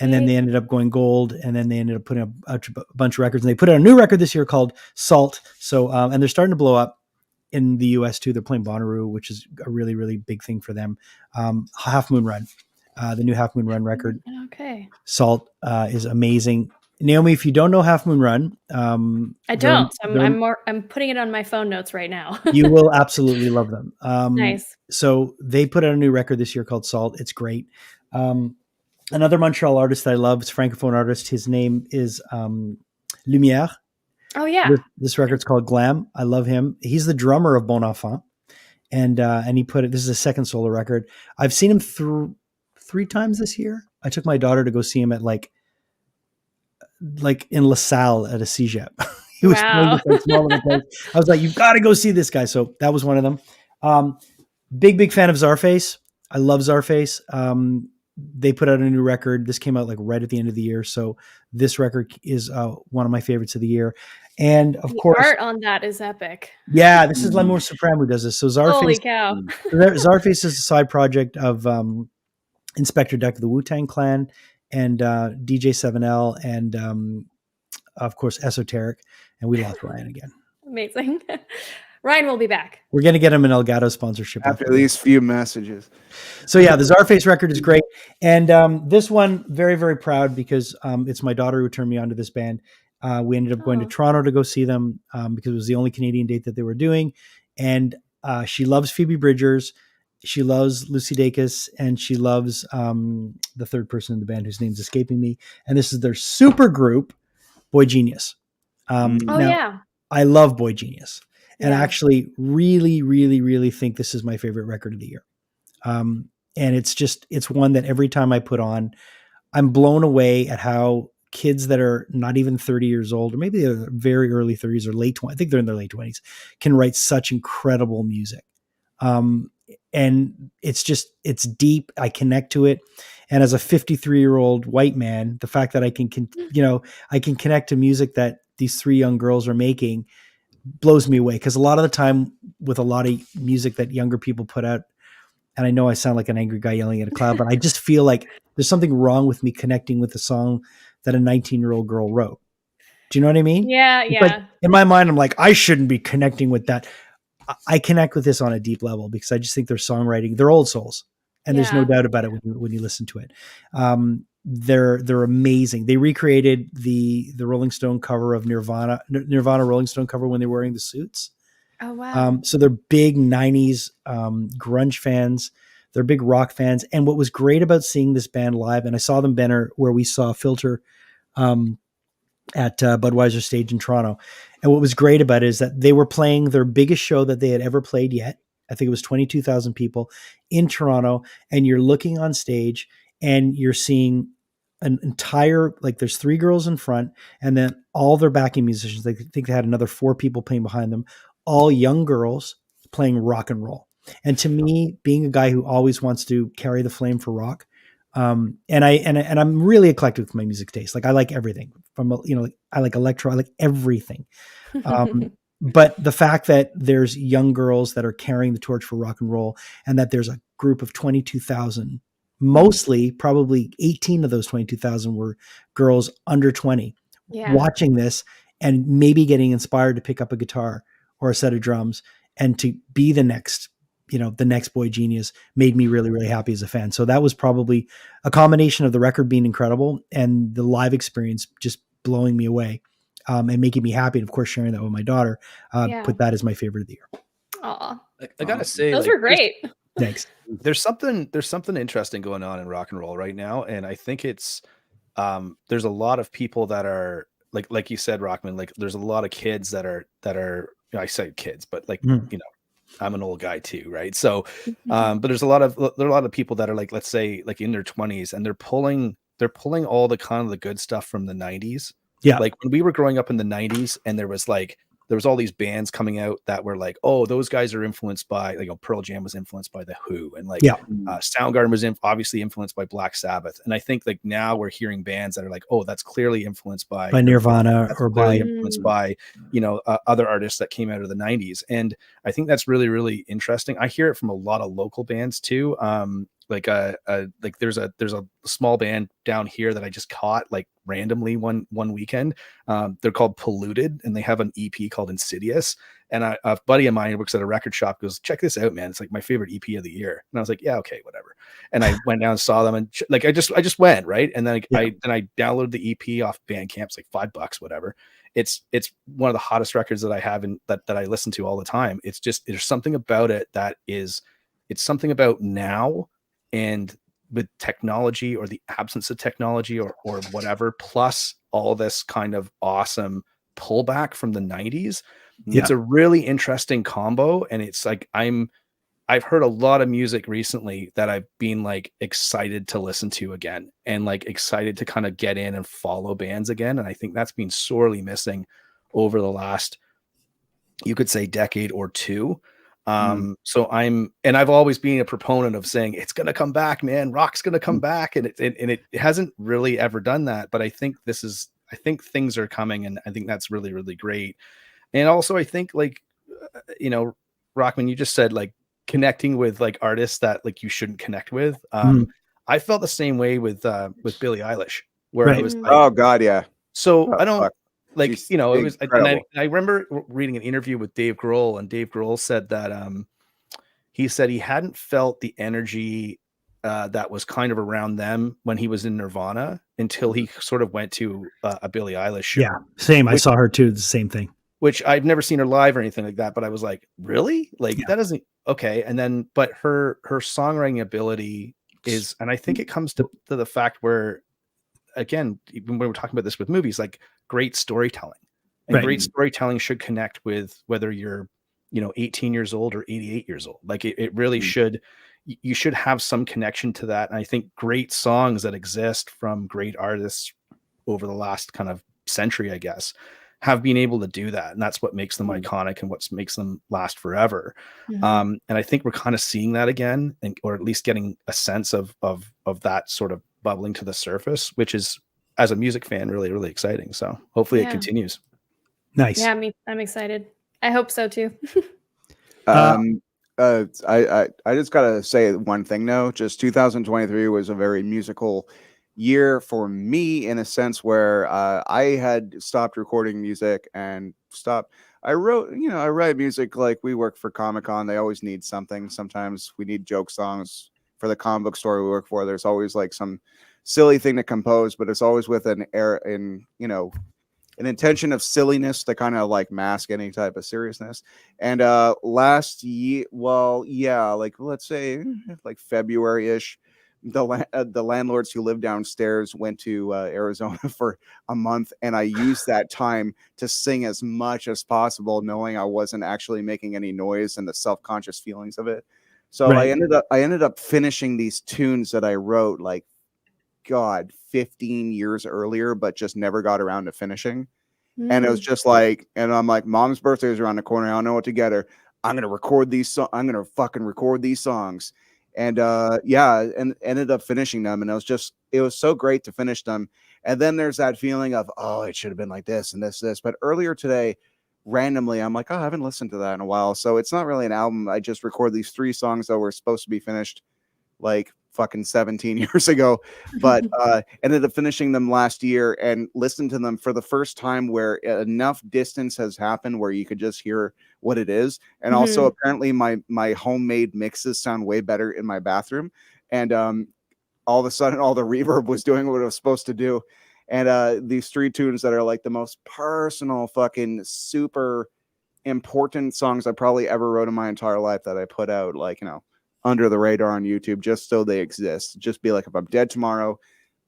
And then they ended up going gold, and then they ended up putting out a bunch of records. And they put out a new record this year called Salt. So, and they're starting to blow up in the US too. They're playing Bonnaroo, which is a really, really big thing for them. Half Moon Run, the new Half Moon Run record. Okay. Salt is amazing. Naomi, if you don't know Half Moon Run, I don't. I'm putting it on my phone notes right now. You will absolutely love them. Nice. So they put out a new record this year called Salt. It's great. Another Montreal artist that I love is a Francophone artist. His name is Lumière. Oh yeah. This record's called Glam. I love him. He's the drummer of Bon Enfant. And he put it, this is a second solo record. I've seen him through 3 times this year. I took my daughter to go see him at like in LaSalle at a CEGEP. He was playing this small little place. I was like, you've got to go see this guy. So that was one of them. Big fan of Czarface. I love Czarface. They put out a new record. This came out like right at the end of the year. So this record is one of my favorites of the year. And of course, art on that is epic. Yeah, this is L'amour Supreme who does this. So Czarface, holy cow. Czarface is a side project of Inspector Deck of the Wu-Tang Clan and DJ 7L and of course Esoteric. And we lost Ryan again. Amazing. Ryan will be back. We're going to get him an Elgato sponsorship after these few messages. So yeah, the Czarface record is great. And this one, very, very proud because it's my daughter who turned me on to this band. We ended up going to Toronto to go see them because it was the only Canadian date that they were doing. And she loves Phoebe Bridgers. She loves Lucy Dacus, and she loves the third person in the band whose name's escaping me. And this is their super group, Boy Genius. Now, I love Boy Genius. And I actually really, really, really think this is my favorite record of the year. And it's one that every time I put on, I'm blown away at how kids that are not even 30 years old, or maybe they're very early 30s or late 20s, I think they're in their late 20s, can write such incredible music. And it's deep. I connect to it. And as a 53-year-old white man, the fact that I can connect to music that these three young girls are making blows me away. Cause a lot of the time with a lot of music that younger people put out, and I know I sound like an angry guy yelling at a cloud, but I just feel like there's something wrong with me connecting with the song that a 19-year-old girl wrote. Do you know what I mean? Yeah. It's like, in my mind, I'm like, I shouldn't be connecting with that. I connect with this on a deep level because I just think their songwriting, they're old souls, and there's no doubt about it when you listen to it. They're amazing. They recreated the Rolling Stone cover of Nirvana Rolling Stone cover when they were wearing the suits. Oh, wow. So they're big 90s grunge fans. They're big rock fans. And what was great about seeing this band live, and I saw them banner where we saw Filter at Budweiser stage in Toronto. And what was great about it is that they were playing their biggest show that they had ever played yet. I think it was 22,000 people in Toronto. And you're looking on stage and you're seeing an entire, like there's three girls in front and then all their backing musicians. I think they had another four people playing behind them, all young girls playing rock and roll. And to me, being a guy who always wants to carry the flame for rock, and I'm really eclectic with my music taste. Like I like everything from, I like electro, I like everything. But the fact that there's young girls that are carrying the torch for rock and roll, and that there's a group of 22,000, mostly probably 18 of those 22,000 were girls under 20 watching this and maybe getting inspired to pick up a guitar or a set of drums and to be the next Boy Genius made me really, really happy as a fan. So that was probably a combination of the record being incredible and the live experience just blowing me away and making me happy. And of course, sharing that with my daughter, put that as my favorite of the year. Aw. I gotta say, those were great. Thanks. There's something interesting going on in rock and roll right now. And I think it's, there's a lot of people that are like you said, Rockman, like there's a lot of kids that are, I say kids, but like, I'm an old guy too, right? So, but there are a lot of people that are like, let's say, like in their 20s, and they're pulling all the kind of the good stuff from the 90s. Yeah, like when we were growing up in the 90s, and there was all these bands coming out that were like, oh, those guys are influenced by, like, Pearl Jam was influenced by The Who, and like Soundgarden was obviously influenced by Black Sabbath. And I think like now we're hearing bands that are like, oh, that's clearly influenced by Nirvana or by influenced by other artists that came out of the 90s. And I think that's really, really interesting. I hear it from a lot of local bands too. Like there's a small band down here that I just caught like randomly one weekend. They're called Polluted, and they have an EP called Insidious. And a buddy of mine who works at a record shop goes, check this out, man. It's like my favorite EP of the year. And I was like, yeah, okay, whatever. And I went down and saw them, and like I just went, right. And then I downloaded the EP off Bandcamp. It's like $5, whatever. It's one of the hottest records that I have and that I listen to all the time. It's just, there's something about it it's something about now, and with technology or the absence of technology or whatever, plus all this kind of awesome pullback from the 90s. It's a really interesting combo. And it's like, I've heard a lot of music recently that I've been like excited to listen to again, and like excited to kind of get in and follow bands again. And I think that's been sorely missing over the last, you could say, decade or two. So I've always been a proponent of saying it's going to come back, man. Rock's going to come back. And it hasn't really ever done that. But I think things are coming, and I think that's really, really great. And also I think like, Rockman, you just said like connecting with like artists that like you shouldn't connect with. I felt the same way with Billie Eilish, where I was like, oh God. Yeah. So I don't, Like, She's you know, it was, and incredible. I remember reading an interview with Dave Grohl, and Dave Grohl said that he said he hadn't felt the energy that was kind of around them when he was in Nirvana until he sort of went to a Billie Eilish show. Yeah, same. I saw her too. The same thing. Which I've never seen her live or anything like that, but I was like, really? Like that doesn't okay. And then, but her songwriting ability is, and I think it comes to the fact where, again, when we were talking about this with movies, like great storytelling, and great storytelling should connect with whether you're, you know, 18 years old or 88 years old. Like it really should. You should have some connection to that. And I think great songs that exist from great artists over the last kind of century, I guess, have been able to do that. And that's what makes them iconic and what makes them last forever. And I think we're kind of seeing that again, or at least getting a sense of that sort of bubbling to the surface, which is, as a music fan, really, really exciting. So hopefully it continues. Nice. Yeah, I'm excited. I hope so too. I just gotta say one thing though. Just 2023 was a very musical year for me in a sense where I had stopped recording music and stopped. I write music. Like, we work for Comic-Con. They always need something. Sometimes we need joke songs for the comic book store we work for. There's always like some silly thing to compose, but it's always with an intention of silliness to kind of like mask any type of seriousness. And last year, like let's say like February-ish, the landlords who live downstairs went to Arizona for a month, and I used that time to sing as much as possible, knowing I wasn't actually making any noise and the self-conscious feelings of it. So I ended up finishing these tunes that I wrote like 15 years earlier, but just never got around to finishing. And it was just like, and I'm like, Mom's birthday is around the corner. I don't know what to get her. I'm gonna record these. I'm gonna fucking record these songs. And and ended up finishing them. And it was so great to finish them. And then there's that feeling of, oh, it should have been like this and this. But earlier today, randomly, I'm like, oh, I haven't listened to that in a while. So it's not really an album. I just record these 3 songs that were supposed to be finished like fucking 17 years ago, but ended up finishing them last year and listened to them for the first time where enough distance has happened where you could just hear what it is. And also apparently my homemade mixes sound way better in my bathroom. And all of a sudden all the reverb was doing what it was supposed to do. And these 3 tunes that are like the most personal, fucking super important songs I probably ever wrote in my entire life that I put out, like, under the radar on YouTube, just so they exist. Just be like, if I'm dead tomorrow,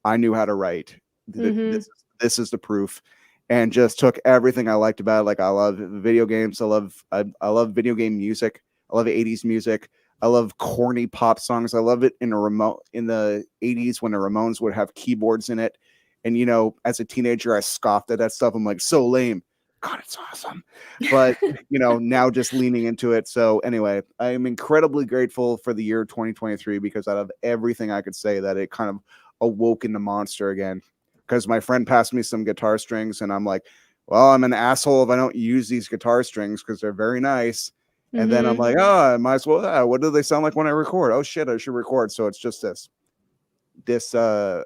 I knew how to write. This is the proof. And just took everything I liked about it. Like, I love video games. I love video game music. I love 80s music. I love corny pop songs. I love it in the 80s when the Ramones would have keyboards in it. And, as a teenager, I scoffed at that stuff. I'm like, so lame. God, it's awesome. But, now just leaning into it. So anyway, I am incredibly grateful for the year 2023 because out of everything I could say that it kind of awoke in the monster again. Because my friend passed me some guitar strings and I'm like, well, I'm an asshole if I don't use these guitar strings because they're very nice. And then I'm like, oh, I might as well. What do they sound like when I record? Oh shit, I should record. So it's just this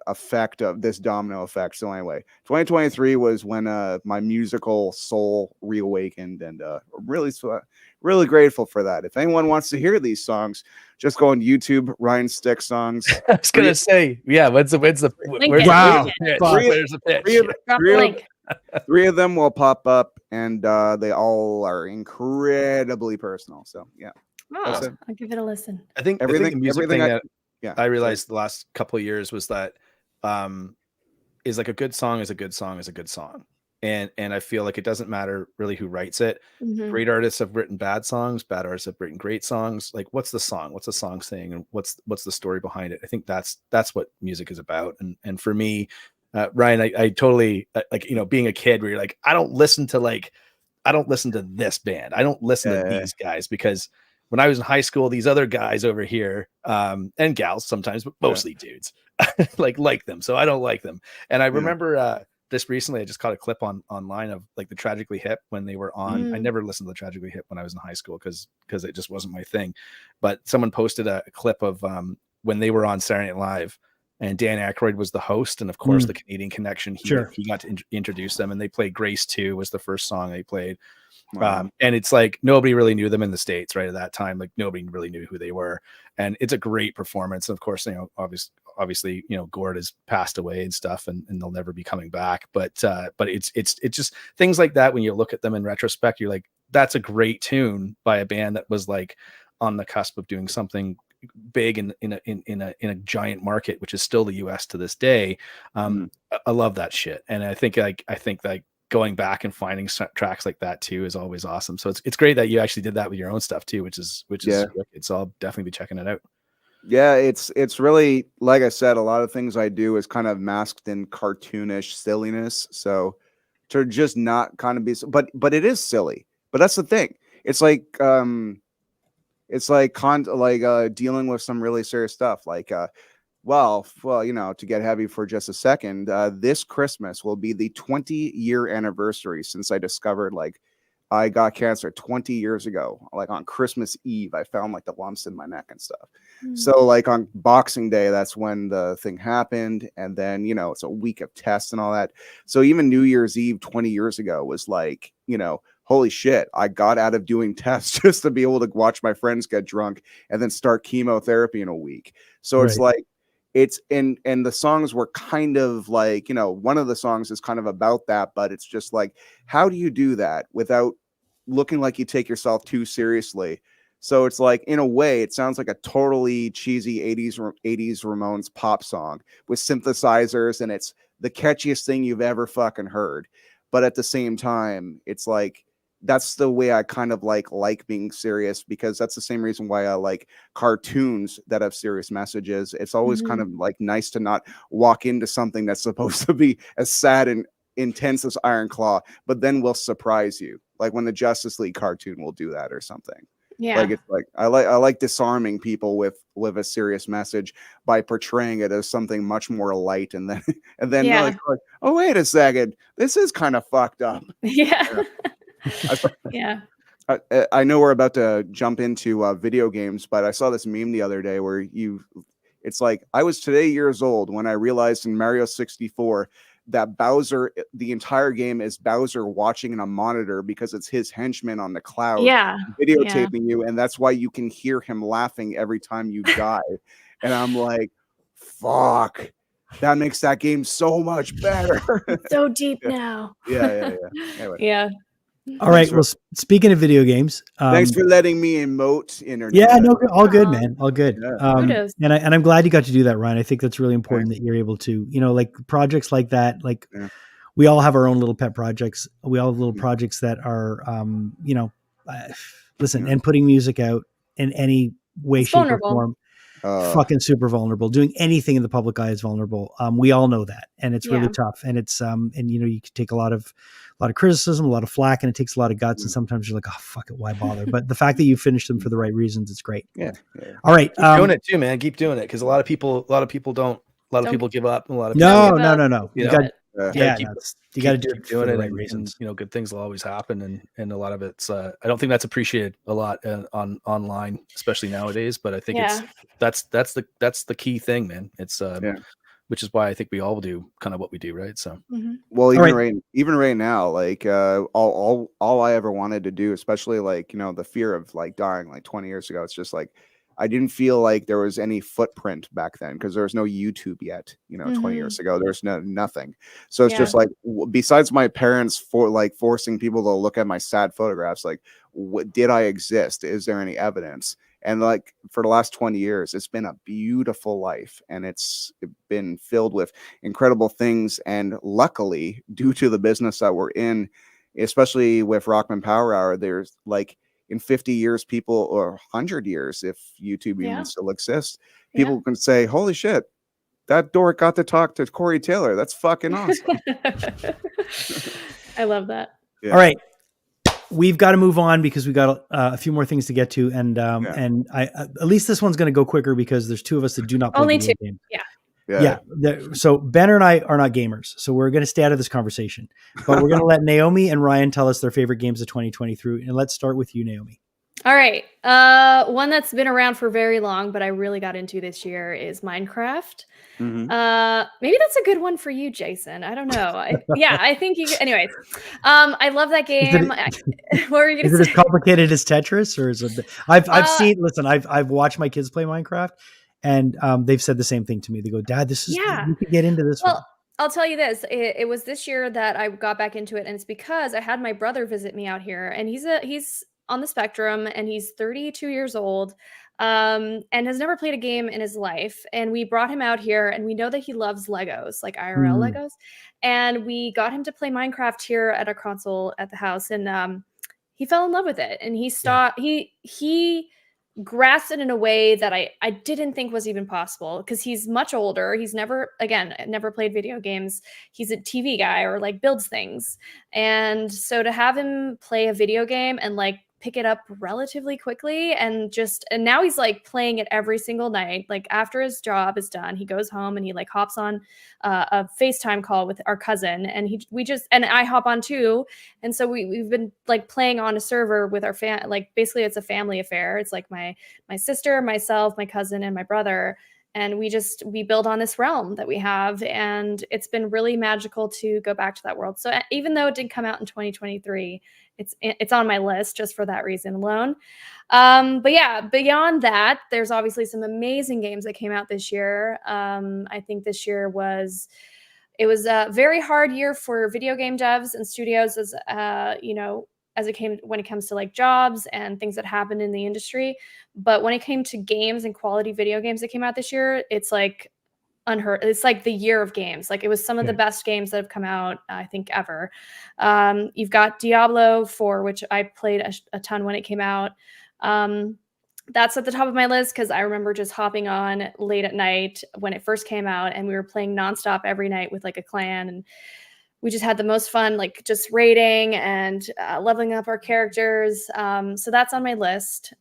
effect of this domino effect. So anyway, 2023 was when my musical soul reawakened, and really grateful for that. If anyone wants to hear these songs, just go on YouTube, Ryan Stick songs. I was gonna say, yeah, where's the pitch? Three of them will pop up, and they all are incredibly personal. So yeah, I'll give it a listen. I think everything that I realized the last couple of years was that is like a good song is a good song is a good song. And I feel like it doesn't matter really who writes it. Great artists have written bad songs, bad artists have written great songs. Like, what's the song? What's the song saying? And what's the story behind it? I think that's what music is about. And for me, Ryan, I totally like, being a kid where you're like, I don't listen to this band. I don't listen to these guys because when I was in high school, these other guys over here, and gals sometimes, but mostly dudes, like them. So I don't like them. And I remember this recently, I just caught a clip online of like the Tragically Hip when they were on. I never listened to the Tragically Hip when I was in high school because it just wasn't my thing. But someone posted a clip of when they were on Saturday Night Live, and Dan Aykroyd was the host, and of course the Canadian connection. He got to introduce them, and they played Grace 2 was the first song they played. Wow. And it's like nobody really knew them in the States right at that time. Like nobody really knew who they were, and it's a great performance. Of course, obviously, Gord has passed away and stuff, and they'll never be coming back. But it's just things like that. When you look at them in retrospect, you're like, that's a great tune by a band that was like on the cusp of doing something big in a giant market, which is still the US to this day. I love that shit. And I think going back and finding tracks like that too is always awesome. So it's great that you actually did that with your own stuff too, which is wicked. So I'll definitely be checking it out. Yeah, it's really, like I said, a lot of things I do is kind of masked in cartoonish silliness. So to just not kind of be, but it is silly. But that's the thing. It's like dealing with some really serious stuff. Like well, to get heavy for just a second, this Christmas will be the 20-year anniversary since I discovered I got cancer 20 years ago. Like on Christmas Eve, I found like the lumps in my neck and stuff. So like on Boxing Day, that's when the thing happened. And then, it's a week of tests and all that. So even New Year's Eve 20 years ago was like, holy shit, I got out of doing tests just to be able to watch my friends get drunk and then start chemotherapy in a week. So it's like, and the songs were kind of like, one of the songs is kind of about that, but it's just like, how do you do that without looking like you take yourself too seriously? So it's like, in a way, it sounds like a totally cheesy 80s Ramones pop song with synthesizers, and it's the catchiest thing you've ever fucking heard. But at the same time, it's like, that's the way I kind of like being serious, because that's the same reason why I like cartoons that have serious messages. It's always kind of like nice to not walk into something that's supposed to be as sad and intense as Iron Claw, but then will surprise you. Like when the Justice League cartoon will do that or something. Yeah. Like it's like I like disarming people with a serious message by portraying it as something much more light, and then like, oh wait a second, this is kind of fucked up. Yeah. I know we're about to jump into video games, but I saw this meme the other day where it's like, I was today years old when I realized in Mario 64 that Bowser, the entire game is Bowser watching in a monitor because it's his henchman on the cloud videotaping you, and that's why you can hear him laughing every time you die. And I'm like, fuck, that makes that game so much better. So deep now. Yeah. Anyway. Yeah. All right. Well, speaking of video games, thanks for letting me emote internet. Yeah, no, all good, man. All good. Yeah. And I'm glad you got to do that, Ryan. I think that's really important that you're able to, like projects like that. Like we all have our own little pet projects. We all have little projects that are, listen, and putting music out in any way, shape, or form. Fucking super vulnerable. Doing anything in the public eye is vulnerable. We all know that, and it's really tough. And it's and you can take a lot of criticism, a lot of flack, and it takes a lot of guts. And sometimes you're like, oh fuck it, why bother? But the fact that you finished them for the right reasons, it's great. Yeah. All right, keep doing it too, man. Keep doing it, because a lot of people don't. A lot of people give up. A lot of people no. You got you got to do it doing for the it, right and reasons. good things will always happen, and a lot of it's I don't think that's appreciated a lot online, especially nowadays. But I think that's the key thing, man. It's which is why I think we all do kind of what we do, right? So well, even right now, like all I ever wanted to do, especially like the fear of like dying like 20 years ago, it's just like I didn't feel like there was any footprint back then, because there was no YouTube yet. 20 years ago, there's nothing. So it's just like, besides my parents forcing people to look at my sad photographs, like, did I exist? Is there any evidence? And like for the last 20 years, it's been a beautiful life, and it's been filled with incredible things. And luckily, due to the business that we're in, especially with Rockman Power Hour, there's like, in 50 years, people, or 100 years, if YouTube even still exists, people can say, holy shit, that dork got to talk to Corey Taylor. That's fucking awesome. I love that. Yeah. All right. We've got to move on because we got a few more things to get to. And I at least this one's going to go quicker because there's two of us that do not play only video two. Games. Yeah. So Banner and I are not gamers, so we're going to stay out of this conversation. But we're going to let Naomi and Ryan tell us their favorite games of 2023. And let's start with you, Naomi. All right. One that's been around for very long, but I really got into this year is Minecraft. Maybe that's a good one for you, Jason. I don't know. I think you. Anyways, I love that game. What were you Is gonna it say? as complicated as Tetris, or is it? I've seen. Listen, I've watched my kids play Minecraft, and they've said the same thing to me. They go, "Dad, this is you could get into this one." I'll tell you this. It was this year that I got back into it, and it's because I had my brother visit me out here, and he's on the spectrum, and he's 32 years old, and has never played a game in his life. And we brought him out here, and we know that he loves Legos, like IRL Legos, and we got him to play Minecraft here at a console at the house, and he fell in love with it, and he grasped it in a way that I didn't think was even possible, because he's much older. He's never played video games. He's a TV guy, or like builds things. And so to have him play a video game and like pick it up relatively quickly, and now he's like playing it every single night. Like after his job is done, he goes home and he like hops on a FaceTime call with our cousin, and and I hop on too. And so we've been like playing on a server with our like basically it's a family affair. It's like my sister, myself, my cousin, and my brother. And we build on this realm that we have, and it's been really magical to go back to that world. So even though it didn't come out in 2023, it's on my list just for that reason alone. But yeah, beyond that, there's obviously some amazing games that came out this year. I think this year was a very hard year for video game devs and studios, as when it comes to like jobs and things that happen in the industry. But when it came to games and quality video games that came out this year, it's like unheard. It's like the year of games. Like it was some of the best games that have come out, I think, ever. You've got Diablo 4, which I played a ton when it came out. That's at the top of my list, because I remember just hopping on late at night when it first came out, and we were playing nonstop every night with like a clan, and we just had the most fun, like just raiding and leveling up our characters. So that's on my list.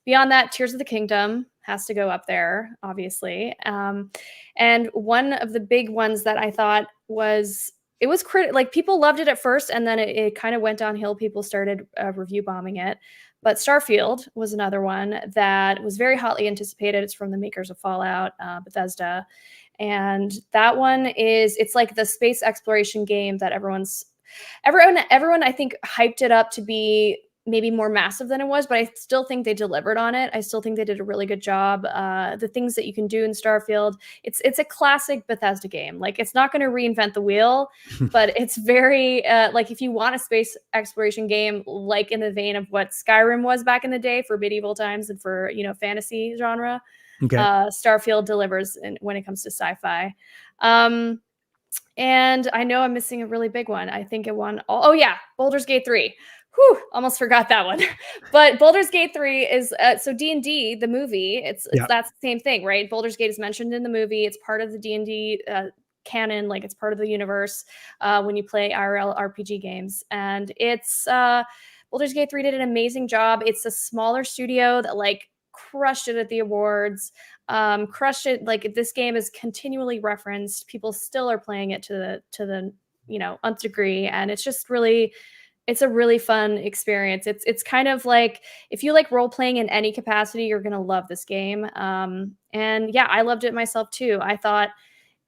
Beyond that, Tears of the Kingdom has to go up there, obviously. And one of the big ones that I thought like people loved it at first, and then it kind of went downhill. People started review bombing it. But Starfield was another one that was very hotly anticipated. It's from the makers of Fallout, Bethesda. And that one it's like the space exploration game that everyone I think hyped it up to be maybe more massive than it was, but I still think they delivered on it. I still think they did a really good job. The things that you can do in Starfield, it's a classic Bethesda game. Like it's not going to reinvent the wheel, but it's very like if you want a space exploration game, like in the vein of what Skyrim was back in the day for medieval times and for fantasy genre. Okay. Starfield delivers when it comes to sci-fi. And I know I'm missing a really big one. I think it won Baldur's Gate 3. Whew, almost forgot that one. But Baldur's Gate 3 is so D&D, the movie, it's that's the same thing, right? Baldur's Gate is mentioned in the movie. It's part of the D&D canon, like it's part of the universe when you play IRL RPG games. And it's Baldur's Gate 3 did an amazing job. It's a smaller studio that like crushed it at the awards, crushed it. Like this game is continually referenced. People still are playing it to the nth degree, and it's just really, it's a really fun experience. It's kind of like if you like role playing in any capacity, you're gonna love this game. And yeah, I loved it myself too. I thought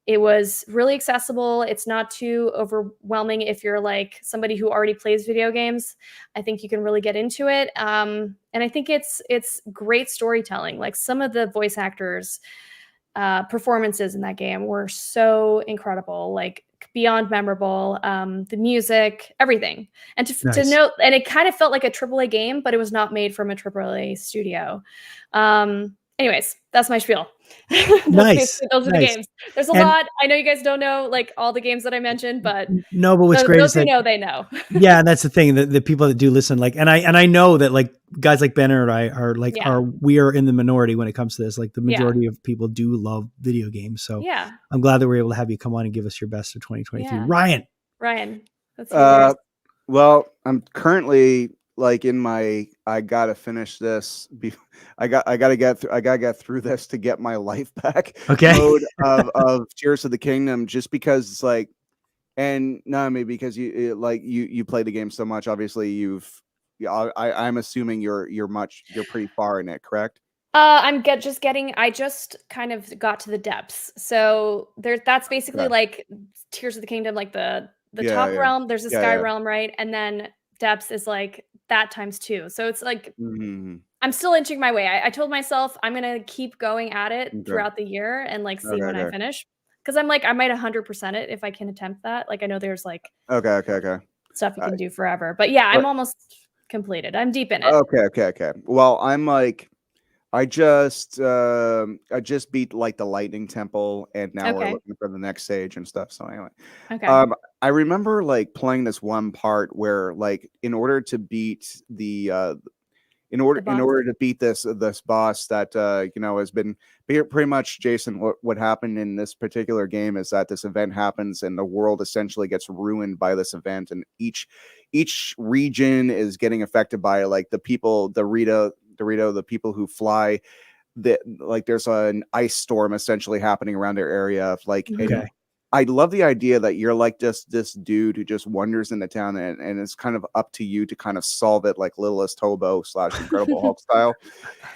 it was really accessible. It's not too overwhelming if you're like somebody who already plays video games. I think you can really get into it. And I think it's great storytelling. Like some of the voice actors' performances in that game were so incredible, like beyond memorable. The music, everything. And to note, and it kind of felt like a AAA game, but it was not made from a AAA studio. Anyways, that's my spiel. Nice. Those are the games. There's a lot. I know you guys don't know like all the games that I mentioned, but no, but what's great is that they know. Yeah, and that's the thing, that the people that do listen, like, and I know that like guys like Ben and I are like we are in the minority when it comes to this. Like the majority of people do love video games. So I'm glad that we're able to have you come on and give us your best of 2023. Ryan. That's well, I'm currently like in my I gotta finish this. I gotta get through this to get my life back. Mode of Tears of the Kingdom, just because it's like, and Naomi, because you play the game so much. Obviously, you've I'm assuming you're pretty far in it, correct? I just kind of got to the depths. So that's basically like Tears of the Kingdom, like the top realm. There's a sky realm, right? And then depths is like that times 2. So it's like I'm still inching my way. I told myself I'm gonna keep going at it throughout the year and like see when I finish. Because I'm like, I might 100% it if I can attempt that. Like I know there's like stuff you can do forever. But yeah, I'm almost completed. I'm deep in it. Okay. Well, I'm like I just beat like the Lightning Temple, and now we're looking for the next stage and stuff. So anyway, I remember like playing this one part where like in order to beat the in order to beat this boss that you know has been pretty much, Jason, what happened in this particular game is that this event happens and the world essentially gets ruined by this event, and each region is getting affected by like the people, the people who fly, that like there's an ice storm essentially happening around their area. Like, I love the idea that you're like just this dude who just wanders into town, and it's kind of up to you to kind of solve it, like Littlest Hobo / Incredible Hulk style.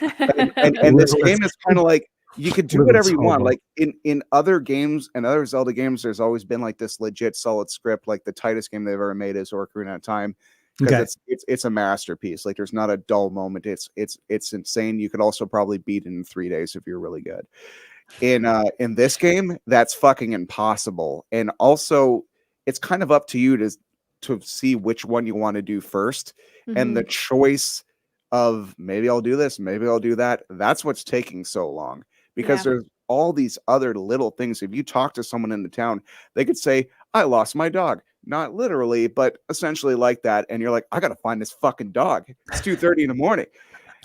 And this game is kind of like you could do whatever you want. Like in other games and other Zelda games, there's always been like this legit solid script. Like the tightest game they've ever made is Ocarina of Time, because it's a masterpiece. Like there's not a dull moment. It's insane. You could also probably beat it in 3 days if you're really good. In this game, that's fucking impossible. And also, it's kind of up to you to see which one you want to do first. And the choice of maybe I'll do this, maybe I'll do that. That's what's taking so long, because there's all these other little things. If you talk to someone in the town, they could say, I lost my dog. Not literally, but essentially like that. And you're like, I got to find this fucking dog. It's 2:30 in the morning.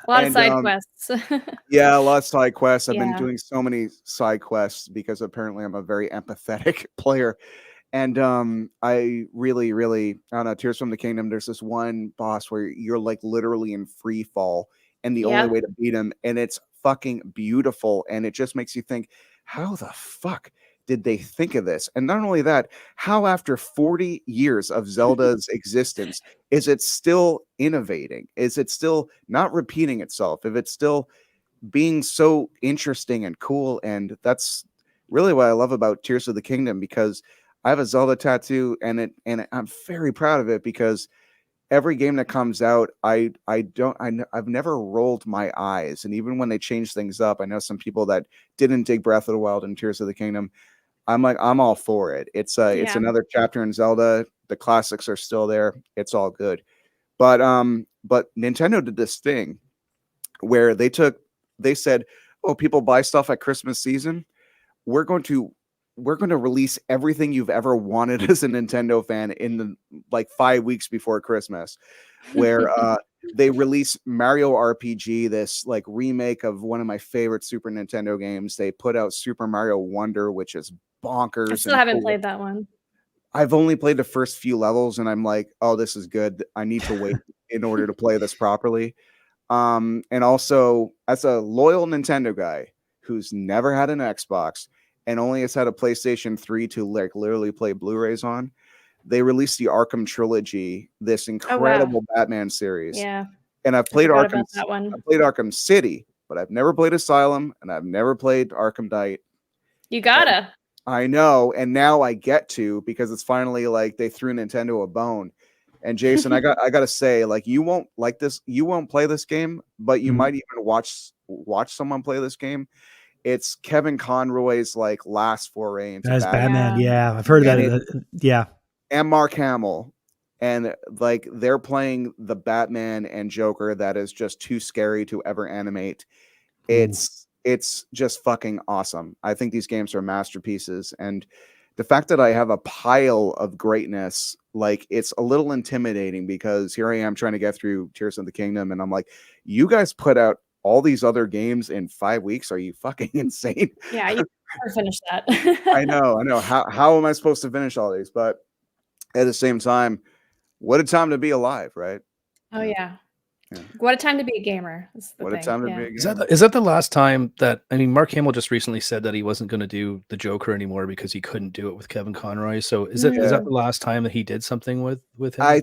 A lot of side quests. Yeah, a lot of side quests. I've been doing so many side quests because apparently I'm a very empathetic player. And I really, I don't know, Tears from the Kingdom, there's this one boss where you're like literally in free fall, and the only way to beat him, and it's fucking beautiful. And it just makes you think, how the fuck did they think of this? And not only that, how after 40 years of Zelda's existence is it still innovating? Is it still not repeating itself? If it's still being so interesting and cool? And that's really what I love about Tears of the Kingdom, because I have a Zelda tattoo, and I'm very proud of it, because every game that comes out, I've never rolled my eyes. And even when they change things up, I know some people that didn't dig Breath of the Wild and Tears of the Kingdom. I'm all for it. It's another chapter in Zelda. The classics are still there. It's all good. But Nintendo did this thing where they said, oh, people buy stuff at Christmas season. We're going to release everything you've ever wanted as a Nintendo fan in the like 5 weeks before Christmas, where they release Mario RPG, this like remake of one of my favorite Super Nintendo games. They put out Super Mario Wonder, which is bonkers. I still haven't played that one. I've only played the first few levels, and I'm like, oh, this is good. I need to wait in order to play this properly. And also, as a loyal Nintendo guy who's never had an Xbox and only has had a PlayStation 3 to like literally play Blu-rays on, they released the Arkham trilogy, this incredible Batman series. Yeah. And I've played Arkham City, but I've never played Asylum, and I've never played Arkham Knight. You gotta. I know, and now I get to, because it's finally like they threw Nintendo a bone. And Jason, I gotta say, like, you won't like this, you won't play this game, but you might even watch someone play this game. It's Kevin Conroy's like last foray into Batman. Yeah, I've heard that. And Mark Hamill, and like they're playing the Batman and Joker that is just too scary to ever animate. It's just fucking awesome. I think these games are masterpieces, and the fact that I have a pile of greatness, like, it's a little intimidating, because here I am trying to get through Tears of the Kingdom, and I'm like, you guys put out all these other games in 5 weeks? Are you fucking insane? Yeah, you never finish that. I know. How am I supposed to finish all these? But at the same time, what a time to be alive, right? Oh yeah. What a time to be a gamer. What a time to be a gamer. Is that the last time that, I mean, Mark Hamill just recently said that he wasn't going to do the Joker anymore because he couldn't do it with Kevin Conroy. So is that the last time that he did something with him?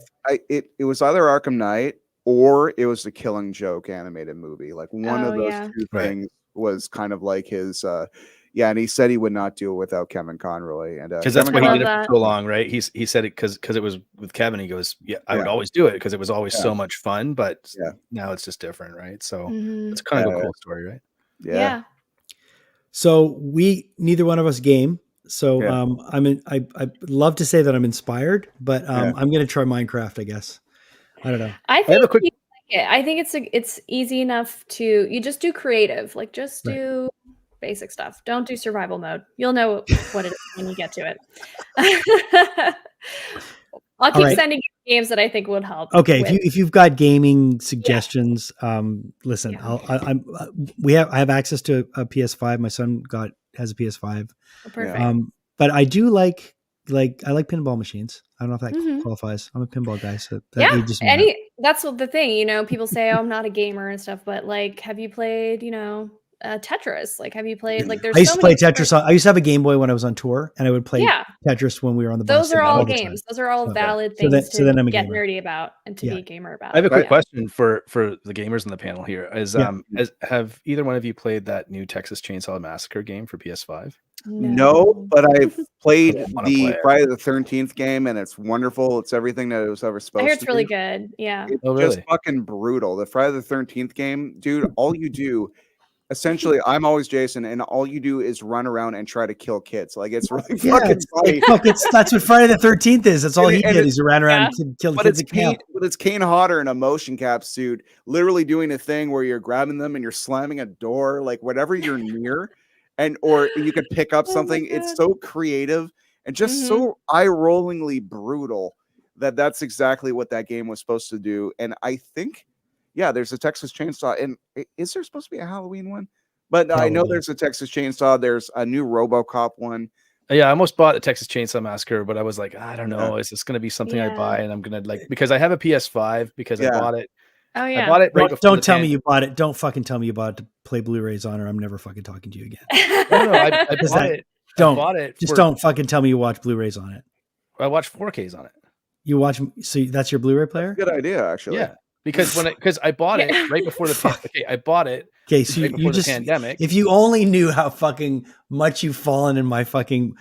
It was either Arkham Knight or it was the Killing Joke animated movie. Like one of those two Right. things was kind of like his. Yeah, and he said he would not do it without Kevin Conroy, and because that's Kevin why he did Conroy- it for so long, right? He said it because it was with Kevin. He goes, yeah, I would always do it because it was always so much fun, but now it's just different, right? So it's kind of a cool story, right? Yeah. So neither one of us game. So I'd love to say that I'm inspired, but I'm going to try Minecraft, I guess. I don't know. I think you like it. I think it's easy enough to, you just do creative, like just do basic stuff. Don't do survival mode. You'll know what it is when you get to it. I'll keep sending you games that I think would help. Okay, if you've got gaming suggestions, listen. I have access to a PS5. My son has a PS5. Oh, perfect. But I do like I like pinball machines. I don't know if that qualifies. I'm a pinball guy, so that ages me. That's the thing. You know, people say, "Oh, I'm not a gamer" and stuff, but like, have you played? You know, Tetris? Like, have you played? Like, there's. I used to play Tetris. I used to have a Game Boy when I was on tour, and I would play Tetris when we were on the bus. Those are all games. Those are all valid things to get nerdy about and to be a gamer about. I have a quick question for the gamers in the panel here. Have either one of you played that new Texas Chainsaw Massacre game for PS5? No, but I've played the Friday the 13th game, and it's wonderful. It's everything that it was ever supposed to be. I hear it's really good. Yeah. It's just fucking brutal. The Friday the 13th game, dude, all you do, essentially, I'm always Jason, and all you do is run around and try to kill kids. Like, it's really fucking funny. That's what Friday the 13th is. That's all he did. He's ran around and killed kids. But it's Kane Hodder in a motion cap suit, literally doing a thing where you're grabbing them and you're slamming a door, like whatever you're near. Or you could pick up something. It's so creative and just so eye-rollingly brutal that's exactly what that game was supposed to do. And I think, there's a Texas Chainsaw. And is there supposed to be a Halloween one? But probably. I know there's a Texas Chainsaw. There's a new RoboCop one. Yeah, I almost bought a Texas Chainsaw Massacre, but I was like, I don't know. Is this going to be something I buy? And I'm going to because I have a PS5 because I bought it. Oh yeah. I bought it right Don't tell me you bought it. Don't fucking tell me you bought it to play Blu-rays on, or I'm never fucking talking to you again. No, I bought it. Don't fucking tell me you watch Blu-rays on it. I watch 4Ks on it. You watch, so that's your Blu-ray player? Good idea, actually. Yeah, because I bought it right before the I bought it. Okay, so right you just the pandemic. If you only knew how fucking much you've fallen in my fucking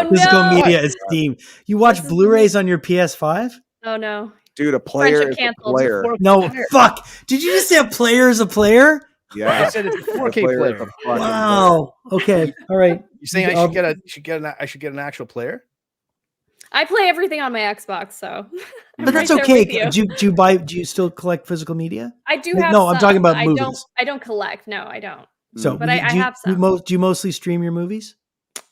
physical media esteem. You watch Blu-rays on your PS5? Oh no. Dude, a player is a player. No, fuck. Did you just say a player is a player? Yeah. I said it's a 4K player. Wow. Okay. All right. You're saying I should get an actual player? I play everything on my Xbox, so. But that's okay. Do you still collect physical media? I do have. No, I'm talking about movies. I don't collect. No, I don't. So, but I have some. Do you mostly stream your movies?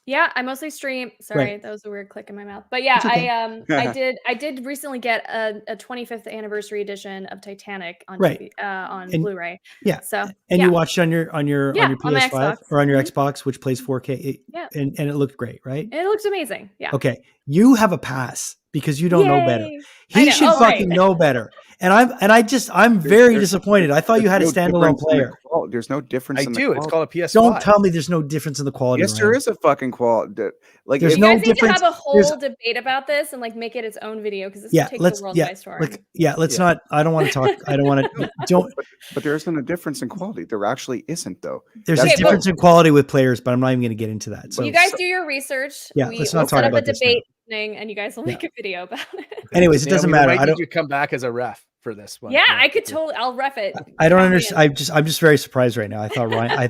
Yeah, I mostly stream. Sorry, that was a weird click in my mouth. But yeah, okay. I did recently get a 25th anniversary edition of Titanic on Blu-ray. Yeah. So you watched it on your PS5 or on your Xbox, which plays 4K. And it looked great, right? It looks amazing. Yeah. Okay, you have a pass because you don't know better. He should fucking know better. And I'm very disappointed. I thought you had a standalone player. There's no difference. I do. It's called a PS5. Don't tell me there's no difference in the quality. Yes, there is a fucking quality. Like, there's no difference. You guys need to have a whole debate about this and make it its own video because this will take the world by storm. Let's not. I don't want to talk. I don't want to. Don't. But there isn't a difference in quality. There actually isn't, though. There's a difference in quality with players, but I'm not even going to get into that. So you guys do your research. Yeah, let's not talk about this. And you guys will make a video about it. Anyways, it doesn't matter. I need you to come back as a ref for this one. Yeah, I could totally. I'll ref it. I don't understand. I'm just very surprised right now. I thought Ryan.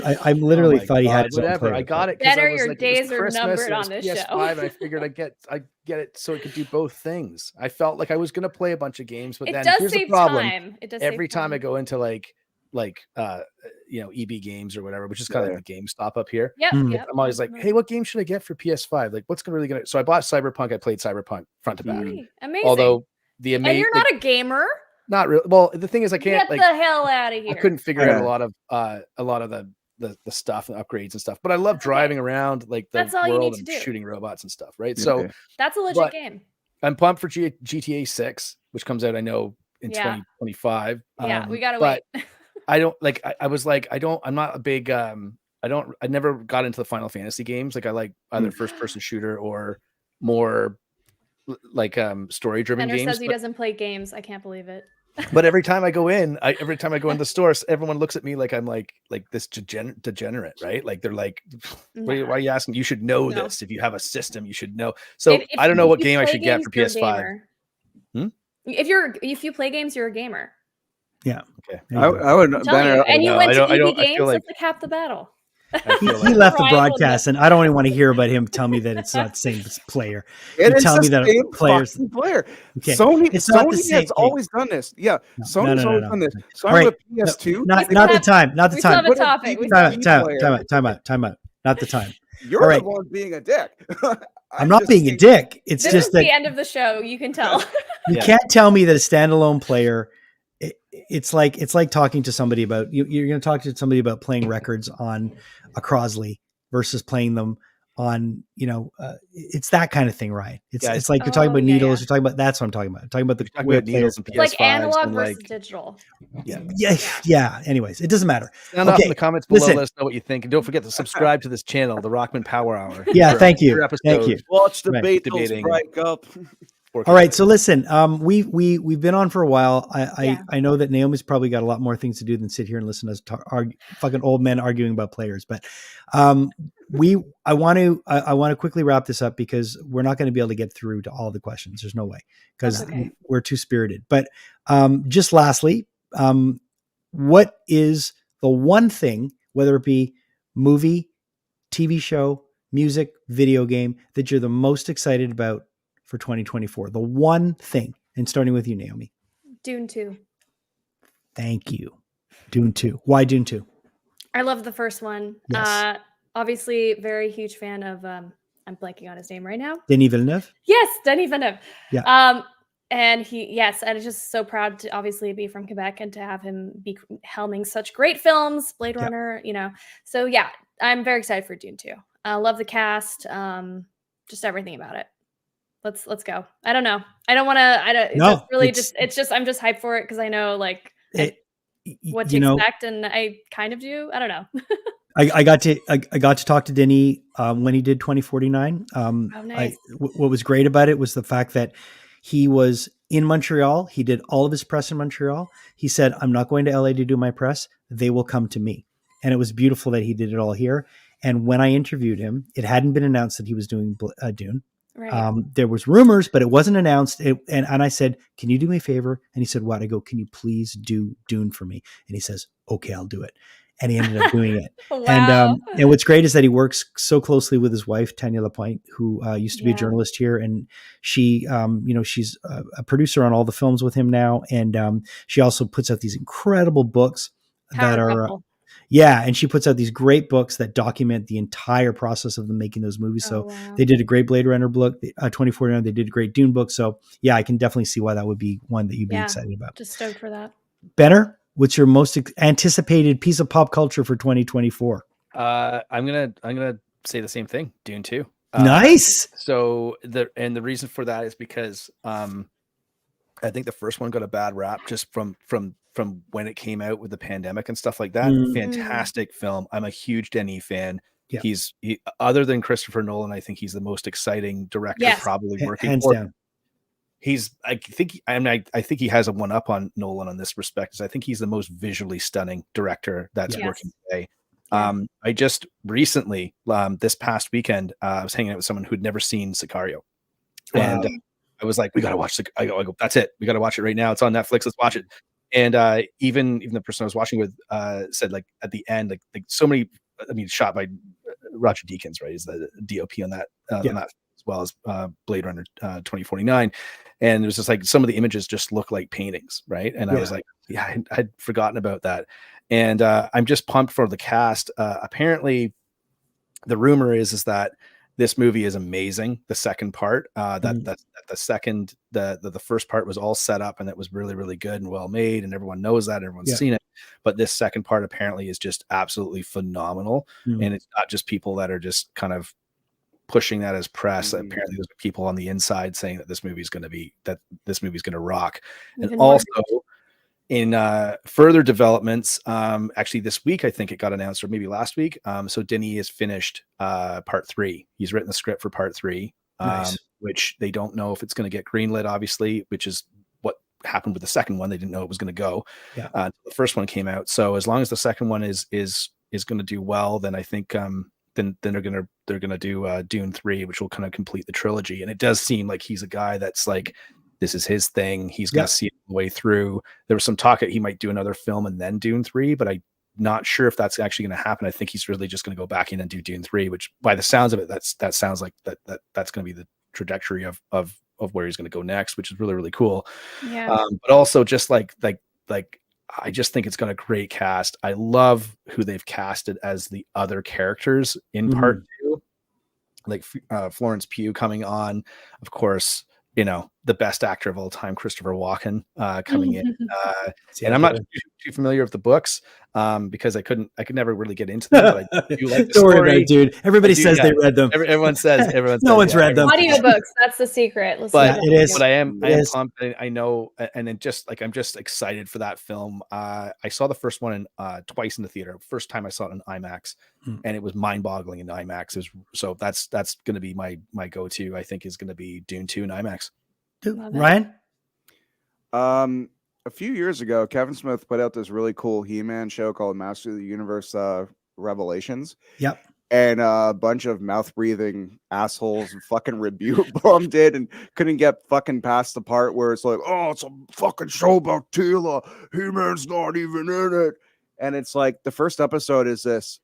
I literally thought he had whatever. I got it. Better your days are numbered on this PS5, show. I figured I get it so it could do both things. I felt like I was going to play a bunch of games, but then here's the problem. Every time I go into EB Games or whatever, which is kind of like the GameStop up here. Yep. I'm always like, hey, what game should I get for PS5? Like, what's really gonna? So I bought Cyberpunk. I played Cyberpunk front to back. Amazing. Although and you're not a gamer. Not really. Well, the thing is, I can't get the hell out of here. I couldn't figure out a lot of the stuff and upgrades and stuff. But I love driving around the world and shooting robots and stuff. Right. So that's a legit game. I'm pumped for GTA 6, which comes out, I know, in 2025. Yeah, we gotta wait. I don't like. I was like, I'm not a big. I never got into the Final Fantasy games. Like, I like either first person shooter or more story driven games. Says he doesn't play games. I can't believe it. But every time I go in the store, everyone looks at me like I'm like this degenerate, right? Like they're like, why are you asking? You should know this. If you have a system, you should know. So I don't know what game I should get for PS5. If you play games, you're a gamer. Yeah. Okay. I would. And you went to EB Games. That's like half the battle. He left the broadcast, and I don't even want to hear about him tell me that it's not the same player. It's tell me that players player. Okay. Sony has always done this. Yeah, Sony's always done this. So I'm with PS2. Not the time. Not the time. Time out. Not the time. You're the one being a dick. I'm not being a dick. It's just that the end of the show. You can tell. You can't tell me that a standalone player. It's like talking to somebody about you're going to talk to somebody about playing records on a Crosley versus playing them on it's that kind of thing, right? It's like you're talking about needles. You're talking about that's what I'm talking about. I'm talking about needles and PS5s, like analog versus digital. Yeah. Anyways, it doesn't matter. Sound off in the comments below. Let us know what you think, and don't forget to subscribe to this channel, the Rockman Power Hour. Yeah, thank you. Watch the Beatles break up. All right, so listen, we've been on for a while. I know that Naomi's probably got a lot more things to do than sit here and listen to us fucking old men arguing about players. But I want to quickly wrap this up because we're not going to be able to get through to all the questions. There's no way because we're too spirited. But just lastly, what is the one thing, whether it be movie, TV show, music, video game, that you're the most excited about for 2024? The one thing, and starting with you, Naomi. Dune 2. Thank you. Dune 2. Why Dune 2? I love the first one. Yes. Obviously, very huge fan of, I'm blanking on his name right now. Denis Villeneuve? Yes, Denis Villeneuve. Yeah. And I'm just so proud to obviously be from Quebec and to have him be helming such great films, Blade Runner, So yeah, I'm very excited for Dune 2. I love the cast, just everything about it. Let's go. I don't know. I don't want to. I'm just hyped for it because I know what to expect, and I kind of do. I don't know. I got to talk to Denis when he did 2049. Nice. What was great about it was the fact that he was in Montreal. He did all of his press in Montreal. He said, "I'm not going to LA to do my press. They will come to me." And it was beautiful that he did it all here. And when I interviewed him, it hadn't been announced that he was doing Dune. Right. There was rumors, but it wasn't announced. And I said, "Can you do me a favor?" And he said, "What?" I go, "Can you please do Dune for me?" And he says, "Okay, I'll do it." And he ended up doing it. Wow. And what's great is that he works so closely with his wife, Tanya Lapointe, who used to be a journalist here. And she, she's a producer on all the films with him now. And she also puts out these incredible books that are, and she puts out these great books that document the entire process of them making those movies. They did a great Blade Runner book, 2049. They did a great Dune book. So yeah, I can definitely see why that would be one that you'd be excited about. Just stoked for that. Benner, what's your most anticipated piece of pop culture for 2024? I'm gonna say the same thing. Dune 2. Nice. So the reason for that is because I think the first one got a bad rap just from when it came out with the pandemic and stuff like that. Fantastic film. I'm a huge Denis fan. Yeah. He other than Christopher Nolan, I think he's the most exciting director probably working. Hands down. I think he has a one up on Nolan on this respect, because I think he's the most visually stunning director that's working today. I just recently, this past weekend, I was hanging out with someone who'd never seen Sicario. Wow. And I was like, "We got to watch I go, that's it. We got to watch it right now. It's on Netflix. Let's watch it." And even the person I was watching with said, like, at the end, like so many, shot by Roger Deakins, right? He's the DOP on that, on that, as well as Blade Runner 2049. And it was just like some of the images just look like paintings, right? And I was like, I'd forgotten about that. And I'm just pumped for the cast. Apparently, the rumor is that this movie is amazing. The second part, the first part was all set up and it was really, really good and well made, and everyone knows that, everyone's seen it. But this second part apparently is just absolutely phenomenal. And it's not just people that are just kind of pushing that as press. Apparently there's people on the inside saying that this movie's going to rock. And also in further developments, actually this week, I think it got announced, or maybe last week. So Denis has finished part 3. He's written the script for part 3, which they don't know if it's going to get greenlit, obviously, which is what happened with the second one. They didn't know it was going to go. Yeah. The first one came out. So as long as the second one is going to do well, then I think then they're gonna do Dune 3, which will kind of complete the trilogy. And it does seem like he's a guy that's like, this is his thing. He's going to see it the way through. There was some talk that he might do another film and then Dune 3, but I'm not sure if that's actually going to happen. I think he's really just going to go back in and do Dune 3, which by the sounds of it, that sounds like that's going to be the trajectory of where he's going to go next, which is really, really cool. Yeah. But also just like I just think it's got a great cast. I love who they've casted as the other characters in part 2, like Florence Pugh coming on, of course, you know, the best actor of all time, Christopher Walken, coming in. And I'm not too familiar with the books because I could never really get into them. But I do like the Don't story. worry about it, dude. Everybody says they read them. Everyone says no one's read them. Audiobooks, that's the secret. But it is. But I am pumped. I know, and it just like I'm just excited for that film. I saw the first one twice in the theater. First time I saw it in IMAX, and it was mind-boggling in IMAX. So that's going to be my go-to. I think is going to be Dune 2 in IMAX. Ryan? A few years ago, Kevin Smith put out this really cool He-Man show called Master of the Universe Revelations. Yep. And a bunch of mouth-breathing assholes fucking rebuke bombed it and couldn't get fucking past the part where it's like, oh, it's a fucking show about Tila. He-Man's not even in it. And it's like the first episode is this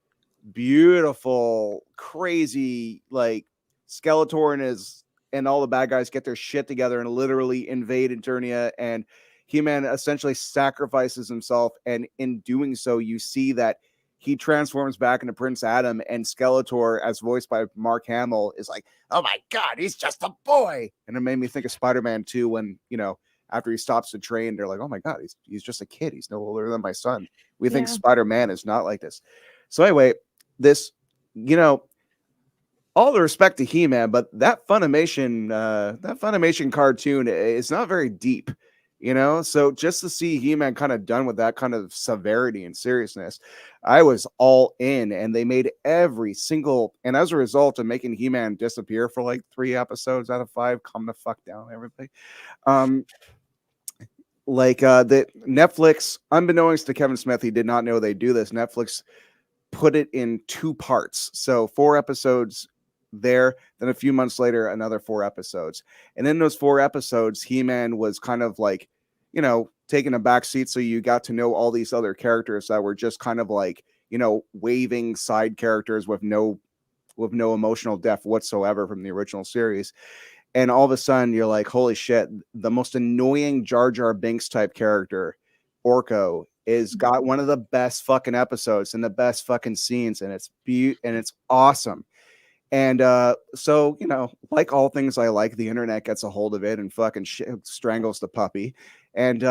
beautiful, crazy, like Skeletor and all the bad guys get their shit together and literally invade Eternia, and He-Man essentially sacrifices himself, and in doing so, you see that he transforms back into Prince Adam, and Skeletor, as voiced by Mark Hamill, is like, oh my God, he's just a boy. And it made me think of Spider-Man 2 when, you know, after he stops the train, they're like, oh my God, he's just a kid. He's no older than my son. We think Spider-Man is not like this. So anyway, this, you know, all the respect to He-Man, but that Funimation cartoon is not very deep, you know? So just to see He-Man kind of done with that kind of severity and seriousness, I was all in, and they made every single, and as a result of making He-Man disappear for like 3 episodes out of 5, calm the fuck down, everybody. The Netflix, unbeknownst to Kevin Smith, he did not know they do this. Netflix put it in 2 parts. So 4 episodes there, then a few months later, another 4 episodes. And in those 4 episodes, He-Man was kind of like, you know, taking a back seat. So you got to know all these other characters that were just kind of like, you know, waving side characters with no emotional depth whatsoever from the original series. And all of a sudden you're like, holy shit, the most annoying Jar Jar Binks type character, Orko, is got one of the best fucking episodes and the best fucking scenes, and it's awesome. And so, you know, like all things I like, the internet gets a hold of it and fucking strangles the puppy. And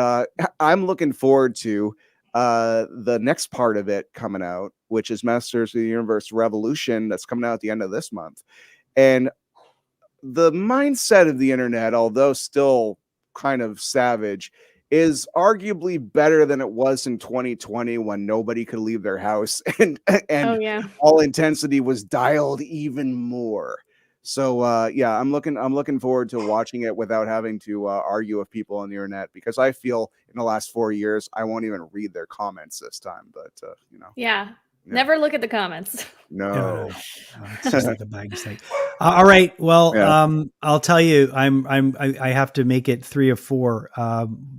I'm looking forward to the next part of it coming out, which is Masters of the Universe Revolution, that's coming out at the end of this month. And the mindset of the internet, although still kind of savage, is arguably better than it was in 2020 when nobody could leave their house and all intensity was dialed even more. So I'm looking forward to watching it without having to argue with people on the internet, because I feel in the last 4 years I won't even read their comments this time. But you know. Yeah. Never look at the comments. No. It's just like a bag of all right. Well, I'll tell you, I have to make it 3 of 4.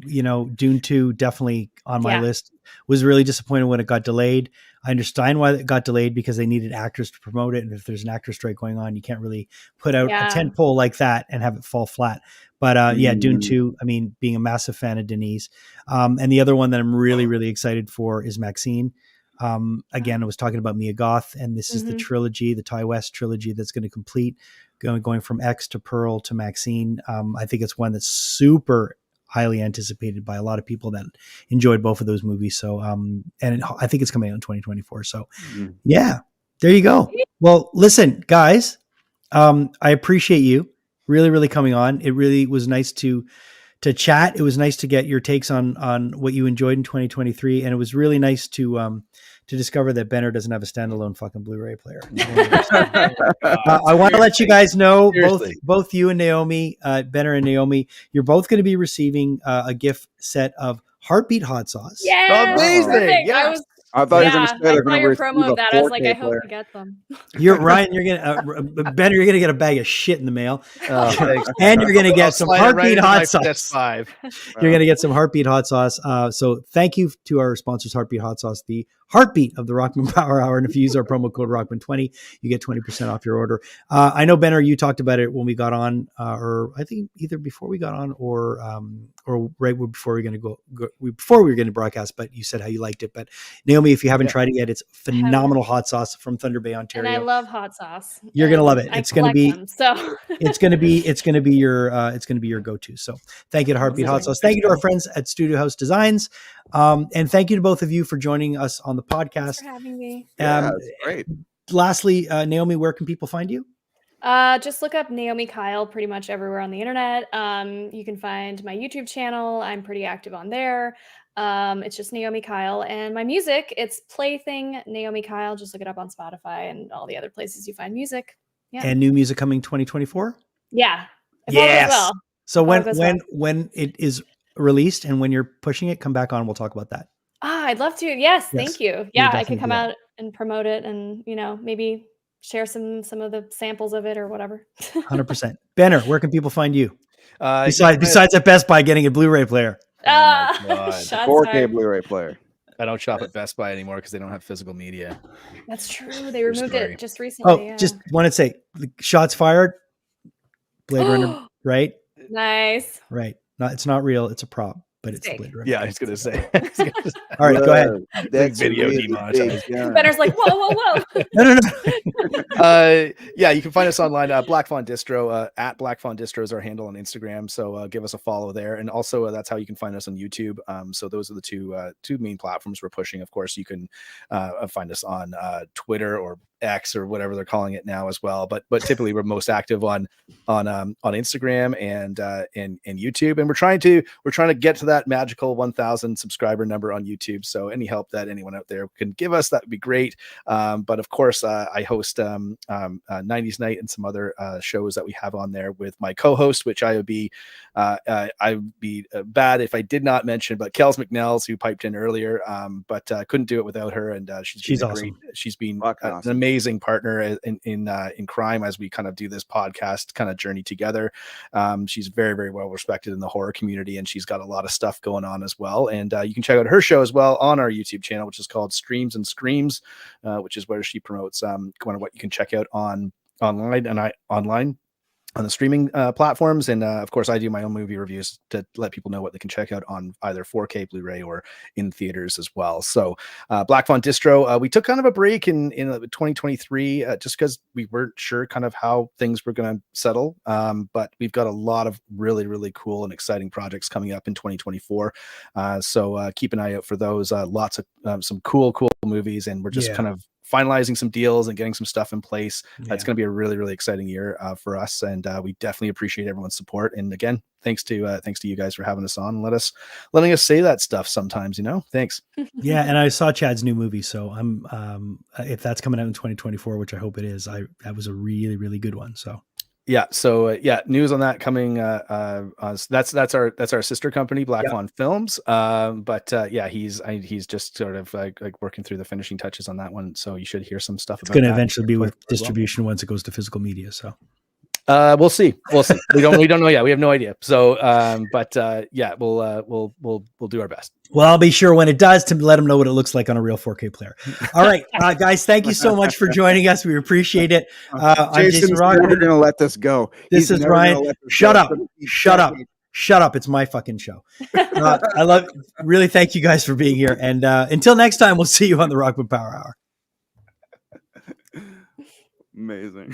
You know, Dune 2 definitely on my list. Was really disappointed when it got delayed. I understand why it got delayed, because they needed actors to promote it, and if there's an actor strike going on, you can't really put out a tent pole like that and have it fall flat. But Dune 2. I mean, being a massive fan of Denise, and the other one that I'm really, really excited for is Maxine. Again, I was talking about Mia Goth, and this is the trilogy, the Ty West trilogy, that's going to complete going from X to Pearl to Maxine. I think it's one that's super highly anticipated by a lot of people that enjoyed both of those movies. So, and I think it's coming out in 2024. So yeah, there you go. Well, listen, guys, I appreciate you really, really coming on. It really was nice to chat. It was nice to get your takes on what you enjoyed in 2023. And it was really nice to to discover that Benner doesn't have a standalone fucking Blu-ray player. I want to let you guys know, both you and Naomi, Benner and Naomi, you're both going to be receiving a gift set of Heartbeat hot sauce. Yeah, amazing. Yeah. I thought you were going to say they're going to receive promo of that. I was like, I hope player. you get them. You're Ryan. You're gonna Benner. You're gonna get a bag of shit in the mail, Thanks. and you're gonna get some Heartbeat hot sauce. You're gonna get some Heartbeat hot sauce. So thank you to our sponsors, Heartbeat hot sauce, the heartbeat of the Rockman Power Hour. And if you use our promo code Rockman20, you get 20% off your order. I know, Benner, you talked about it when we got on, or I think either before we got on, or right before we were going to broadcast. But you said how you liked it. But Naomi, if you haven't tried it yet, it's phenomenal hot sauce from Thunder Bay, Ontario. And I love hot sauce. You're gonna love it. It's gonna be it's gonna be your go-to. So thank you to Heartbeat Hot Sauce. Thank you to our friends at Studio House Designs, and thank you to both of you for joining us on the podcast. Thanks for having me. Great. Lastly, Naomi, where can people find you? Just look up Naomi Kyle pretty much everywhere on the internet. You can find my YouTube channel. I'm pretty active on there. It's just Naomi Kyle, and my music, it's Plaything Naomi Kyle. Just look it up on Spotify and all the other places you find music. Yeah. And new music coming 2024? Yeah. Yes. Well. So when it is released and when you're pushing it, come back on. We'll talk about that. I'd love to. Yes. Thank you. Yeah. I can come out and promote it and, maybe share some of the samples of it or whatever. 100%. Benner, where can people find you? Besides at Best Buy getting a Blu-ray player. 4K Blu-ray player. I don't shop at Best Buy anymore because they don't have physical media. That's true. They removed it just recently. Just want to say, shots fired. Blade Runner, right? Nice. Right. No, it's not real. It's a prop, but it's Blade Runner. Yeah, I was going to say. All right, go ahead. That's video demonetized. Benner's like, whoa. No. Yeah, you can find us online. Black Fawn Distro, at Black Fawn Distro is our handle on Instagram. So give us a follow there. And also that's how you can find us on YouTube. So those are the two main platforms we're pushing. Of course, you can find us on Twitter or X or whatever they're calling it now as well. But typically we're most active on Instagram and YouTube. And we're trying to get to that magical 1,000 subscriber number on YouTube. So any help that anyone out there can give us, that would be great. But of course, I host 90s Night and some other shows that we have on there with my co-host, which I would be bad if I did not mention, but Kels McNells, who piped in earlier, but couldn't do it without her. And she's awesome. She's been an amazing partner in crime as we kind of do this podcast kind of journey together. She's very, very well respected in the horror community, and she's got a lot of stuff going on as well. And you can check out her show as well on our YouTube channel, which is called Streams and Screams, which is where she promotes kind of what you can check out online on the streaming platforms. And of course, I do my own movie reviews to let people know what they can check out on either 4K Blu-ray or in theaters as well. So Black Fawn Distro, we took kind of a break in 2023 just because we weren't sure kind of how things were going to settle. But we've got a lot of really, really cool and exciting projects coming up in 2024. So keep an eye out for those. Lots of some cool movies, and we're just kind of finalizing some deals and getting some stuff in place. It's going to be a really, really exciting year for us, and we definitely appreciate everyone's support. And again, thanks to you guys for having us on and letting us say that stuff sometimes. Thanks. Yeah, and I saw Chad's new movie, so I'm if that's coming out in 2024, which I hope it is, that was a really, really good one. So. Yeah. So news on that coming. That's our sister company, Black Fawn Films. But he's just sort of like working through the finishing touches on that one. So you should hear some stuff. It's going to eventually be with distribution once it goes to physical media. So we'll see. We don't know yet. We have no idea. So we'll do our best. Well, I'll be sure when it does to let them know what it looks like on a real 4K player. All right, guys, thank you so much for joining us. We appreciate it. I'm Jason Rock. We're going to let this go. This is Ryan. Shut up. It's my fucking show. Really thank you guys for being here. And until next time, we'll see you on the Rockman Power Hour. Amazing.